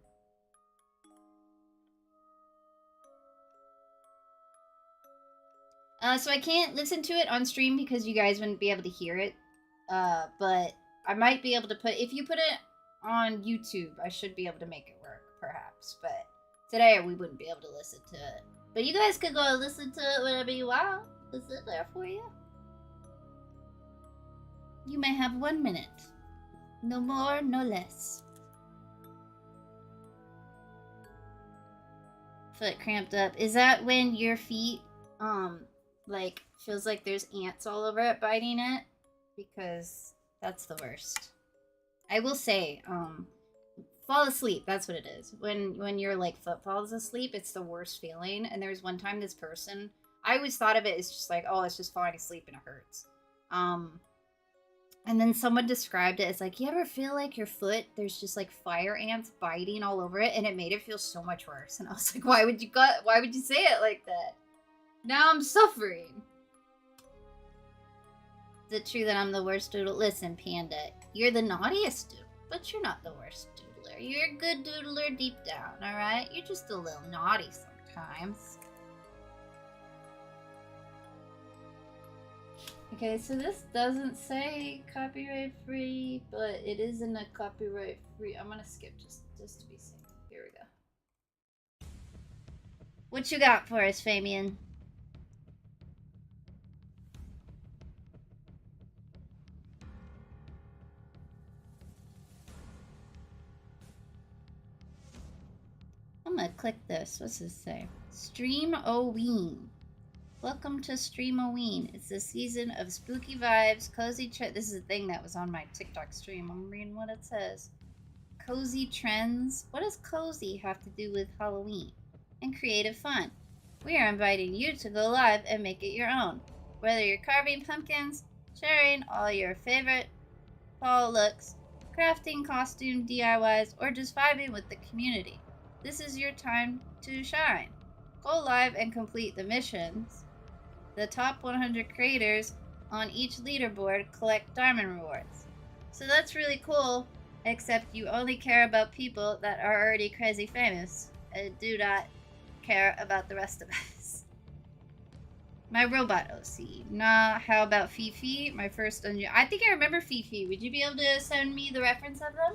So I can't listen to it on stream because you guys wouldn't be able to hear it. But I might be able to if you put it on YouTube, I should be able to make it work. perhaps. But today we wouldn't be able to listen to it. But you guys could go listen to it whenever you want. Is it there for you? You may have 1 minute. No more, no less. Foot cramped up. Is that when your feet, like, feels like there's ants all over it biting it? Because that's the worst. I will say, fall asleep, that's what it is. When your, like, foot falls asleep, it's the worst feeling. And there was one time this person, I always thought of it as just like, oh, it's just falling asleep and it hurts. And then someone described it as like, you ever feel like your foot, there's just like fire ants biting all over it, and it made it feel so much worse. And I was like, why would you say it like that? Now I'm suffering. Is it true that I'm the worst doodle? Listen, Panda, you're the naughtiest doodle, but you're not the worst doodler. You're a good doodler deep down, alright? You're just a little naughty sometimes. Okay, so this doesn't say copyright free, but it is in a copyright free. I'm gonna skip just to be safe. Here we go. What you got for us, Fabian? I'm gonna click this. What's this say? Stream-o-ween. Welcome to Stream-o-ween. It's the season of spooky vibes, cozy trends. This is a thing that was on my TikTok stream. I'm reading what it says. Cozy trends. What does cozy have to do with Halloween? And creative fun. We are inviting you to go live and make it your own. Whether you're carving pumpkins, sharing all your favorite fall looks, crafting costume DIYs, or just vibing with the community, this is your time to shine. Go live and complete the missions. The top 100 creators on each leaderboard collect diamond rewards. So that's really cool, except you only care about people that are already crazy famous and do not care about the rest of us. My robot OC. Nah, how about Fifi? My first I think I remember Fifi. Would you be able to send me the reference of them?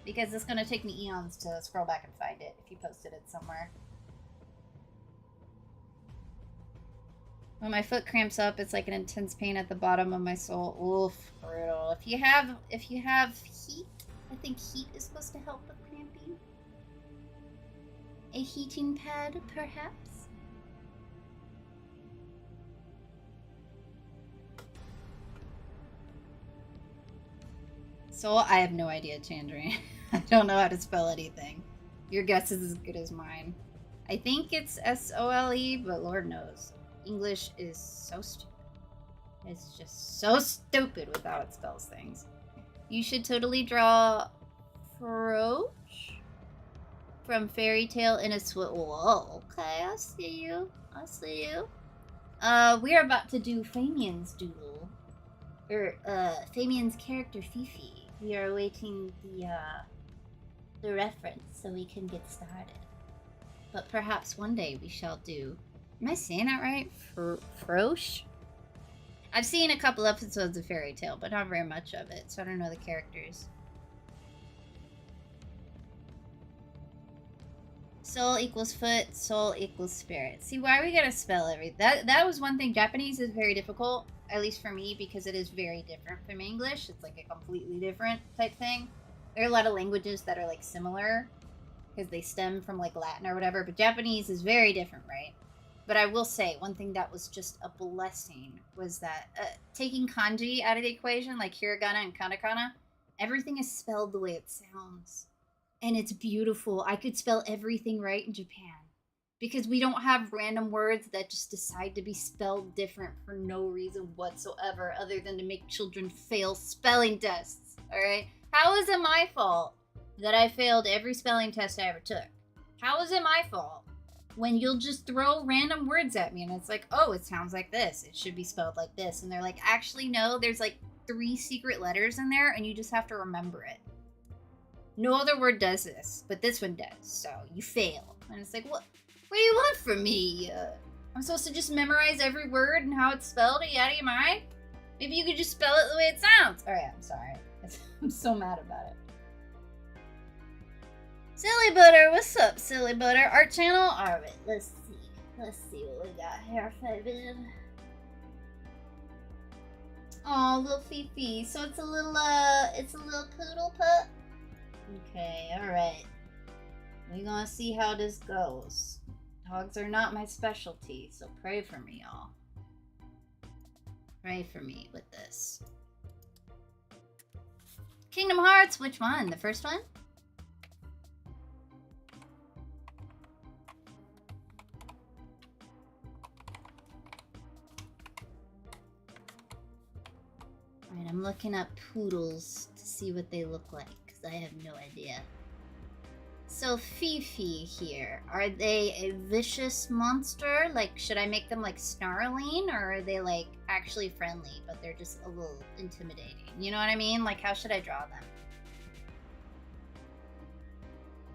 Because it's going to take me eons to scroll back and find it if you posted it somewhere. When my foot cramps up, it's like an intense pain at the bottom of my soul. Oof, brutal. If you have heat, I think heat is supposed to help with cramping. A heating pad, perhaps? Soul, I have no idea, Chandrine. I don't know how to spell anything. Your guess is as good as mine. I think it's S-O-L-E, but Lord knows. English is so stupid. It's just so stupid with how it spells things. You should totally draw Froach from Fairy Tale in a Whoa, okay, I see you. I see you. We are about to do Famian's doodle. Or, Famian's character Fifi. We are awaiting the reference so we can get started. But perhaps one day we shall do... Am I saying that right? Froach? I've seen a couple episodes of Fairy Tale, but not very much of it, so I don't know the characters. Soul equals foot, soul equals spirit. See, why we gotta spell everything? That was one thing. Japanese is very difficult, at least for me, because it is very different from English. It's like a completely different type thing. There are a lot of languages that are like similar, because they stem from like Latin or whatever, but Japanese is very different, right? But I will say, one thing that was just a blessing was that taking kanji out of the equation, like hiragana and katakana, everything is spelled the way it sounds. And it's beautiful. I could spell everything right in Japan. Because we don't have random words that just decide to be spelled different for no reason whatsoever other than to make children fail spelling tests, alright? How is it my fault that I failed every spelling test I ever took? How is it my fault when you'll just throw random words at me and it's like, oh, it sounds like this. It should be spelled like this. And they're like, actually, no, there's like 3 secret letters in there and you just have to remember it. No other word does this, but this one does. So you fail. And it's like, what do you want from me? I'm supposed to just memorize every word and how it's spelled? Are you out of your mind? Maybe you could just spell it the way it sounds. All right, I'm sorry. I'm so mad about it. Silly Butter, what's up, Silly Butter? Art channel? Alright, let's see. Let's see what we got here, Fabian. Oh, little Fifi. So it's a little poodle pup? Okay, alright. We're gonna see how this goes. Dogs are not my specialty, so pray for me, y'all. Pray for me with this. Kingdom Hearts, which one? The first one? Alright, I'm looking up poodles to see what they look like, because I have no idea. So Fifi here, are they a vicious monster? Like, should I make them like snarling, or are they like actually friendly, but they're just a little intimidating? You know what I mean? Like, how should I draw them?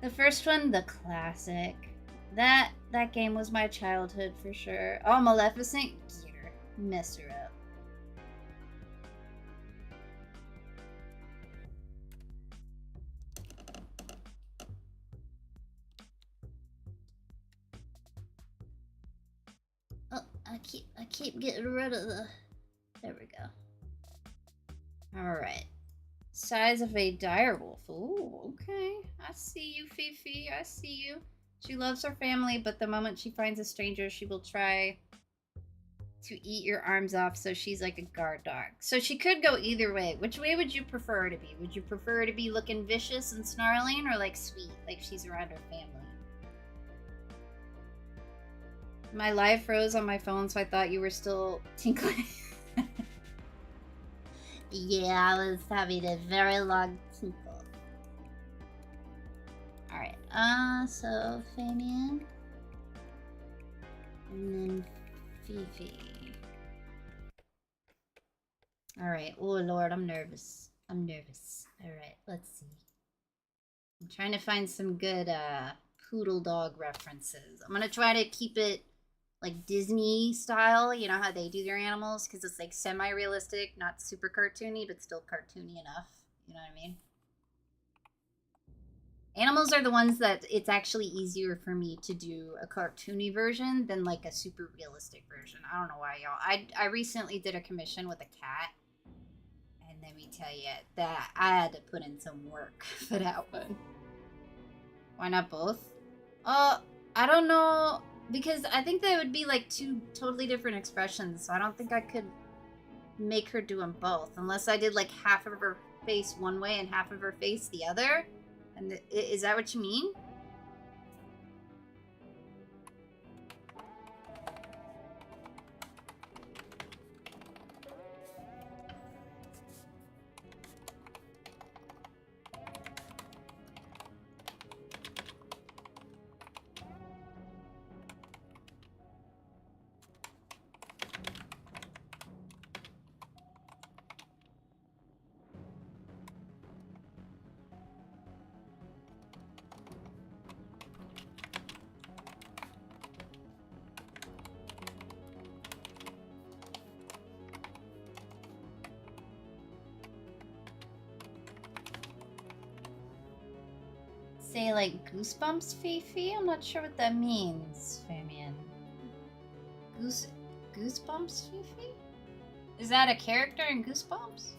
The first one, the classic. That game was my childhood for sure. Oh, Maleficent, get her, mess her up. Oh, I keep getting rid of the. There we go. All right. Size of a direwolf. Ooh, okay. I see you, Fifi. I see you. She loves her family, but the moment she finds a stranger, she will try to eat your arms off, so she's like a guard dog. So she could go either way. Which way would you prefer her to be? Would you prefer her to be looking vicious and snarling, or like sweet, like she's around her family? My live froze on my phone, so I thought you were still tinkling. Yeah, I was having a very long tinkle. Alright, so Fabian. And then Fifi. Alright, oh lord, I'm nervous. Alright, let's see. I'm trying to find some good, poodle dog references. I'm gonna try to keep it like Disney style, you know how they do their animals, because it's like semi-realistic, not super cartoony, but still cartoony enough. You know what I mean? Animals are the ones that it's actually easier for me to do a cartoony version than like a super realistic version. I don't know why, y'all. I recently did a commission with a cat, and let me tell you that I had to put in some work for that one. Why not both? I don't know. Because I think they would be like two totally different expressions, so I don't think I could make her do them both. Unless I did like half of her face one way and half of her face the other. And is that what you mean? Say like Goosebumps Fifi? I'm not sure what that means, Fabian. Goosebumps Fifi? Is that a character in Goosebumps?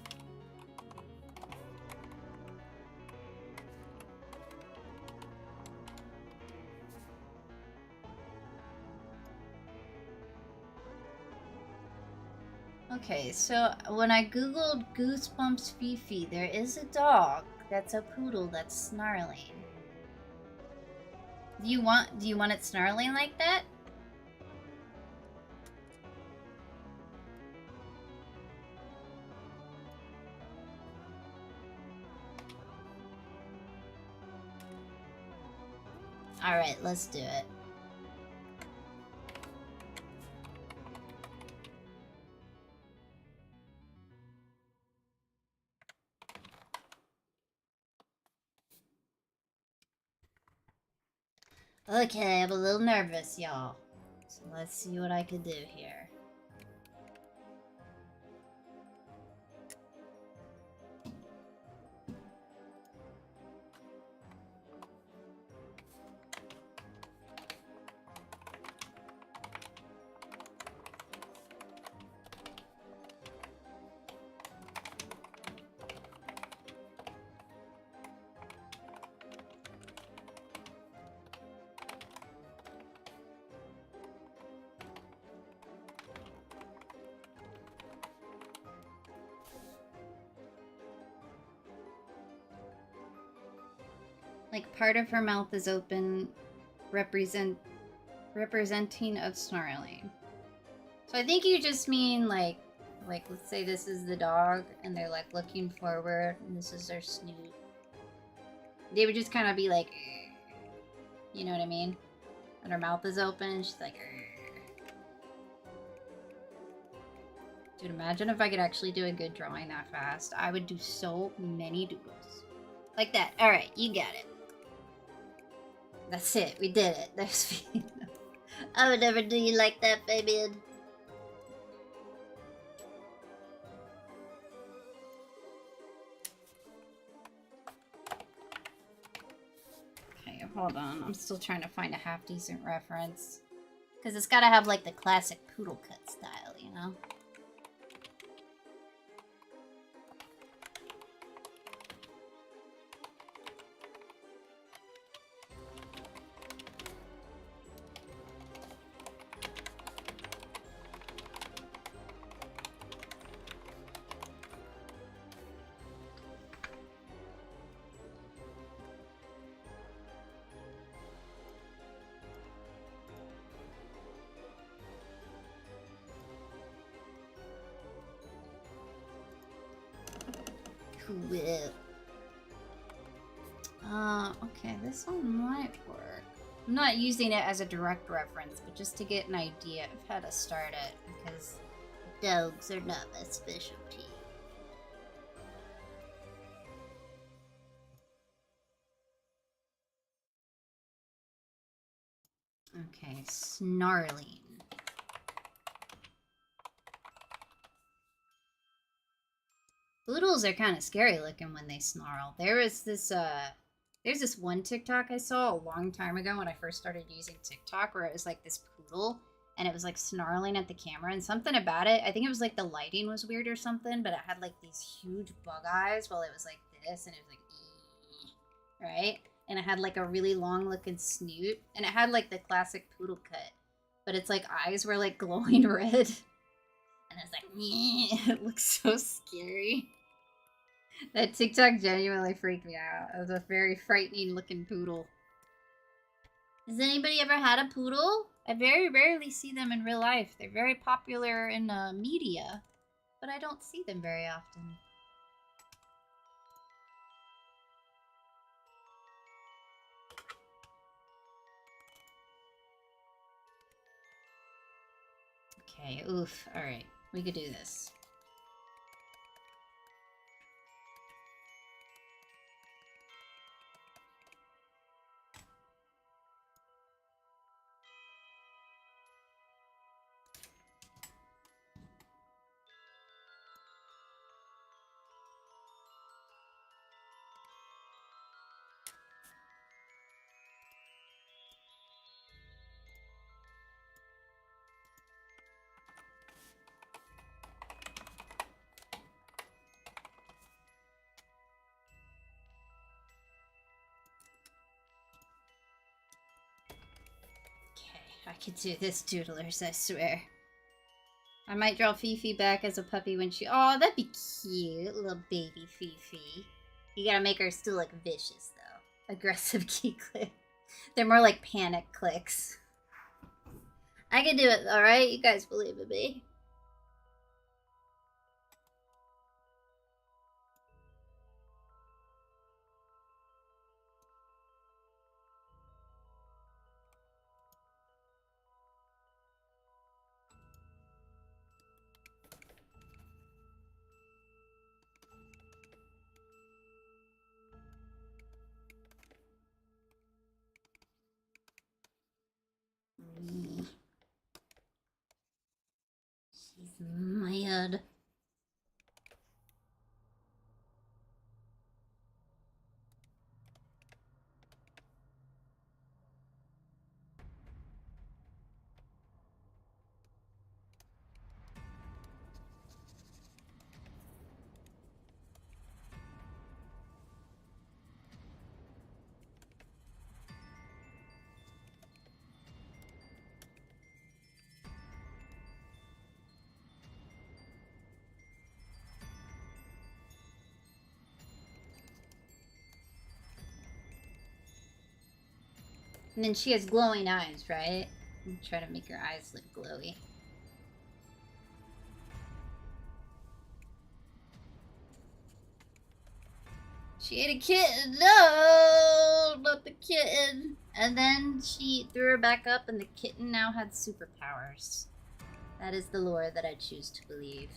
Okay, so when I googled Goosebumps Fifi, there is a dog that's a poodle that's snarling. Do you want it snarling like that? Alright, let's do it. Okay, I'm a little nervous, y'all. So let's see what I can do here. Like part of her mouth is open, representing of snarling. So I think you just mean like let's say this is the dog and they're like looking forward and this is their snoot. They would just kind of be like, you know what I mean? And her mouth is open and she's like, dude, imagine if I could actually do a good drawing that fast. I would do so many doodles. Like that. All right, you got it. That's it. We did it. There's I would never do you like that, Fabian. Okay, hold on. I'm still trying to find a half-decent reference. Because it's got to have, like, the classic poodle cut style, you know? Okay, this one might work. I'm not using it as a direct reference, but just to get an idea of how to start it, because dogs are not my specialty. Okay, snarling. Poodles are kind of scary looking when they snarl. There's this one TikTok I saw a long time ago when I first started using TikTok where it was like this poodle and it was like snarling at the camera and something about it. I think it was like the lighting was weird or something, but it had like these huge bug eyes while it was like this and it was like, right? And it had like a really long looking snoot and it had like the classic poodle cut, but its like eyes were like glowing red. And it's like, it looks so scary. That TikTok genuinely freaked me out. It was a very frightening looking poodle. Has anybody ever had a poodle? I very rarely see them in real life. They're very popular in media, but I don't see them very often. Okay, oof. Alright, we could do this. I could do this, doodlers, I swear. I might draw Fifi back as a puppy when she... Oh, that'd be cute. Little baby Fifi. You gotta make her still look vicious, though. Aggressive key click. They're more like panic clicks. I can do it, alright? You guys believe in me. She's mad. And then she has glowing eyes, right? I'm trying to make her eyes look glowy. She ate a kitten. No, not the kitten. And then she threw her back up, and the kitten now had superpowers. That is the lore that I choose to believe.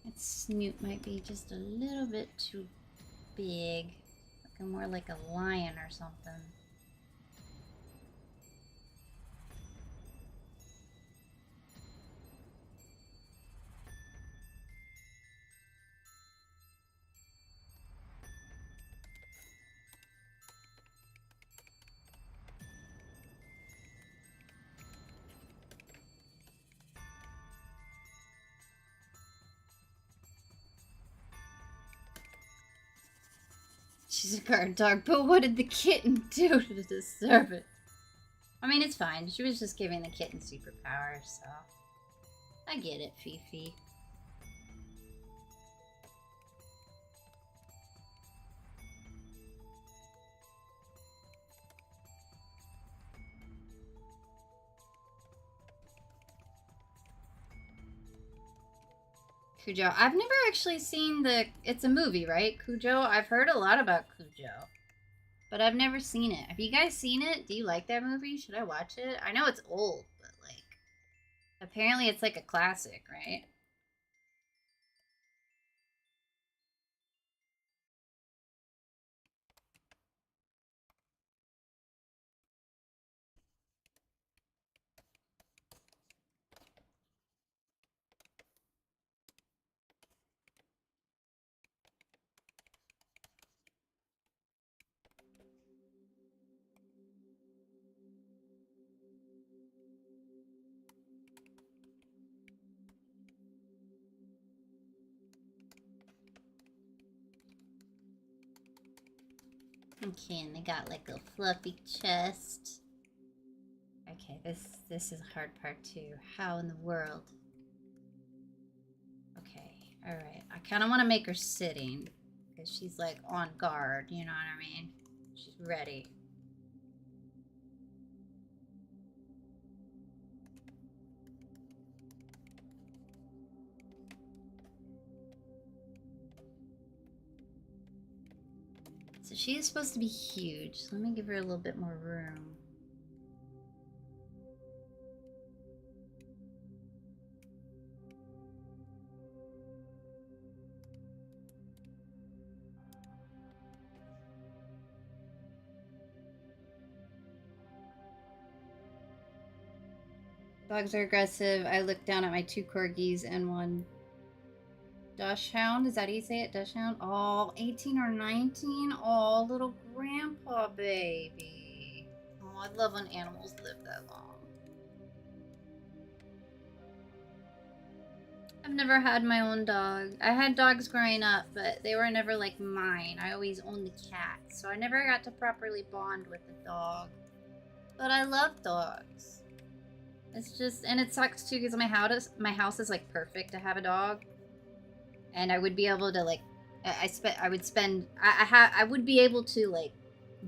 Its snoot might be just a little bit too big. Looking more like a lion or something. She's a guard dog, but what did the kitten do to deserve it? I mean, it's fine. She was just giving the kitten superpowers, so... I get it, Fifi. Cujo. I've never actually seen the... It's a movie, right? Cujo? I've heard a lot about Cujo. But I've never seen it. Have you guys seen it? Do you like that movie? Should I watch it? I know it's old, but like... Apparently it's like a classic, right? Okay, and they got like a fluffy chest. Okay, this is a hard part too. How in the world? Okay, alright. I kind of want to make her sitting. Because she's like on guard, you know what I mean? She's ready. So she is supposed to be huge. So let me give her a little bit more room. Dogs are aggressive. I looked down at my 2 corgis and 1 Dachshund. Is that how you say it? Dachshund? Oh, 18 or 19? Oh, little grandpa baby. Oh, I love when animals live that long. I've never had my own dog. I had dogs growing up, but they were never like mine. I always owned the cat, so I never got to properly bond with the dog. But I love dogs. It's just, and it sucks too because my house is like perfect to have a dog, and I would be able to like, I would be able to like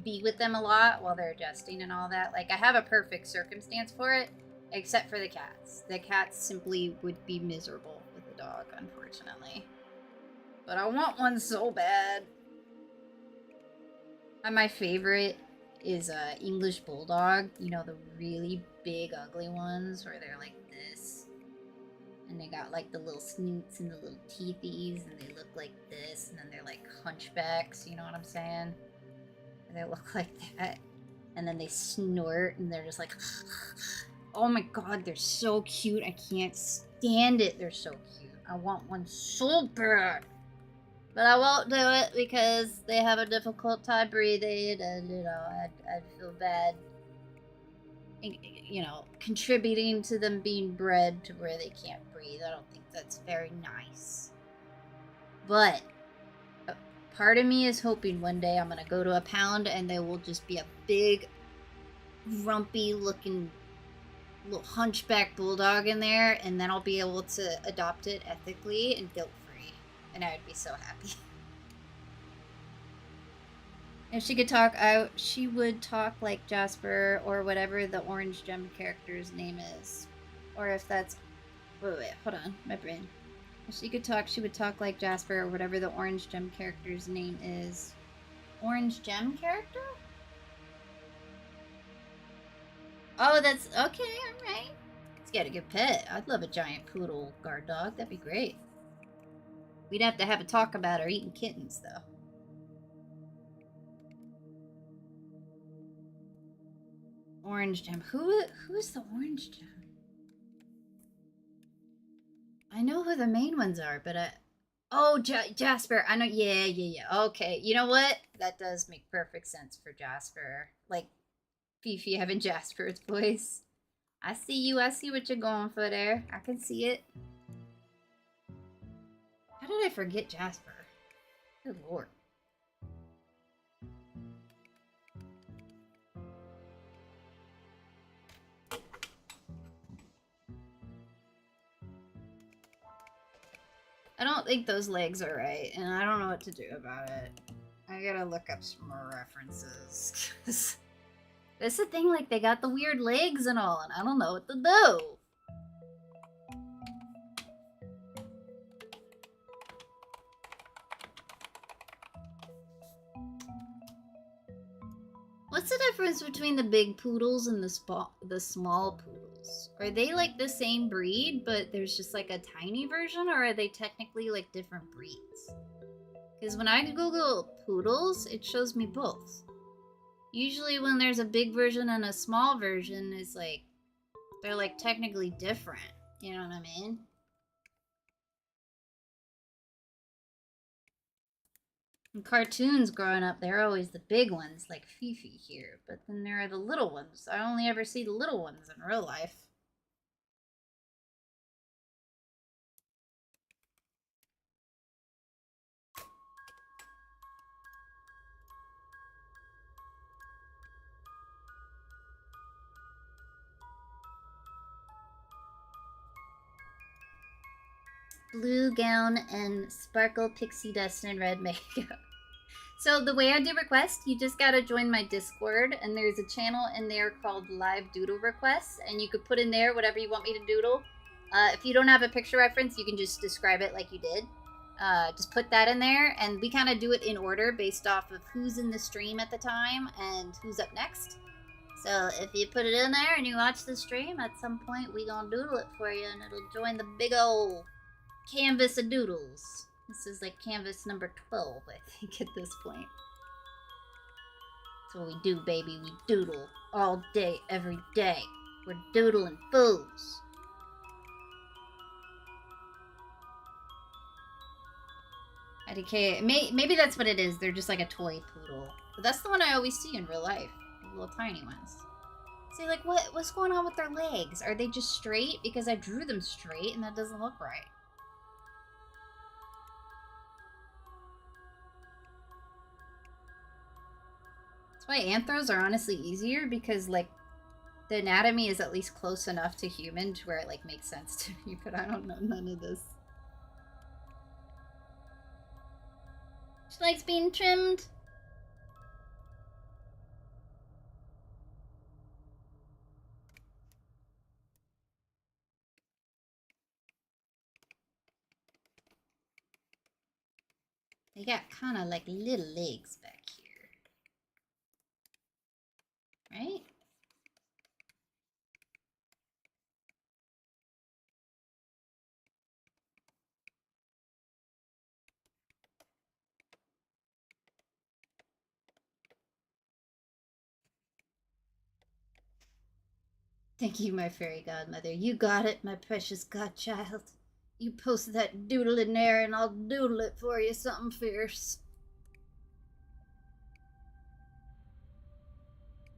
be with them a lot while they're adjusting and all that. Like I have a perfect circumstance for it, except for the cats. The cats simply would be miserable with a dog, unfortunately. But I want one so bad. And my favorite is English Bulldog. You know, the really big, ugly ones where they're like this. And they got like the little snoots and the little teethies, and they look like this, and then they're like hunchbacks, you know what I'm saying? And they look like that. And then they snort, and they're just like, oh my god, they're so cute. I can't stand it. They're so cute. I want one so bad. But I won't do it because they have a difficult time breathing, and, you know, I'd feel bad you know, contributing to them being bred to where they can't breathe. I don't think that's very nice. But part of me is hoping one day I'm gonna go to a pound and there will just be a big, grumpy looking little hunchback bulldog in there, and then I'll be able to adopt it ethically and guilt-free, and I would be so happy. If she could talk out, she would talk like Jasper or whatever the orange gem character's name is. Or if that's... Wait, hold on. My brain. If she could talk, she would talk like Jasper or whatever the orange gem character's name is. Orange gem character? Oh, that's... Okay, alright. It's got a good pet. I'd love a giant poodle guard dog. That'd be great. We'd have to have a talk about her eating kittens, though. Orange gem. Who is the orange gem? I know who the main ones are, but oh, Jasper. I know. Yeah. Okay. You know what? That does make perfect sense for Jasper. Like, Fifi having Jasper's voice. I see you. I see what you're going for there. I can see it. How did I forget Jasper? Good lord. I don't think those legs are right, and I don't know what to do about it. I gotta look up some more references. That's the thing, like, they got the weird legs and all, and I don't know what to do. What's the difference between the big poodles and the small poodles? Are they like the same breed, but there's just like a tiny version, or are they technically like different breeds? Because when I Google poodles, it shows me both. Usually when there's a big version and a small version, it's like, they're like technically different. You know what I mean? In cartoons growing up, they're always the big ones, like Fifi here. But then there are the little ones. I only ever see the little ones in real life. Blue gown and sparkle pixie dust and red makeup. So the way I do requests, you just gotta join my Discord, and there's a channel in there called Live Doodle Requests, and you could put in there whatever you want me to doodle. If you don't have a picture reference, you can just describe it like you did. Just put that in there, and we kind of do it in order based off of who's in the stream at the time and who's up next. So if you put it in there and you watch the stream, at some point we gonna doodle it for you, and it'll join the big ol' canvas of doodles. This is like canvas number 12, I think, at this point. That's what we do, baby. We doodle all day, every day. We're doodling fools. IDK, maybe that's what it is. They're just like a toy poodle. But that's the one I always see in real life. The little tiny ones. See, like, what's going on with their legs? Are they just straight? Because I drew them straight, and that doesn't look right. That's why anthros are honestly easier, because, like, the anatomy is at least close enough to human to where it, like, makes sense to me, but I don't know none of this. She likes being trimmed. They got kind of like little legs back here. Right? Thank you, my fairy godmother. You got it, my precious godchild. You post that doodle in there and I'll doodle it for you something fierce.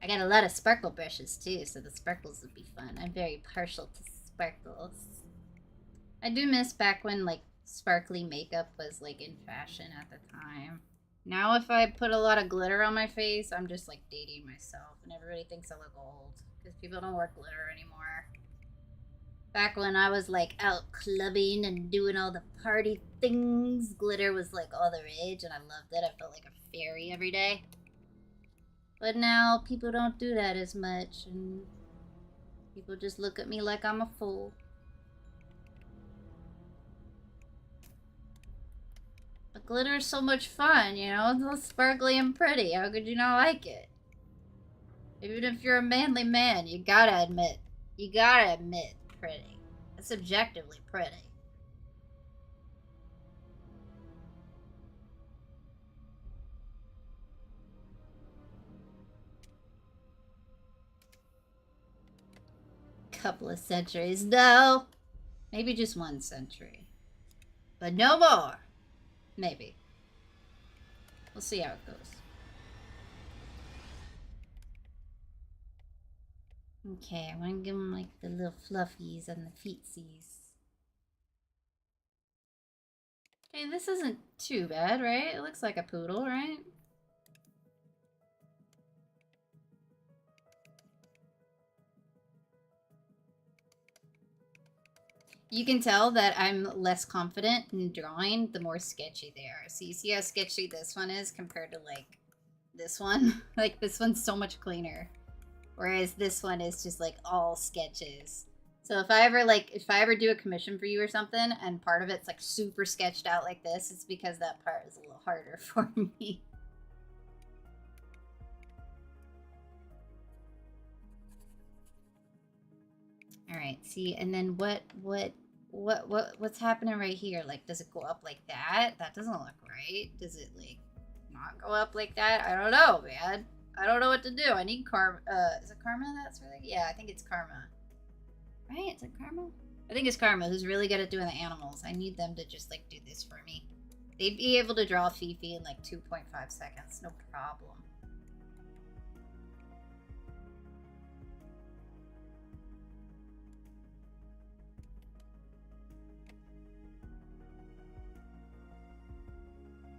I got a lot of sparkle brushes too, so the sparkles would be fun. I'm very partial to sparkles. I do miss back when like sparkly makeup was like in fashion at the time. Now if I put a lot of glitter on my face, I'm just like dating myself and everybody thinks I look old because people don't wear glitter anymore. Back when I was like out clubbing and doing all the party things, glitter was like all the rage and I loved it. I felt like a fairy every day. But now people don't do that as much and people just look at me like I'm a fool. But glitter is so much fun, you know? It's all sparkly and pretty. How could you not like it? Even if you're a manly man, you gotta admit pretty. It's objectively pretty. Couple of centuries, no. Maybe just 1 century. But no more. Maybe. We'll see how it goes. Okay, I want to give them like the little fluffies and the feetsies. Okay, this isn't too bad, right? It looks like a poodle, right? You can tell that I'm less confident in drawing the more sketchy they are. So you see how sketchy this one is compared to like this one? Like this one's so much cleaner. Whereas this one is just like all sketches. So if I ever do a commission for you or something and part of it's like super sketched out like this, it's because that part is a little harder for me. All right, see, and then what's happening right here? Like, does it go up like that? That doesn't look right. Does it like not go up like that? I don't know, man. I don't know what to do. I need karma. Is it karma? That's really, yeah. I think it's karma. Right? Is it karma? I think it's karma. Who's really good at doing the animals? I need them to just like do this for me. They'd be able to draw Fifi in like 2.5 seconds, no problem.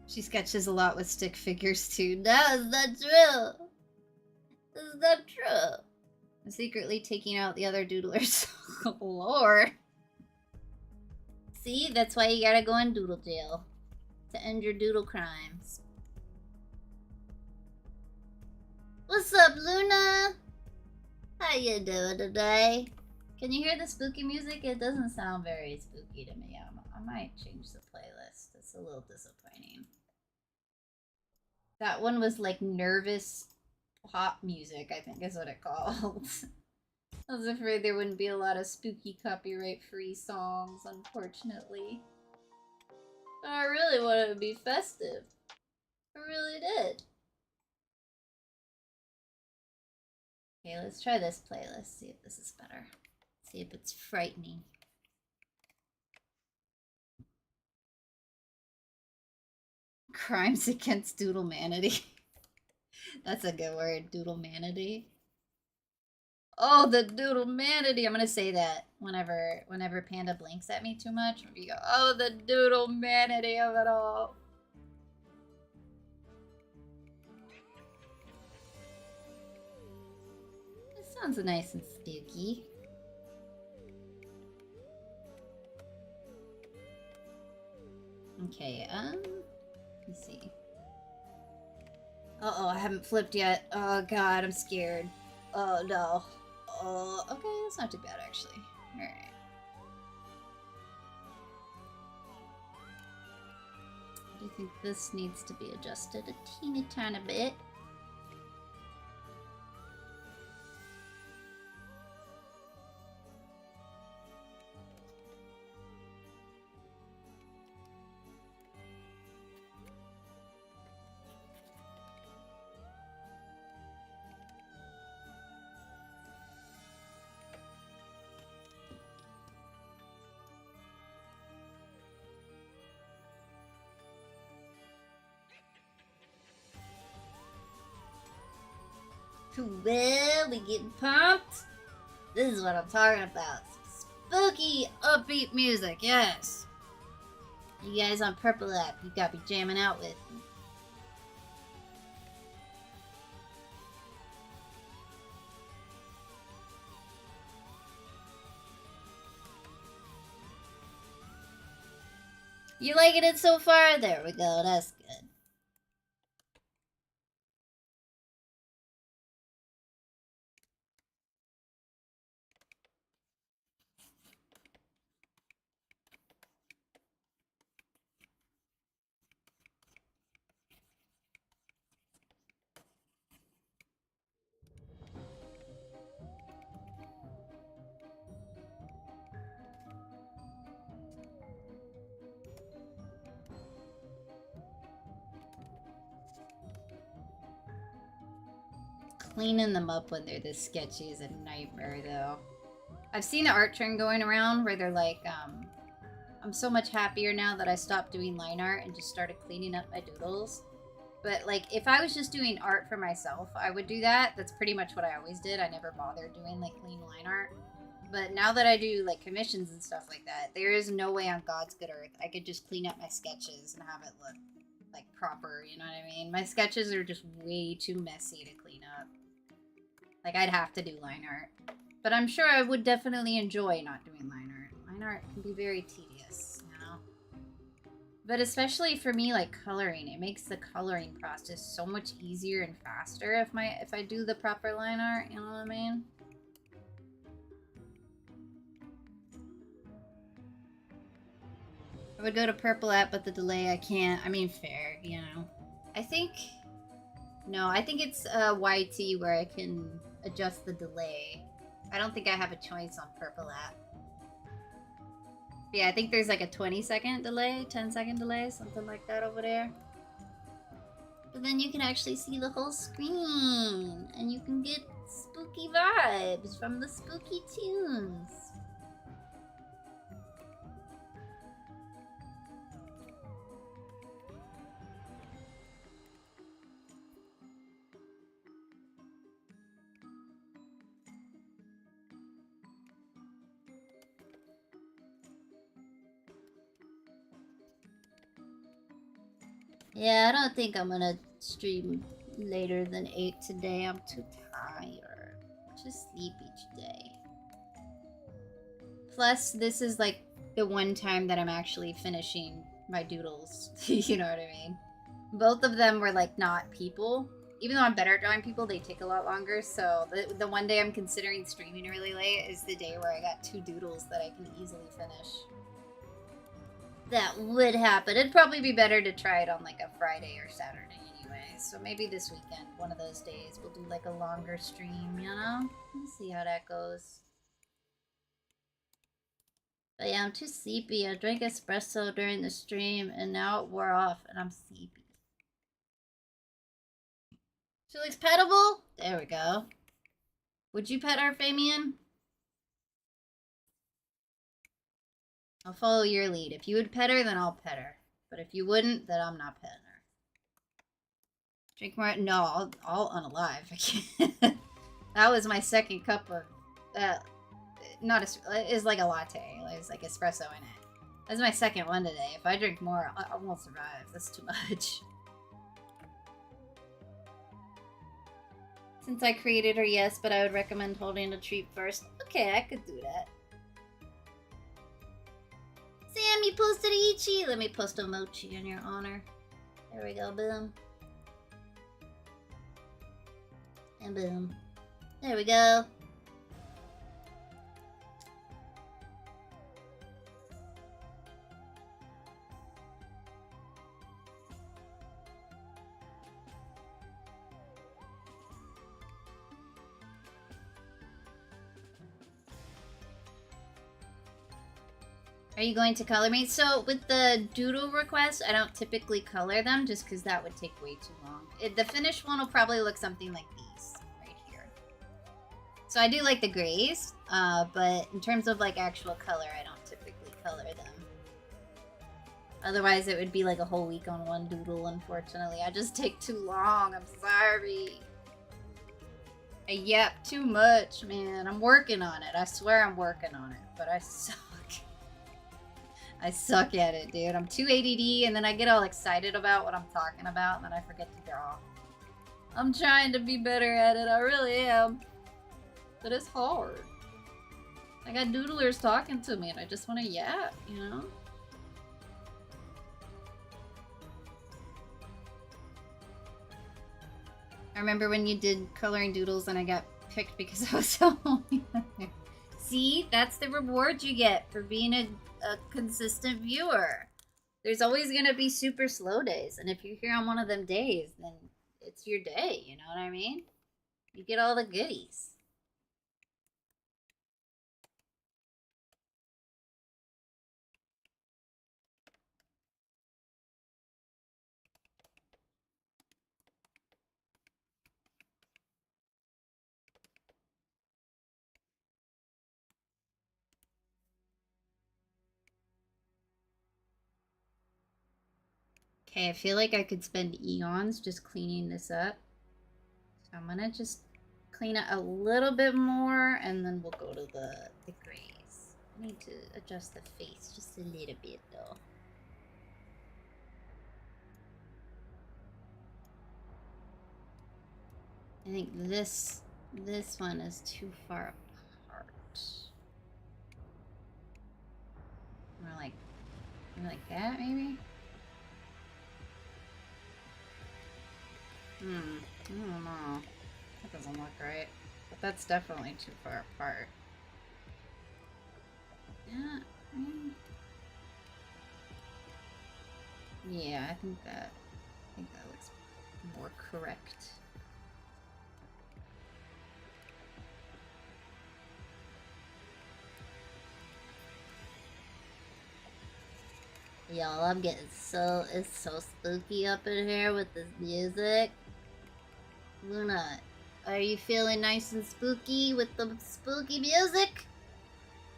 She sketches a lot with stick figures too. No, it's not true. This is not true. I'm secretly taking out the other doodlers. Oh, Lord. See, that's why you gotta go in doodle jail. To end your doodle crimes. What's up, Luna? How you doing today? Can you hear the spooky music? It doesn't sound very spooky to me. I might change the playlist. It's a little disappointing. That one was like nervous pop music, I think is what it called. I was afraid there wouldn't be a lot of spooky copyright-free songs, unfortunately. But I really wanted it to be festive. I really did. Okay, let's try this playlist, see if this is better. See if it's frightening. Crimes against doodlemanity. That's a good word, doodlemanity. Oh, the doodlemanity. I'm gonna say that whenever Panda blinks at me too much. You go, oh, the doodlemanity of it all. This sounds nice and spooky. Okay, let's see. Uh-oh, I haven't flipped yet. Oh god, I'm scared. Oh no. Oh, okay, that's not too bad actually. Alright. I do think this needs to be adjusted a teeny tiny bit. Well, we getting pumped? This is what I'm talking about. Spooky, upbeat music, yes. You guys on Purple app, you gotta be jamming out with. You liking it so far? There we go, that's good. Cleaning them up when they're this sketchy is a nightmare, though. I've seen an art trend going around where they're like, I'm so much happier now that I stopped doing line art and just started cleaning up my doodles. But, like, if I was just doing art for myself, I would do that. That's pretty much what I always did. I never bothered doing, like, clean line art. But now that I do, like, commissions and stuff like that, there is no way on God's good earth I could just clean up my sketches and have it look, like, proper, you know what I mean? My sketches are just way too messy to clean up. Like, I'd have to do line art. But I'm sure I would definitely enjoy not doing line art. Line art can be very tedious, you know? But especially for me, like, coloring. It makes the coloring process so much easier and faster if I do the proper line art, you know what I mean? I would go to Purple app, but the delay I can't. I mean, fair, you know? I think it's YT where I can adjust the delay. I don't think I have a choice on Purple app. But yeah, I think there's like a 20-second delay, 10-second delay, something like that over there. But then you can actually see the whole screen, and you can get spooky vibes from the spooky tunes. Yeah, I don't think I'm gonna stream later than 8 today. I'm too tired. Too sleepy today. Plus, this is like the one time that I'm actually finishing my doodles. You know what I mean? Both of them were like not people. Even though I'm better at drawing people, they take a lot longer. So the one day I'm considering streaming really late is the day where I got 2 doodles that I can easily finish. That would happen. It'd probably be better to try it on like a Friday or Saturday anyway. So maybe this weekend, one of those days, we'll do like a longer stream, you know? Let's see how that goes. But yeah, I'm too sleepy. I drank espresso during the stream and now it wore off and I'm sleepy. She looks pettable? There we go. Would you pet our Famian? I'll follow your lead. If you would pet her, then I'll pet her. But if you wouldn't, then I'm not petting her. Drink more? No, I'll unalive. I can't. That was my second cup of... it's like a latte. It's like espresso in it. That's my second one today. If I drink more, I won't survive. That's too much. Since I created her, yes, but I would recommend holding a treat first. Okay, I could do that. Sam, you posted a Ichi. Let me post a mochi in your honor. There we go, boom. And boom. There we go. Are you going to color me? So with the doodle request, I don't typically color them just because that would take way too long. The finished one will probably look something like these right here. So I do like the grays, but in terms of like actual color, I don't typically color them. Otherwise, it would be like a whole week on one doodle, unfortunately. I just take too long. I'm sorry. I yap too much, man. I'm working on it. I swear I'm working on it, but I suck. I suck at it, dude. I'm too ADD, and then I get all excited about what I'm talking about, and then I forget to draw. I'm trying to be better at it. I really am. But it's hard. I got doodlers talking to me, and I just want to yap, you know? I remember when you did coloring doodles and I got picked because I was so only there. See, that's the reward you get for being a consistent viewer. There's always gonna be super slow days, and if you're here on one of them days, then it's your day, you know what I mean? You get all the goodies. Okay, I feel like I could spend eons just cleaning this up. So I'm gonna just clean it a little bit more, and then we'll go to the grays. I need to adjust the face just a little bit, though. I think this one is too far apart. More like that, maybe? I don't know. That doesn't look right. But that's definitely too far apart. Yeah, yeah, I think that looks more correct. Y'all, I'm getting it's so spooky up in here with this music. Luna, are you feeling nice and spooky with the spooky music?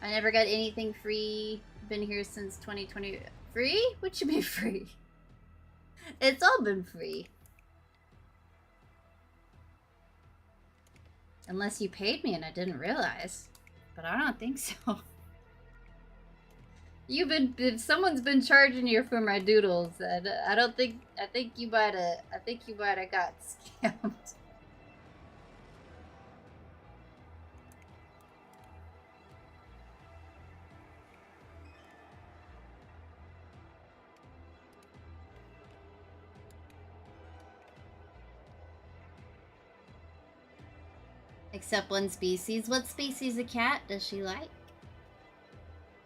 I never got anything free. Been here since 2020. Free? What you mean free? It's all been free. Unless you paid me and I didn't realize. But I don't think so. If someone's been charging you for my doodles, and I think you might have got scammed. Except one species. What species of cat does she like?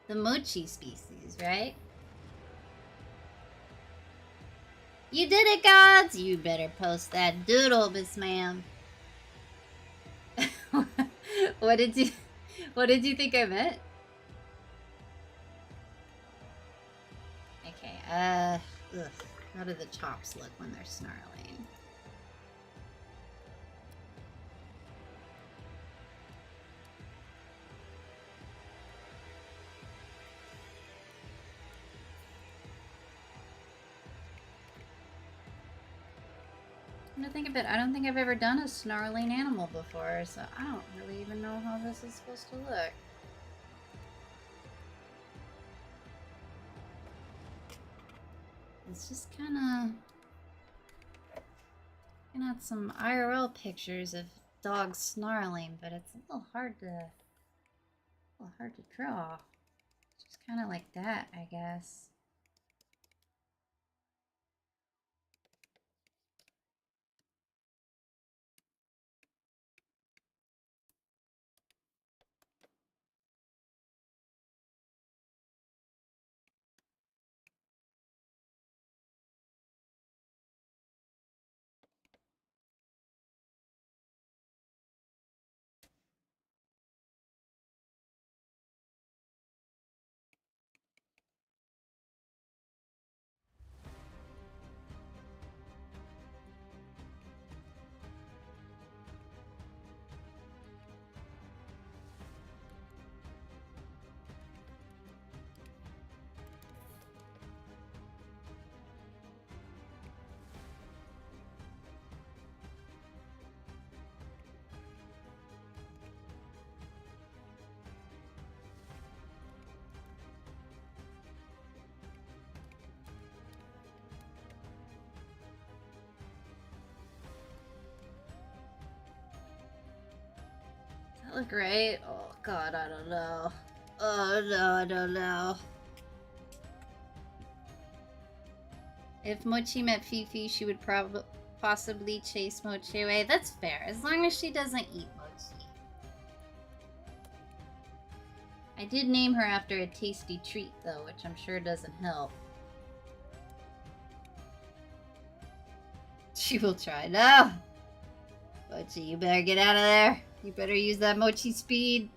The mochi species, right? You did it, gods! You better post that doodle, Miss Ma'am. What did you think I meant? Okay, ugh. How do the chops look when they're snarling? To think of it, I don't think I've ever done a snarling animal before, so I don't really even know how this is supposed to look. It's just kind of looking at some IRL pictures of dogs snarling, but it's a little hard to draw. Just kind of like that, I guess. Look right? Oh god, I don't know. Oh no, I don't know. If Mochi met Fifi, she would possibly chase Mochi away. That's fair, as long as she doesn't eat Mochi. I did name her after a tasty treat, though, which I'm sure doesn't help. She will try. No! Mochi, you better get out of there. You better use that Mochi speed.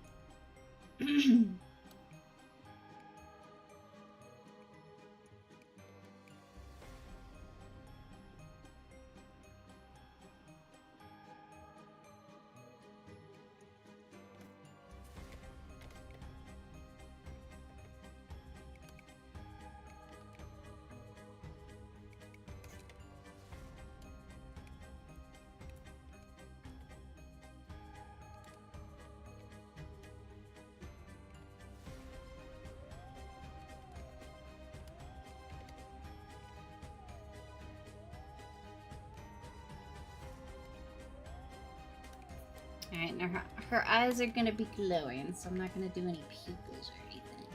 Alright, now her eyes are gonna be glowing, so I'm not gonna do any pupils or anything.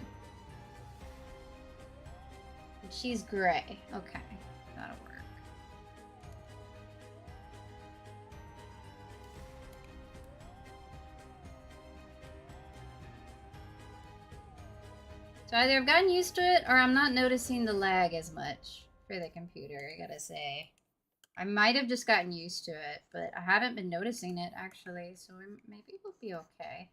And she's gray. Okay, that'll work. So either I've gotten used to it, or I'm not noticing the lag as much for the computer, I gotta say. I might have just gotten used to it, but I haven't been noticing it, actually, so maybe we'll be okay.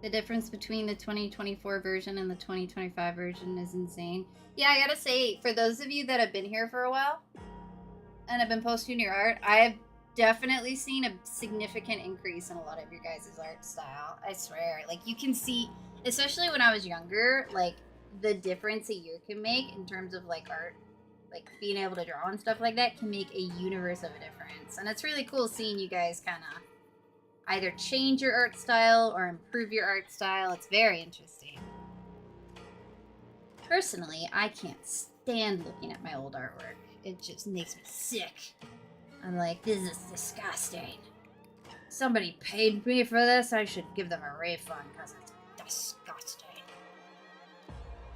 The difference between the 2024 version and the 2025 version is insane. Yeah, I gotta say, for those of you that have been here for a while and have been posting your art, I have definitely seen a significant increase in a lot of your guys' art style. I swear. Like, you can see, especially when I was younger, like, the difference a year can make in terms of, like, art. Like, being able to draw and stuff like that can make a universe of a difference. And it's really cool seeing you guys kind of either change your art style or improve your art style. It's very interesting. Personally, I can't stand looking at my old artwork. It just makes me sick. I'm like, this is disgusting. Somebody paid me for this, I should give them a refund because it's disgusting.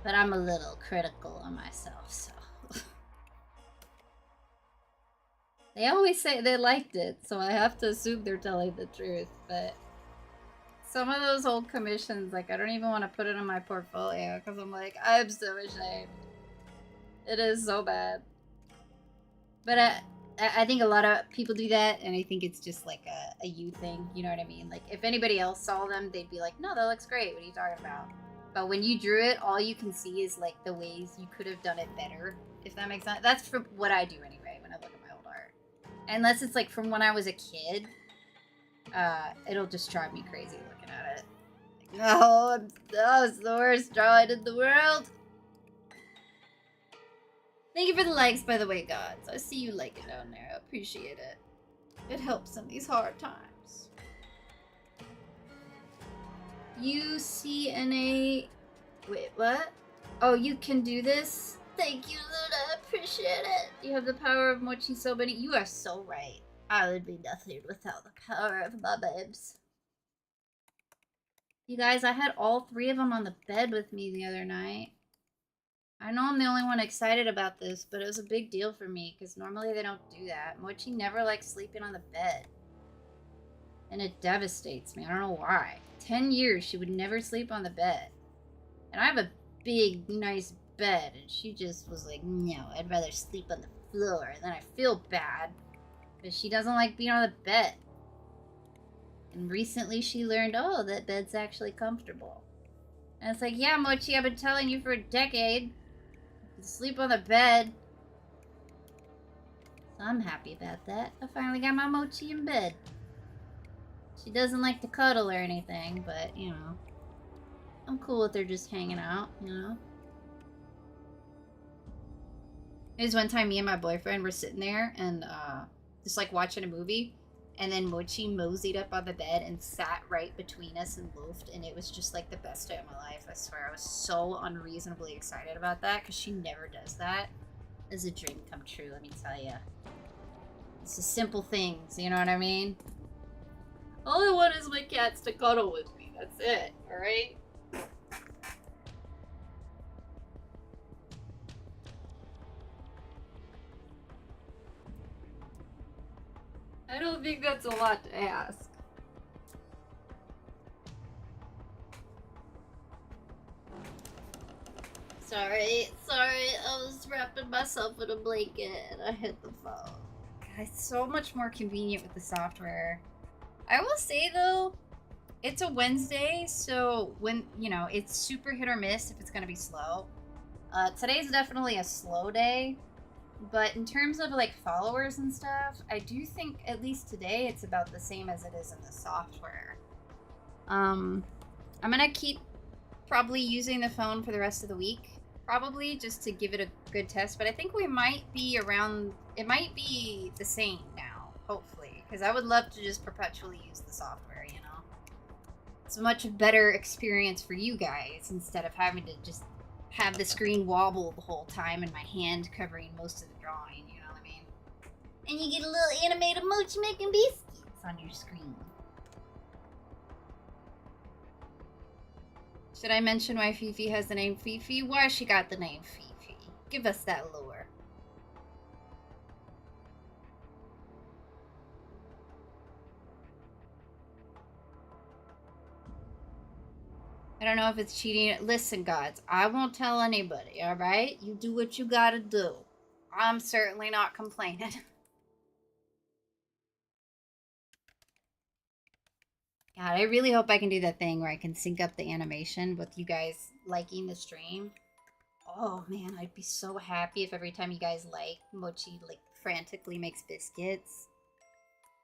But I'm a little critical of myself, so. They always say they liked it, so I have to assume they're telling the truth, but some of those old commissions, like, I don't even want to put it in my portfolio, because I'm like, I'm so ashamed. It is so bad. But I think a lot of people do that, and I think it's just, like, a you thing, you know what I mean? Like, if anybody else saw them, they'd be like, no, that looks great, what are you talking about? But when you drew it, all you can see is, like, the ways you could have done it better, if that makes sense. That's for what I do anyway, when I look at my old art. Unless it's like from when I was a kid, it'll just drive me crazy looking at it. No, it's the worst drawing in the world. Thank you for the likes, by the way, gods. I see you like it down there. I appreciate it. It helps in these hard times. UCNA. Wait, what? Oh, you can do this? Thank you, Luna. I appreciate it. You have the power of Mochi so many. You are so right. I would be nothing without the power of my babes. You guys, I had all three of them on the bed with me the other night. I know I'm the only one excited about this, but it was a big deal for me because normally they don't do that. Mochi never likes sleeping on the bed. And it devastates me. I don't know why. 10 years she would never sleep on the bed. And I have a big, nice bed, and she just was like, no, I'd rather sleep on the floor. And then I feel bad, but she doesn't like being on the bed. And recently she learned, oh, that bed's actually comfortable. And it's like, yeah, Mochi, I've been telling you for a decade. Sleep on the bed. So I'm happy about that. I finally got my Mochi in bed. She doesn't like to cuddle or anything, but, you know. I'm cool with her just hanging out, you know. There's one time me and my boyfriend were sitting there and just like watching a movie, And then Mochi moseyed up on the bed and sat right between us and loafed, and it was just like the best day of my life. I swear, I was so unreasonably excited about that because she never does that. It's a dream come true, let me tell you. It's the simple things, you know what I mean? All I want is my cats to cuddle with me. That's it, alright? I don't think that's a lot to ask. Sorry, I was wrapping myself in a blanket and I hit the phone. God, it's so much more convenient with the software. I will say though, it's a Wednesday, so when, you know, it's super hit or miss if it's gonna be slow. Today's definitely a slow day, but in terms of like followers and stuff, I do think at least today it's about the same as it is in the software. I'm gonna keep probably using the phone for the rest of the week, probably just to give it a good test, but I think we might be around, it might be the same now, hopefully, because I would love to just perpetually use the software, you know? It's a much better experience for you guys instead of having to just have the screen wobble the whole time and my hand covering most of the drawing, you know what I mean? And you get a little animated Mochi making biscuits on your screen. Should I mention why Fifi has the name Fifi? Why she got the name Fifi? Give us that lore. I don't know if it's cheating. Listen, gods, I won't tell anybody, alright? You do what you gotta do. I'm certainly not complaining. God, I really hope I can do that thing where I can sync up the animation with you guys liking the stream. Oh man, I'd be so happy if every time you guys like, Mochi like frantically makes biscuits.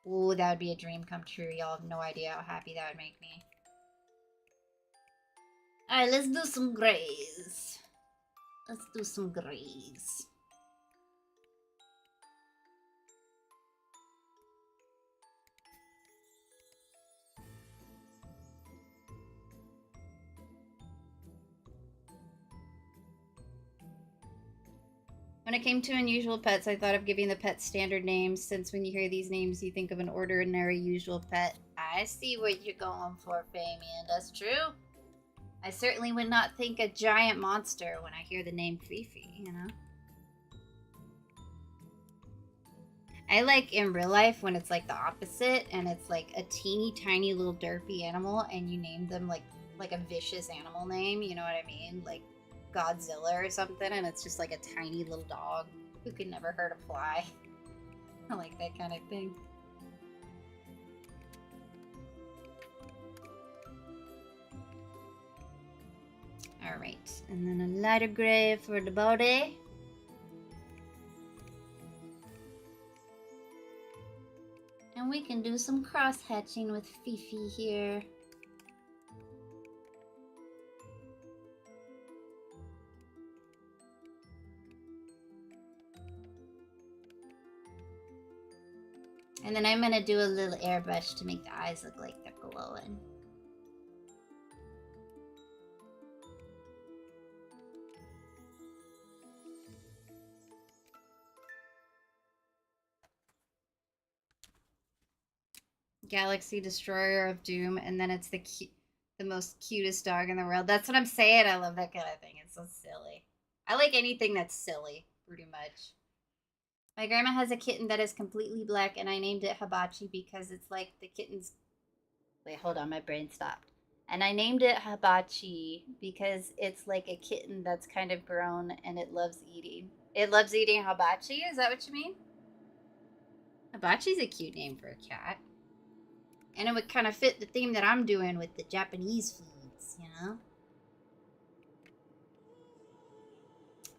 Ooh, that would be a dream come true. Y'all have no idea how happy that would make me. Alright, let's do some grays. Let's do some grays. When it came to unusual pets, I thought of giving the pets standard names, since when you hear these names, you think of an ordinary usual pet. I see what you're going for, Famian. That's true. I certainly would not think a giant monster when I hear the name Fifi, you know? I like in real life when it's like the opposite, and it's like a teeny tiny little derpy animal, and you name them like a vicious animal name, you know what I mean? Like Godzilla or something, and it's just like a tiny little dog who can never hurt a fly. I like that kind of thing. Alright, and then a lighter gray for the body. And we can do some cross-hatching with Fifi here. And then I'm gonna do a little airbrush to make the eyes look like they're glowing. Galaxy Destroyer of Doom, and then it's the most cutest dog in the world. That's what I'm saying. I love that kind of thing. It's so silly. I like anything that's silly, pretty much. My grandma has a kitten that is completely black, and I named it Hibachi because it's like the kitten's... Wait, hold on, my brain stopped. And I named it Hibachi because it's like a kitten that's kind of grown and it loves eating. It loves eating hibachi? Is that what you mean? Hibachi's a cute name for a cat. And it would kind of fit the theme that I'm doing with the Japanese foods, you know?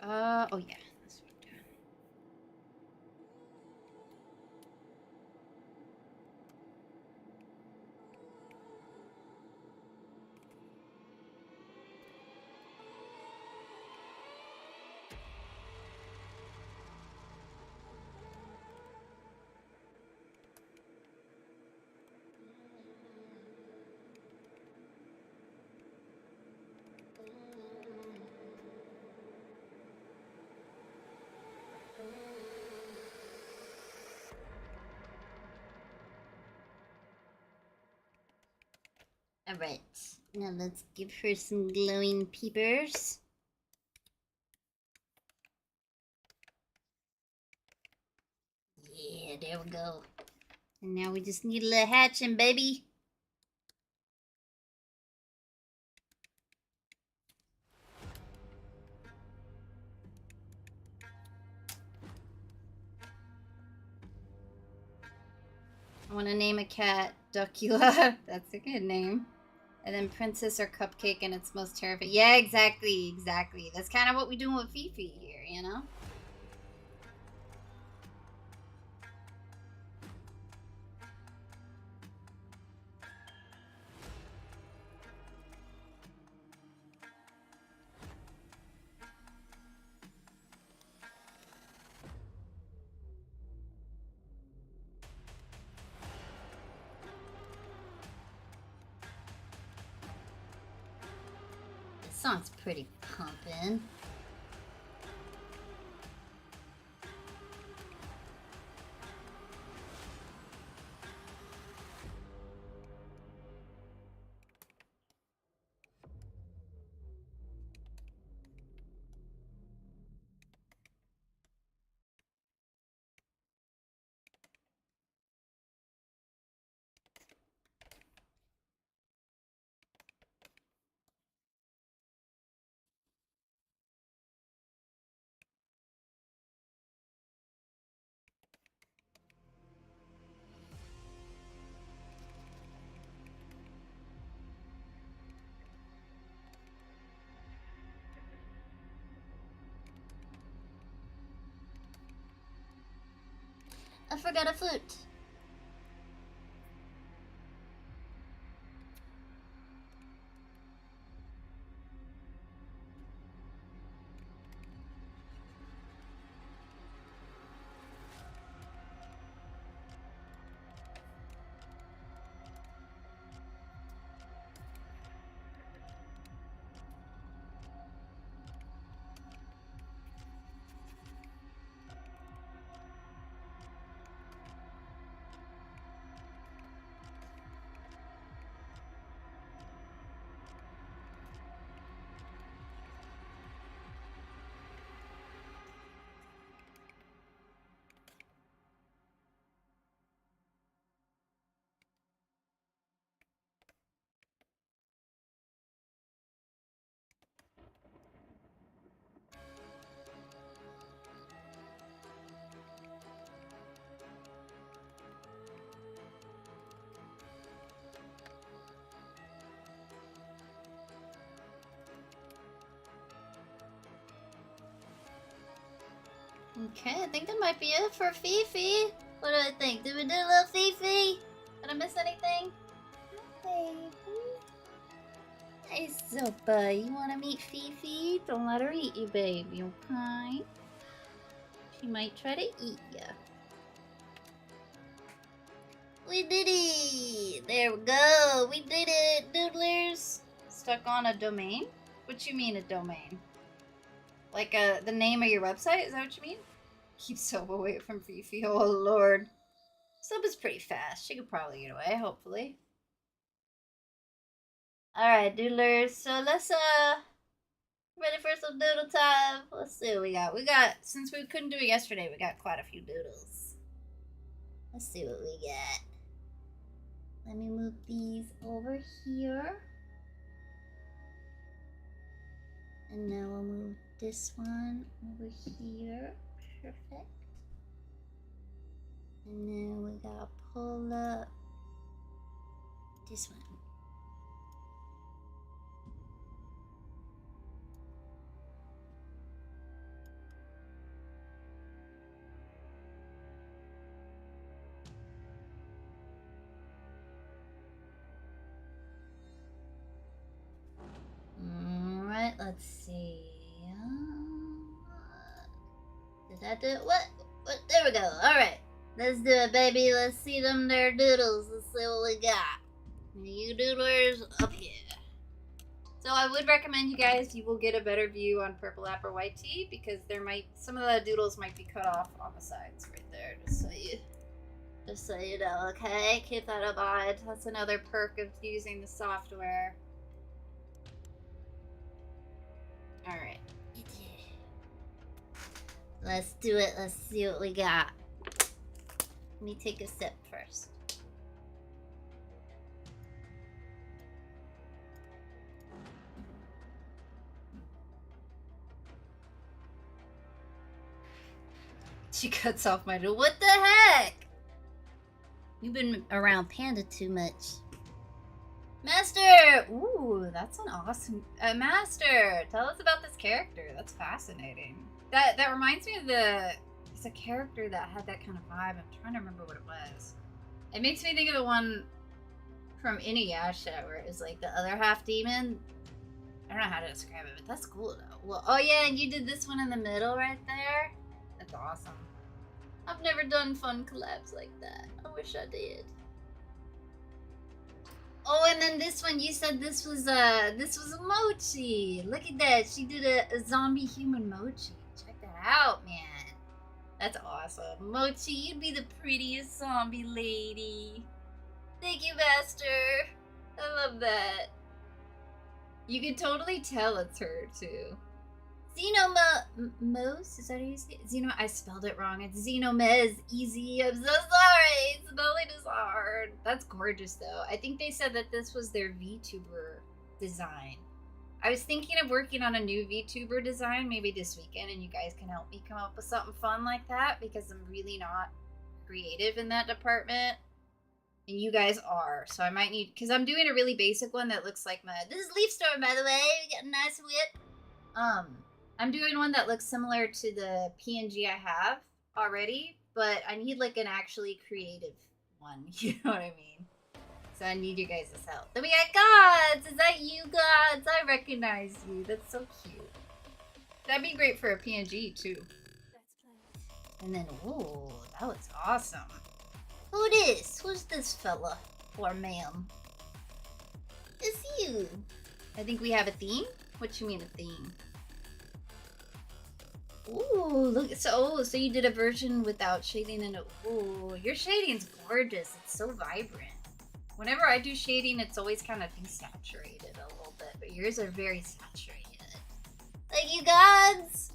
Oh yeah. That's what I'm doing. Alright, now let's give her some glowing peepers. Yeah, there we go. And now we just need a little hatching, baby. I want to name a cat Duckula. That's a good name. And then Princess or Cupcake and its most terrifying. Yeah, exactly. That's kind of what we're doing with Fifi here, you know? This song's pretty pumpin'. I forgot a flute. Okay, I think that might be it for Fifi. What do I think? Did we do a little Fifi? Did I miss anything? Baby. Hey, Sopa, you want to meet Fifi? Don't let her eat you, baby, okay? She might try to eat you. We did it! There we go! We did it, doodlers! Stuck on a domain? What you mean a domain? Like the name of your website? Is that what you mean? Keep Soap away from Fifi. Oh lord. Soap is pretty fast. She could probably get away, hopefully. Alright, doodlers. So let's ready for some doodle time. Let's see what we got. Since we couldn't do it yesterday, we got quite a few doodles. Let's see what we got. Let me move these over here. And now we'll move this one over here. Perfect. And then we gotta pull up this one. Alright, let's see. Did that do it? What? There we go. Alright. Let's do it, baby. Let's see them there doodles. Let's see what we got. You doodlers up here. So I would recommend you guys, you will get a better view on purple app or white tea because some of the doodles might be cut off on the sides right there, just so you Just so you know, okay? Keep that in mind. That's another perk of using the software. Alright. Let's do it. Let's see what we got. Let me take a sip first. She cuts off my door. What the heck? You've been around Panda too much. Master! Ooh, that's an awesome... Master! Tell us about this character. That's fascinating. That reminds me of the... It's a character that had that kind of vibe. I'm trying to remember what it was. It makes me think of the one from Inuyasha where it was like the other half demon. I don't know how to describe it, but that's cool though. Well, oh yeah, and you did this one in the middle right there? That's awesome. I've never done fun collabs like that. I wish I did. Oh, and then this one, you said this was a Mochi. Look at that. She did a zombie human Mochi. Check that out, man. That's awesome. Mochi, you'd be the prettiest zombie lady. Thank you, Master. I love that. You can totally tell it's her, too. Xenomos? Is that how you say it? I spelled it wrong. It's Xenomez. Easy. I'm so sorry. Spelling is hard. That's gorgeous, though. I think they said that this was their VTuber design. I was thinking of working on a new VTuber design maybe this weekend, and you guys can help me come up with something fun like that because I'm really not creative in that department. And you guys are. So I might need... Because I'm doing a really basic one that looks like my... This is Leaf Storm, by the way. We got a nice whip. I'm doing one that looks similar to the PNG I have already, but I need like an actually creative one. You know what I mean? So I need you guys' help. Then we got Gods! Is that you, Gods? I recognize you. That's so cute. That'd be great for a PNG too. And then, ooh, that was awesome. Who this? Who's this fella? Or ma'am? It's you. I think we have a theme? What you mean a theme? Ooh, look, so you did a version without shading and ooh, your shading's gorgeous. It's so vibrant. Whenever I do shading, it's always kind of desaturated a little bit, but yours are very saturated. Thank you, Gods!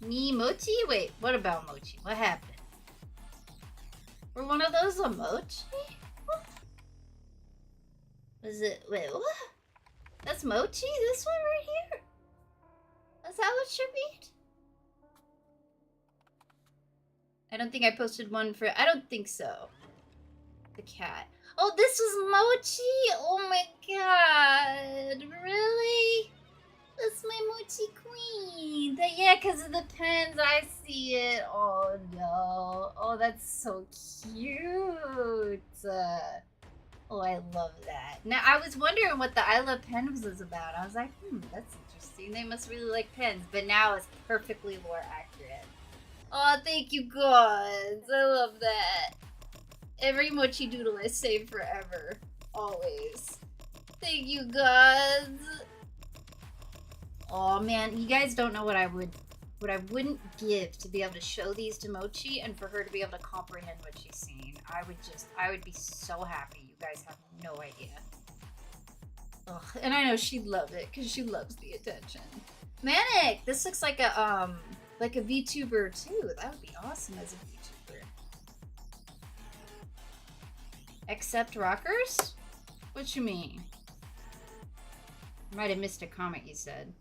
Me, Mochi? Wait, what about Mochi? What happened? Were one of those a Mochi? What? Was it, wait, what? That's Mochi? This one right here? That's how it should be? I don't think I posted one for... I don't think so. The cat. Oh, this was Mochi? Oh my god. Really? That's my Mochi queen. Yeah, because of the pens, I see it. Oh no. Oh, that's so cute. Oh, I love that. Now, I was wondering what the I Love Pens was about. I was like, that's interesting. They must really like pens. But now it's perfectly lore accurate. Oh, thank you, Gods. I love that. Every Mochi Doodle I save forever. Always. Thank you, Gods. Oh, man. You guys don't know what I wouldn't give to be able to show these to Mochi and for her to be able to comprehend what she's seeing. I would be so happy. You guys have no idea. Ugh, and I know she'd love it because she loves the attention. Manic! This looks like a VTuber too. That would be awesome as a VTuber. Except rockers? What you mean? Might have missed a comment you said.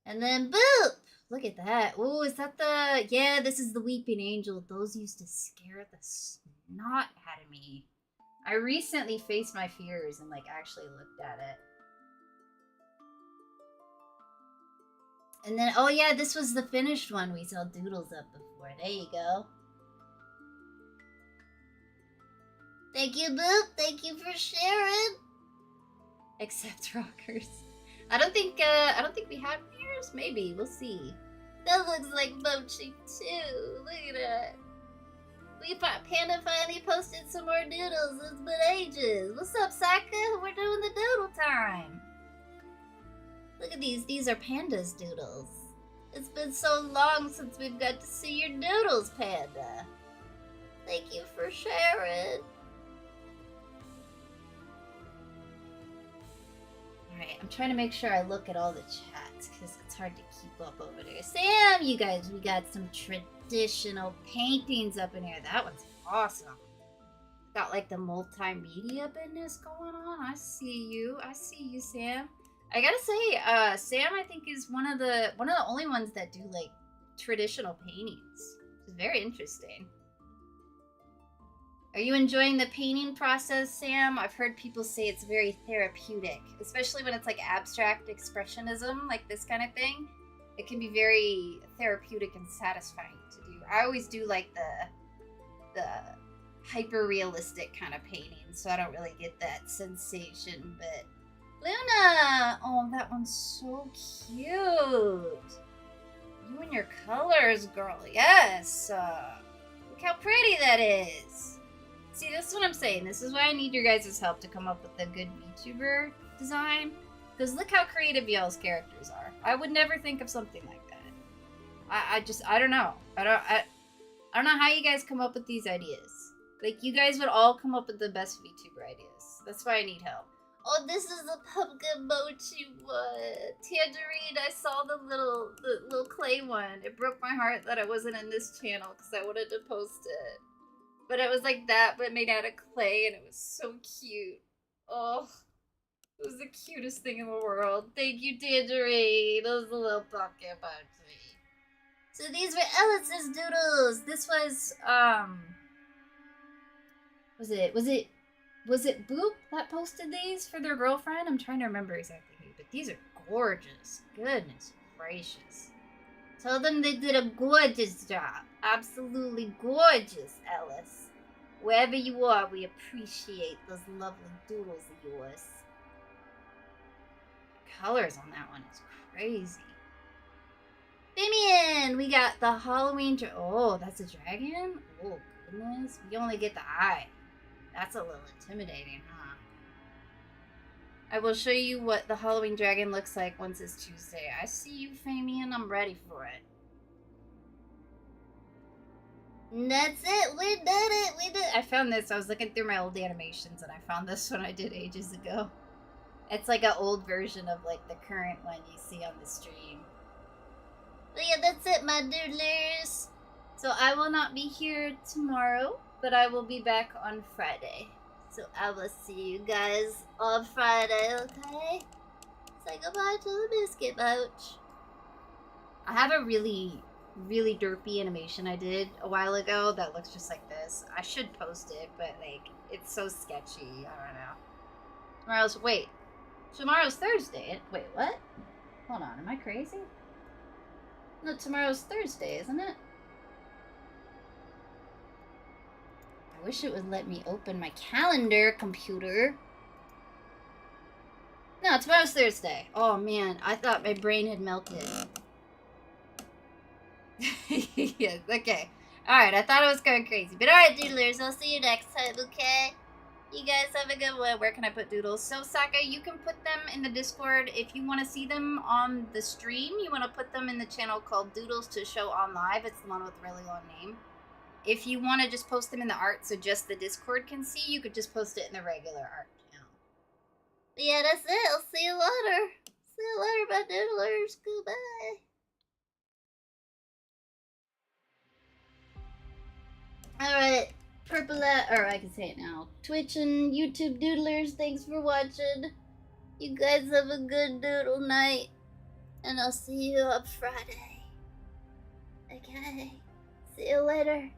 And then boop! Look at that. Oh, is that the... Yeah, this is the Weeping Angel. Those used to scare the snot out of me. I recently faced my fears and, like, actually looked at it. And then, oh yeah, this was the finished one. We saw Doodles up before. There you go. Thank you, Boop. Thank you for sharing. Except rockers. I don't think we have mirrors. Maybe. We'll see. That looks like Mochi too. Look at that. Panda finally posted some more doodles. It's been ages. What's up, Saka? We're doing the doodle time. Look at these. These are Panda's doodles. It's been so long since we've got to see your noodles, Panda. Thank you for sharing. Alright, I'm trying to make sure I look at all the chats because it's hard to keep up over there. Sam, you guys, we got some traditional paintings up in here. That one's awesome. Got like the multimedia business going on. I see you. I see you, Sam. I gotta say, Sam, I think is one of the only ones that do like traditional paintings. It's very interesting. Are you enjoying the painting process, Sam? I've heard people say it's very therapeutic, especially when it's like abstract expressionism, like this kind of thing. It can be very therapeutic and satisfying to do. I always do like the hyper-realistic kind of painting, so I don't really get that sensation, but Luna! Oh, that one's so cute. You and your colors, girl. Yes. Look how pretty that is. See, this is what I'm saying. This is why I need your guys' help to come up with a good VTuber design. Because look how creative y'all's characters are. I would never think of something like that. I don't know. I don't know how you guys come up with these ideas. Like, you guys would all come up with the best VTuber ideas. That's why I need help. Oh, this is the pumpkin mochi one. Tangerine, I saw the little clay one. It broke my heart that it wasn't in this channel because I wanted to post it. But it was like that, but made out of clay, and it was so cute. Oh, it was the cutest thing in the world. Thank you, Tangerine. That was a little pumpkin mochi. So these were Ellis's doodles. This was, Was it Boop that posted these for their girlfriend? I'm trying to remember exactly who, but these are gorgeous. Goodness gracious. Tell them they did a gorgeous job. Absolutely gorgeous, Ellis. Wherever you are, we appreciate those lovely doodles of yours. The colors on that one is crazy. Damien, we got the Halloween. Oh, that's a dragon? Oh, goodness. We only get the eye. That's a little intimidating, huh? I will show you what the Halloween dragon looks like once it's Tuesday. I see you, Fabian. I'm ready for it. And that's it. We did it. We did. I found this. I was looking through my old animations, and I found this one I did ages ago. It's like an old version of like the current one you see on the stream. But yeah, that's it, my doodlers. So I will not be here tomorrow, but I will be back on Friday. So I will see you guys on Friday, okay? Say goodbye to the biscuit pouch. I have a really derpy animation I did a while ago that looks just like this. I should post it, but like, it's so sketchy. I don't know. Tomorrow's Thursday. Wait, what? Hold on, am I crazy? No, tomorrow's Thursday, isn't it? I wish it would let me open my calendar, computer. No, tomorrow's Thursday. Oh man, I thought my brain had melted. Yes, okay. Alright, I thought I was going crazy. But alright, doodlers, I'll see you next time, okay? You guys have a good one. Where can I put doodles? So, Saka, you can put them in the Discord. If you want to see them on the stream, you want to put them in the channel called Doodles to Show on Live. It's the one with a really long name. If you want to just post them in the art so just the Discord can see, you could just post it in the regular art channel. But yeah, that's it. I'll see you later. See you later, my doodlers. Goodbye. Alright, or I can say it now. Twitch and YouTube doodlers, thanks for watching. You guys have a good doodle night. And I'll see you on Friday. Okay. See you later.